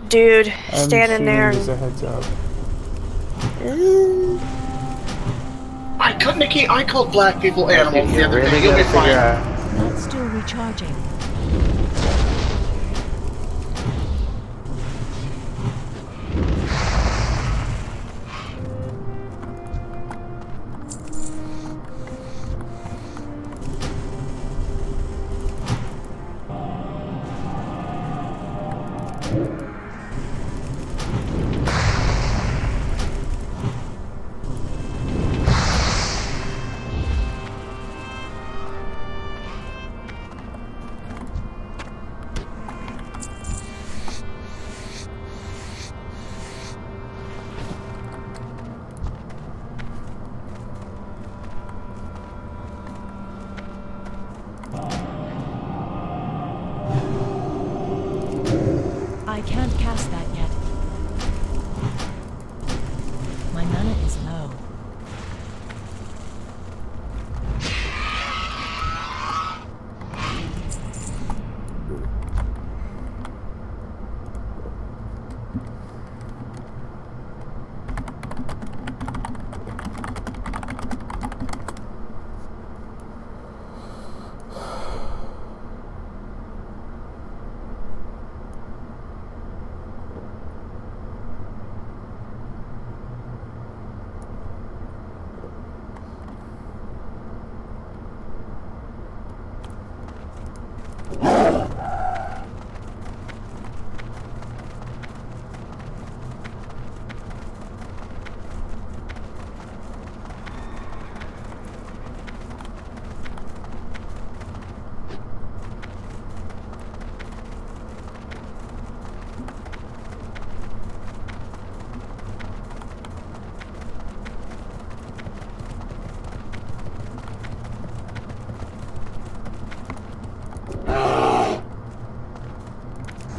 dude I'm standing there. shooting just a heads up. I called black people animals the You other day. really You'll gotta be figure fine. out. Not still recharging. I can't cast that yet. My mana is low.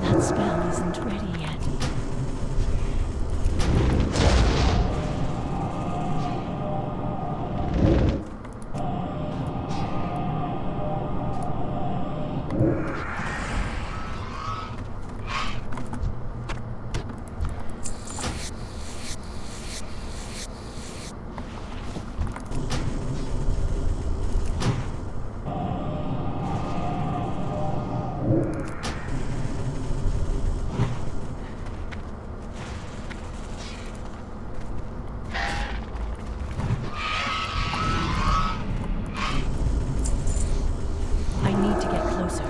That spell isn't ready yet. I need to get closer.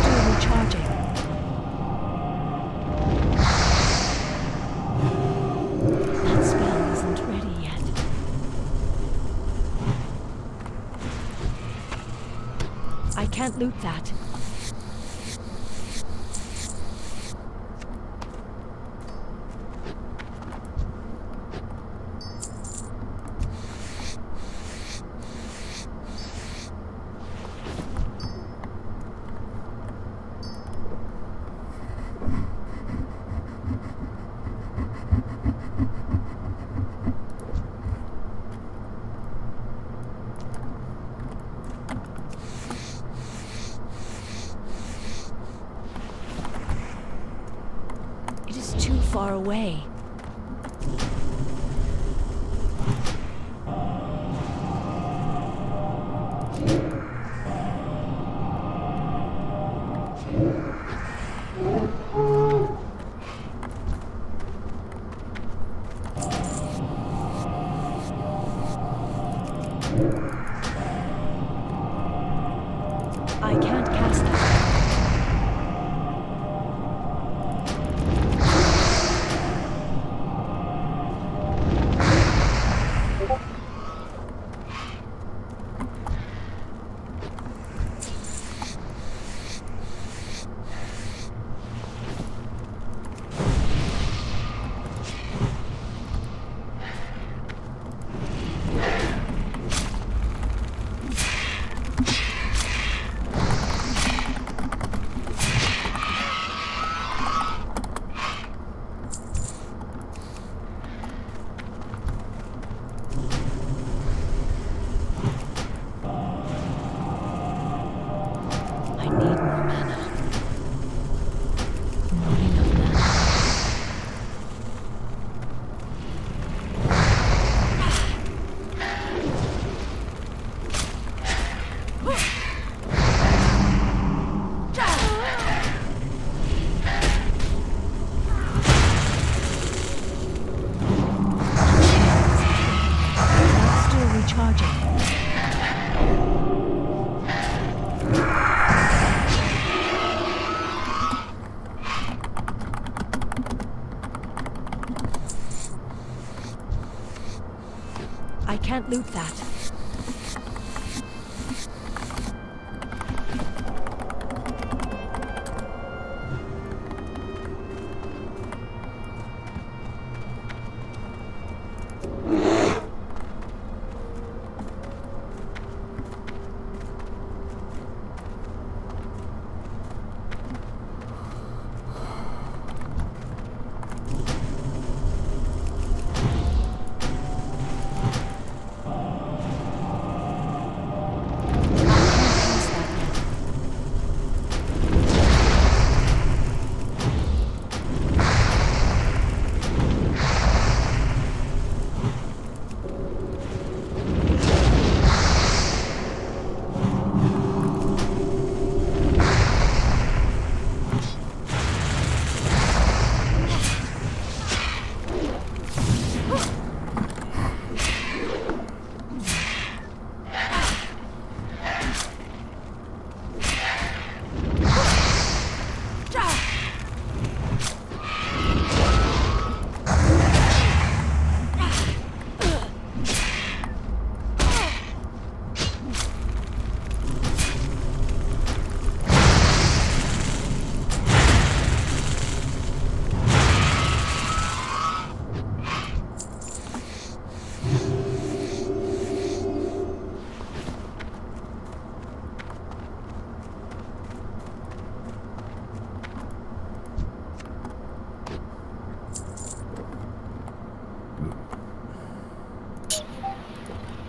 Still recharging. That spell isn't ready yet. I can't loot that. far away. I can't cast that. I need more mana. Not enough mana. That's still recharging. I can't loot that.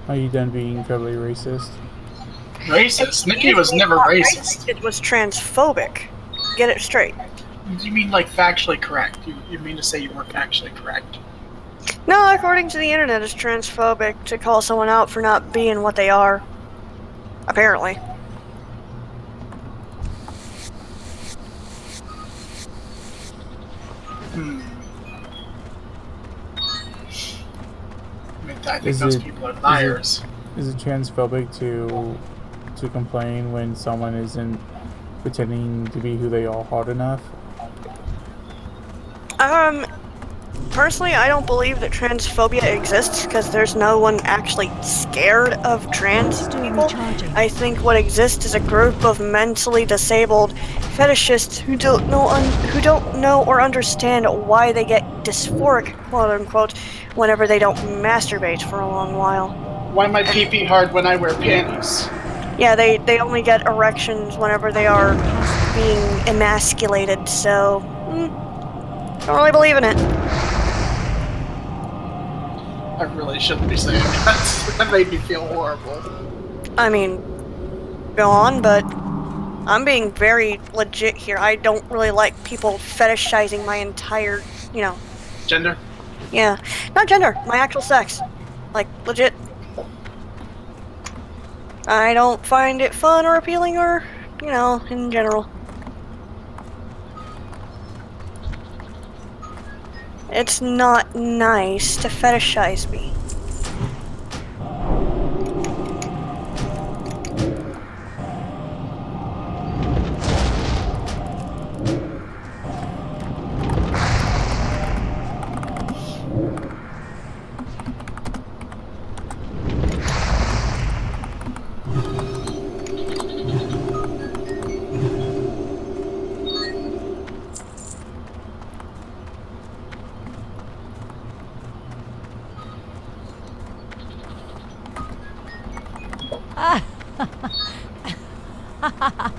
Are you done being incredibly racist? Racist? Nikki was never racist. It was transphobic. Get it straight. You mean like factually correct? You mean to say you weren't factually correct? No, according to the internet, it's transphobic to call someone out for not being what they are. Apparently. I think those people are liars. Is it transphobic to complain when someone isn't pretending to be who they are hard enough? Personally, I don't believe that transphobia exists because there's no one actually scared of trans people. I think what exists is a group of mentally disabled fetishists who don't know or understand why they get dysphoric, quote unquote, whenever they don't masturbate for a long while. Why am I pee-pee hard when I wear panties? Yeah, they only get erections whenever they are being emasculated, so don't really believe in it. I really shouldn't be saying that. That made me feel horrible. I mean, go on, but I'm being very legit here. I don't really like people fetishizing my entire you know, Gender? yeah, not gender, my actual sex, like legit. I don't find it fun or appealing or, you know, in general. It's not nice to fetishize me.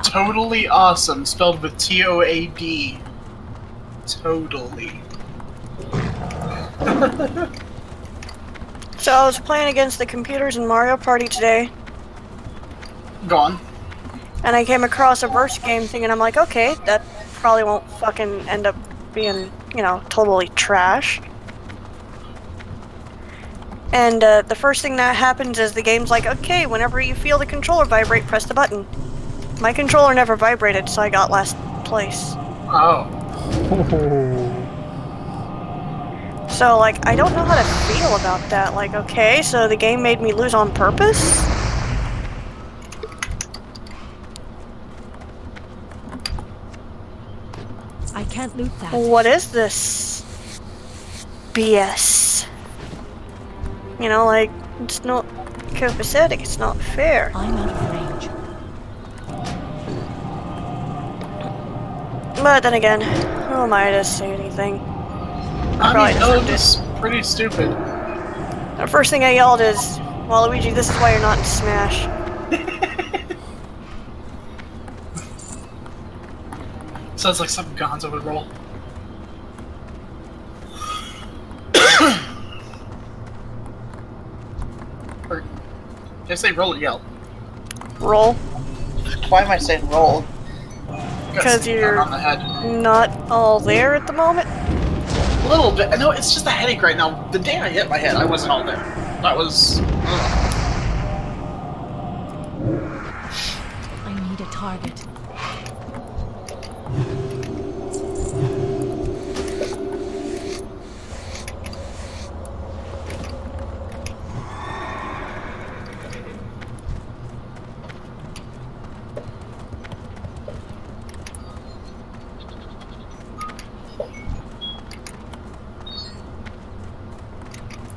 Totally awesome, spelled with T-O-A-D. Totally. So I was playing against the computers in Mario Party today, Gone. and I came across a verse game thing, and I'm like, okay, that probably won't fucking end up being, you know, totally trash. And the first thing that happens is the game's like, okay, whenever you feel the controller vibrate, press the button. My controller never vibrated, so I got last place. Oh. So, like, I don't know how to feel about that. Like, okay, so the game made me lose on purpose? I can't loot that. What is this BS? You know, like, it's not copacetic, it's not fair. I'm out of range. But then again, who am I to say anything? I mean, no, it's pretty stupid. The first thing I yelled is, Waluigi, this is why you're not in Smash. Sounds like something Gonzo would roll. Or, did I say roll or yell? Roll. Why am I saying roll? Because you're on the head. not all there at the moment? A little bit. I know it's just a headache right now. The day I hit my head, I wasn't all there. That was. I need a target.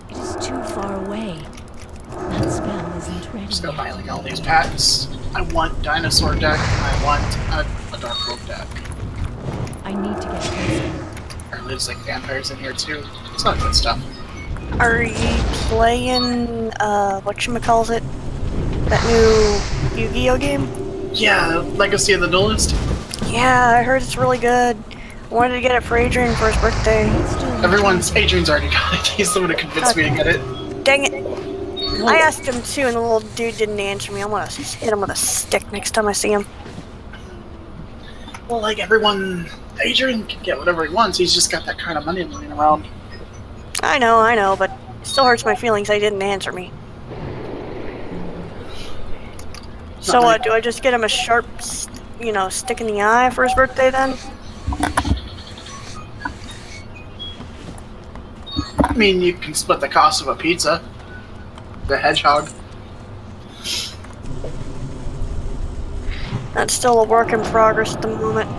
It is too far away. That spell isn't ready. Just gonna buy like all these packs. I want dinosaur deck. I want a dark rope deck. I need to get closer. There lives like vampires in here too. It's not good stuff. Are you playing, whatchamacallit? That new Yu-Gi-Oh game? Yeah, Legacy of the Duelist. Yeah, I heard it's really good. Wanted to get it for Adrian for his birthday. Adrian's already got it. He's the one who convinced me to get it. Dang it. I asked him too, and the little dude didn't answer me. I'm gonna hit him with a stick next time I see him. Well, like Adrian can get whatever he wants. He's just got that kind of money laying around. I know, but it still hurts my feelings they didn't answer me. So what, do I just get him a sharp, you know, stick in the eye for his birthday then? I mean, you can split the cost of a pizza. The hedgehog. That's still a work in progress at the moment.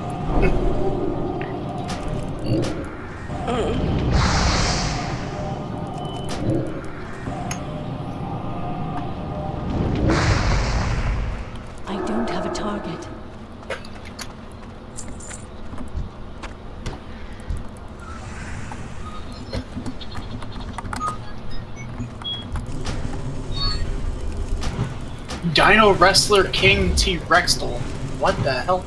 I don't have a target. Dino Wrestler King T-Rextel. What the hell?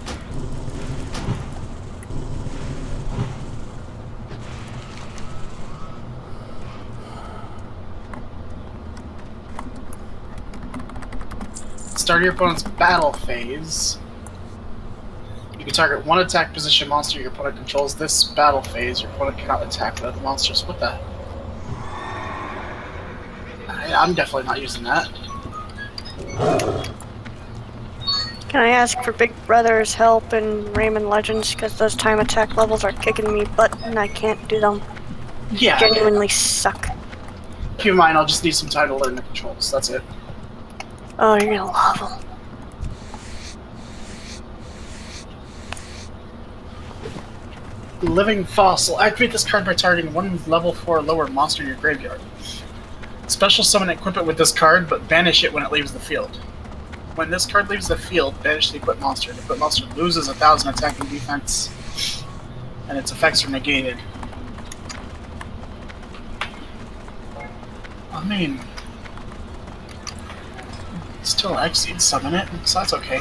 Start your opponent's battle phase. You You target one attack position monster your opponent controls this battle phase. Your opponent cannot attack with other monsters. What the? I'm definitely not using that. Can I ask for Big Brother's help in Rayman Legends? Because those time attack levels are kicking me butt and I can't do them. Yeah. Genuinely suck. Keep in mind, I'll just need some time to learn the controls. That's it. Oh, you're gonna love them. Living Fossil. Activate this card by targeting one level 4 or lower monster in your graveyard. Special summon and equip it with this card, but banish it when it leaves the field. When this card leaves the field, banish the equipped monster. The equipped monster loses 1,000 attacking defense, and its effects are negated. I mean, still Xseed summon it, so that's okay.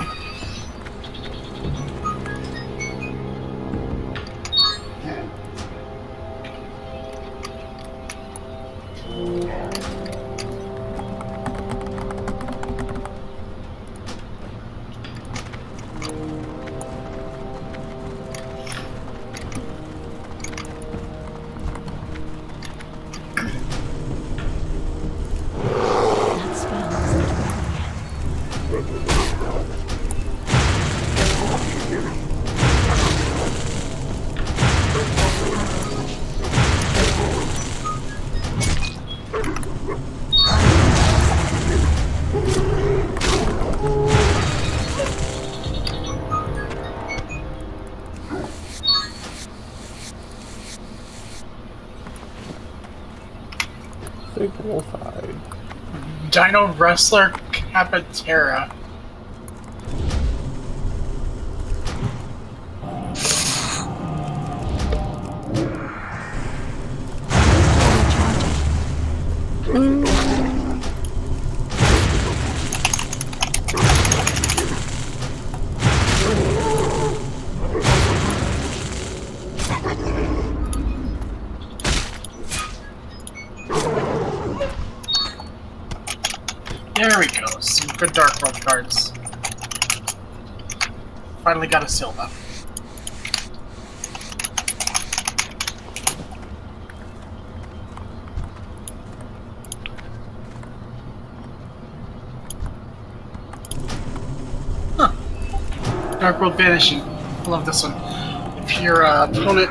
Big wolf-eyed. Dino Wrestler Capitera. There we go, some good Dark World cards. Finally got a Silva. Huh. Dark World Vanishing. I love this one. If your opponent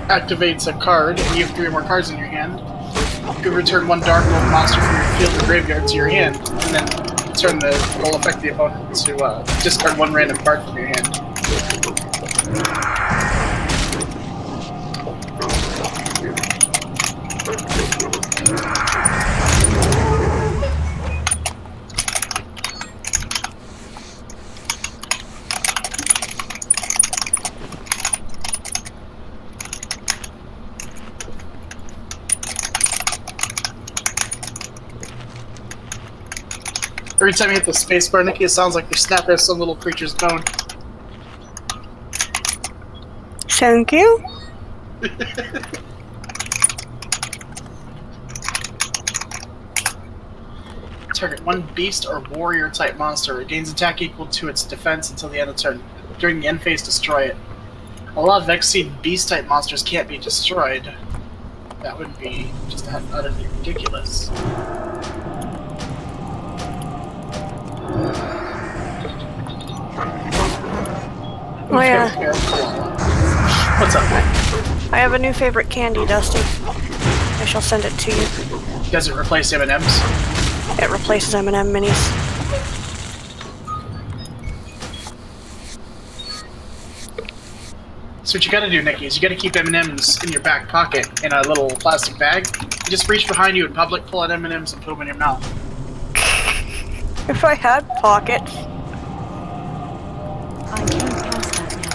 activates a card and you have 3 more cards in your hand, you can return one Dark World monster from your field or graveyard to your hand, and then turn the will affect the opponent to discard one random card from your hand. Every time you hit the spacebar, Nikki, it sounds like you're snapping at some little creature's bone. Thank you. Target one beast or warrior type monster. It gains attack equal to its defense until the end of the turn. During the end phase, destroy it. A lot of Xseed beast type monsters can't be destroyed. That would be just utterly ridiculous. Oh yeah. What's up, man? I have a new favorite candy, Dusty. I shall send it to you. Does it replace M&M's? It replaces M&M minis. So what you gotta do, Nikki, is you gotta keep M&M's in your back pocket in a little plastic bag. You just reach behind you in public, pull out M&M's, and put them in your mouth. If I had pockets. I can't pass that now.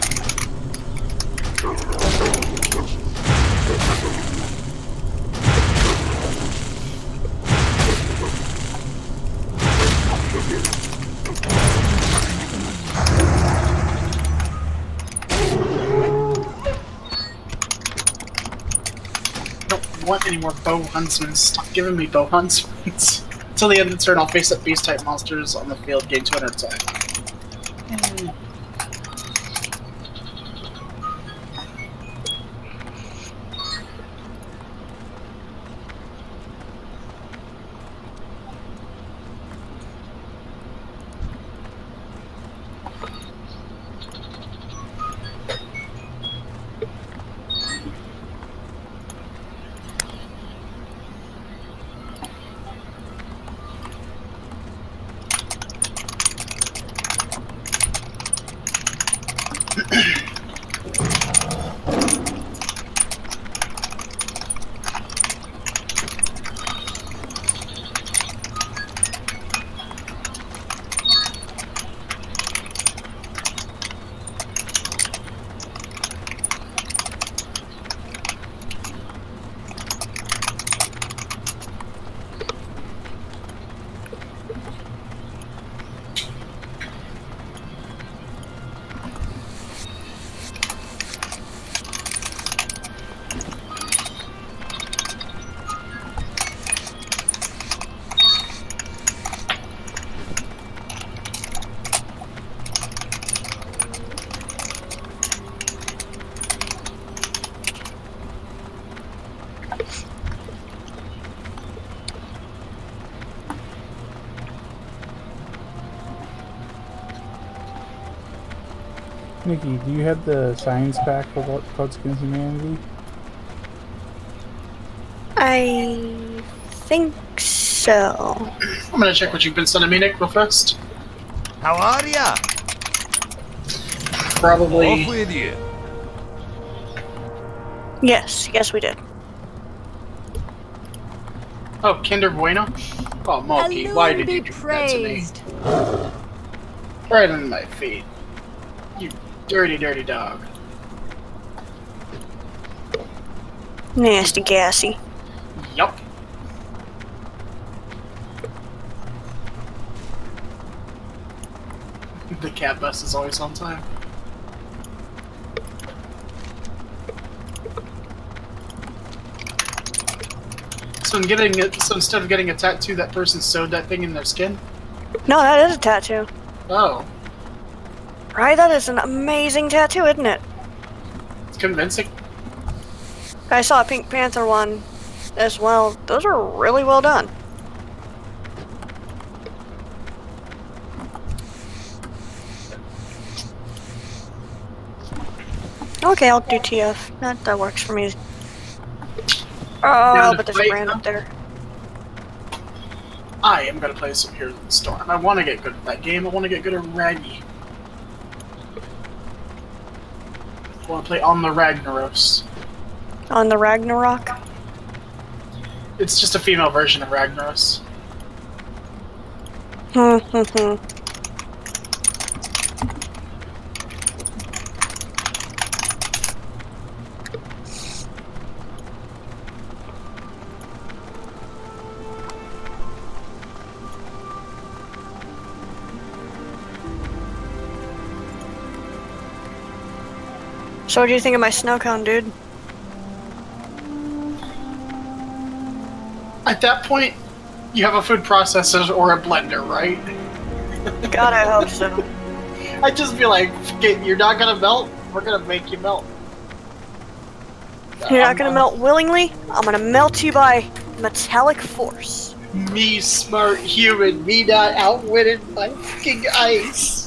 I don't want any more bow huntsmen. Stop giving me bow huntsmen. Until the end of the turn, I'll face up beast-type monsters on the field, gain 200 attack. Nikki, do you have the science pack for Cards Against Humanity? I think so. I'm gonna check what you've been sending me, Nick, real fast. How are ya? Probably. Off with you. Yes, we did. Oh, Kinder Bueno? Oh, Monkey, why did you do that to me? Right under my feet. You dirty, dirty dog. Nasty gassy. Yup. The cat bus is always on time. So instead of getting a tattoo, that person sewed that thing in their skin? No, that is a tattoo. Oh. Right, that is an amazing tattoo, isn't it? It's convincing. I saw a Pink Panther one as well. Those are really well done. Okay, I'll do TF. That works for me. Oh, but there's a brand up there. I am gonna play some Heroes of the Storm. I want to get good at that game. I want to get good at Raggy. I want to play on the Ragnaros. On the Ragnarok? It's just a female version of Ragnaros. So what do you think of my snow cone, dude? At that point, you have a food processor or a blender, right? God, I hope so. I just feel like, you're not gonna melt, we're gonna make you melt. You're not gonna melt willingly? I'm gonna melt you by metallic force. Me smart human, me not outwitted by fucking ice.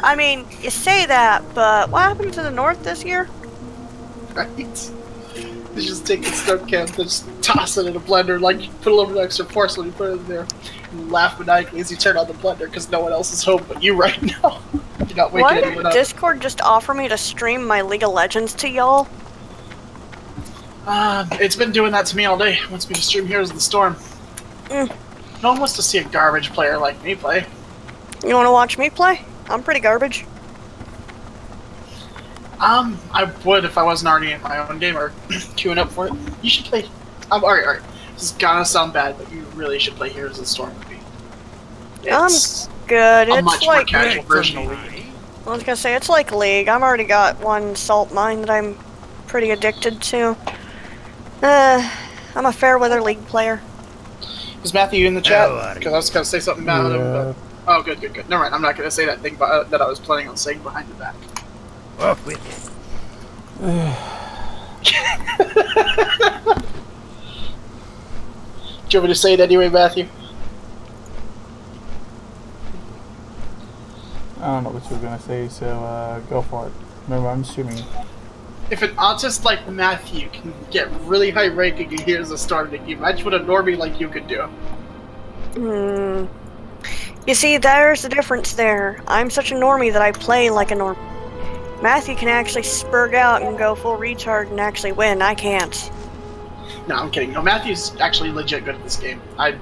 I mean, you say that, but what happened to the north this year? Right? You just take the snow can, just toss it in a blender, like you put a little bit of extra force when you put it in there, and laugh maniacally as you turn on the blender because no one else is home but you right now. You're not waking Why anyone did up. Discord just offer me to stream my League of Legends to y'all? It's been doing that to me all day. It wants me to stream Heroes of the Storm. No one wants to see a garbage player like me play. You wanna watch me play? I'm pretty garbage. I would if I wasn't already in my own game or queuing up for it. You should play. Alright. This is gonna sound bad, but you really should play Heroes of the Storm with me. It's I'm good. a It's much more like casual version of League. I was gonna say it's like League. I've already got one salt mine that I'm pretty addicted to. I'm a fair weather League player. Is Matthew in the chat? Because I was gonna say something about him. But... Oh, good. Never mind. I'm not gonna say that thing that I was planning on saying behind the back. Off with you. Do you want me to say it anyway, Matthew? I don't know what you were gonna say, so go for it. Remember, I'm streaming. If an autist like Matthew can get really high ranking in Heroes of the Storm, Nick, imagine what a normie like you could do. You see, there's the difference there. I'm such a normie that I play like a normie. Matthew can actually spurg out and go full retard and actually win. I can't. No, I'm kidding. No, Matthew's actually legit good at this game. I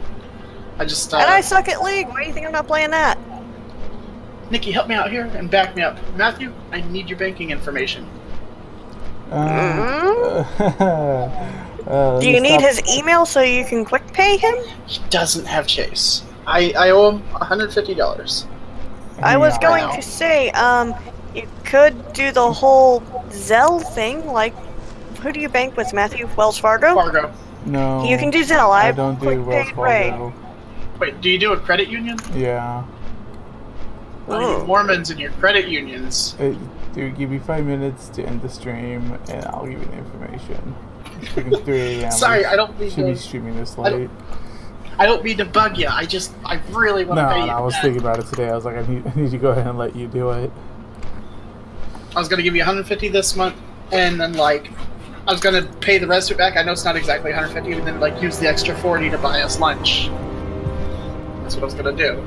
just. And I suck at League. Why do you think I'm not playing that? Nikki, help me out here and back me up. Matthew, I need your banking information. Do you need his email so you can quick pay him? He doesn't have Chase. I owe him $150. I was going to say, you could do the whole Zelle thing. Like, who do you bank with, Matthew? Wells Fargo? Fargo. No. You can do Zelle. I don't do Wells Fargo. Wait, do you do a credit union? Yeah. Mormons in your credit unions. Dude, give me 5 minutes to end the stream, and I'll give you the information. Freaking 3 a.m. Sorry, I don't mean should be streaming this late. I don't mean to bug you. I really want to pay you. No, I was thinking about it today. I was like, I need to go ahead and let you do it. I was gonna give you 150 this month, and then like I was gonna pay the rest of it back. I know it's not exactly 150, and then like use the extra 40 to buy us lunch. That's what I was gonna do.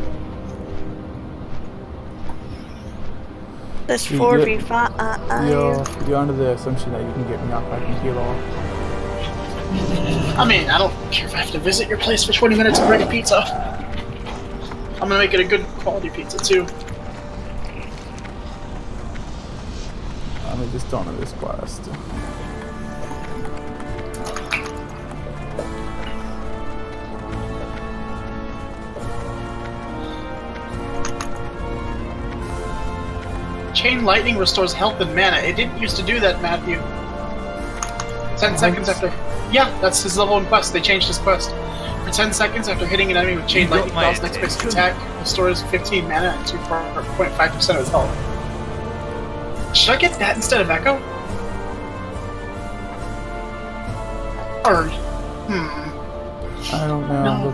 This 4v5. You're under the assumption that you can get me off my computer. I mean, I don't care if I have to visit your place for 20 minutes and bring a pizza. I'm gonna make it a good quality pizza too. Let me just done this quest. Chain lightning restores health and mana. It didn't used to do that, Matthew. 10 seconds after... Yeah, that's his level 1 quest. They changed his quest. For 10 seconds after hitting an enemy with chain lightning, Bell's next best attack restores 15 mana and 2.5% of his health. Should I get that instead of Echo? Or... I don't know. No.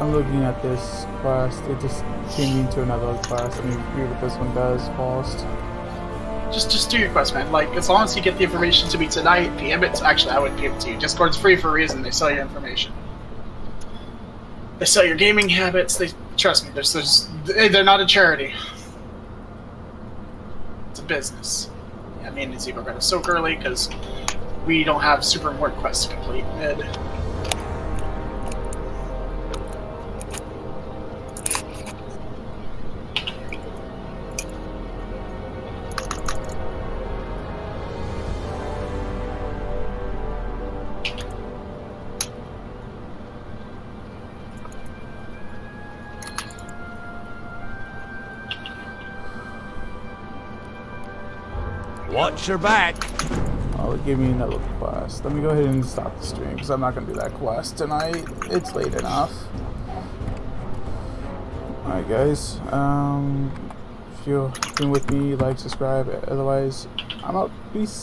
I'm looking at this quest. It just changed me to another quest. Let me read what this one does first. Just do your quest, man. Like, as long as you get the information to me tonight, PM it. Actually, I wouldn't PM it to you. Discord's free for a reason. They sell your information. They sell your gaming habits. They trust me. They're not a charity. It's a business. Yeah, me and Zebra got it so early because we don't have super important quests to complete mid. Watch your back. Oh, give me another quest. Let me go ahead and stop the stream because I'm not going to do that quest tonight. It's late enough. Alright guys, if you've been with me, like, subscribe. Otherwise, I'm out. Peace.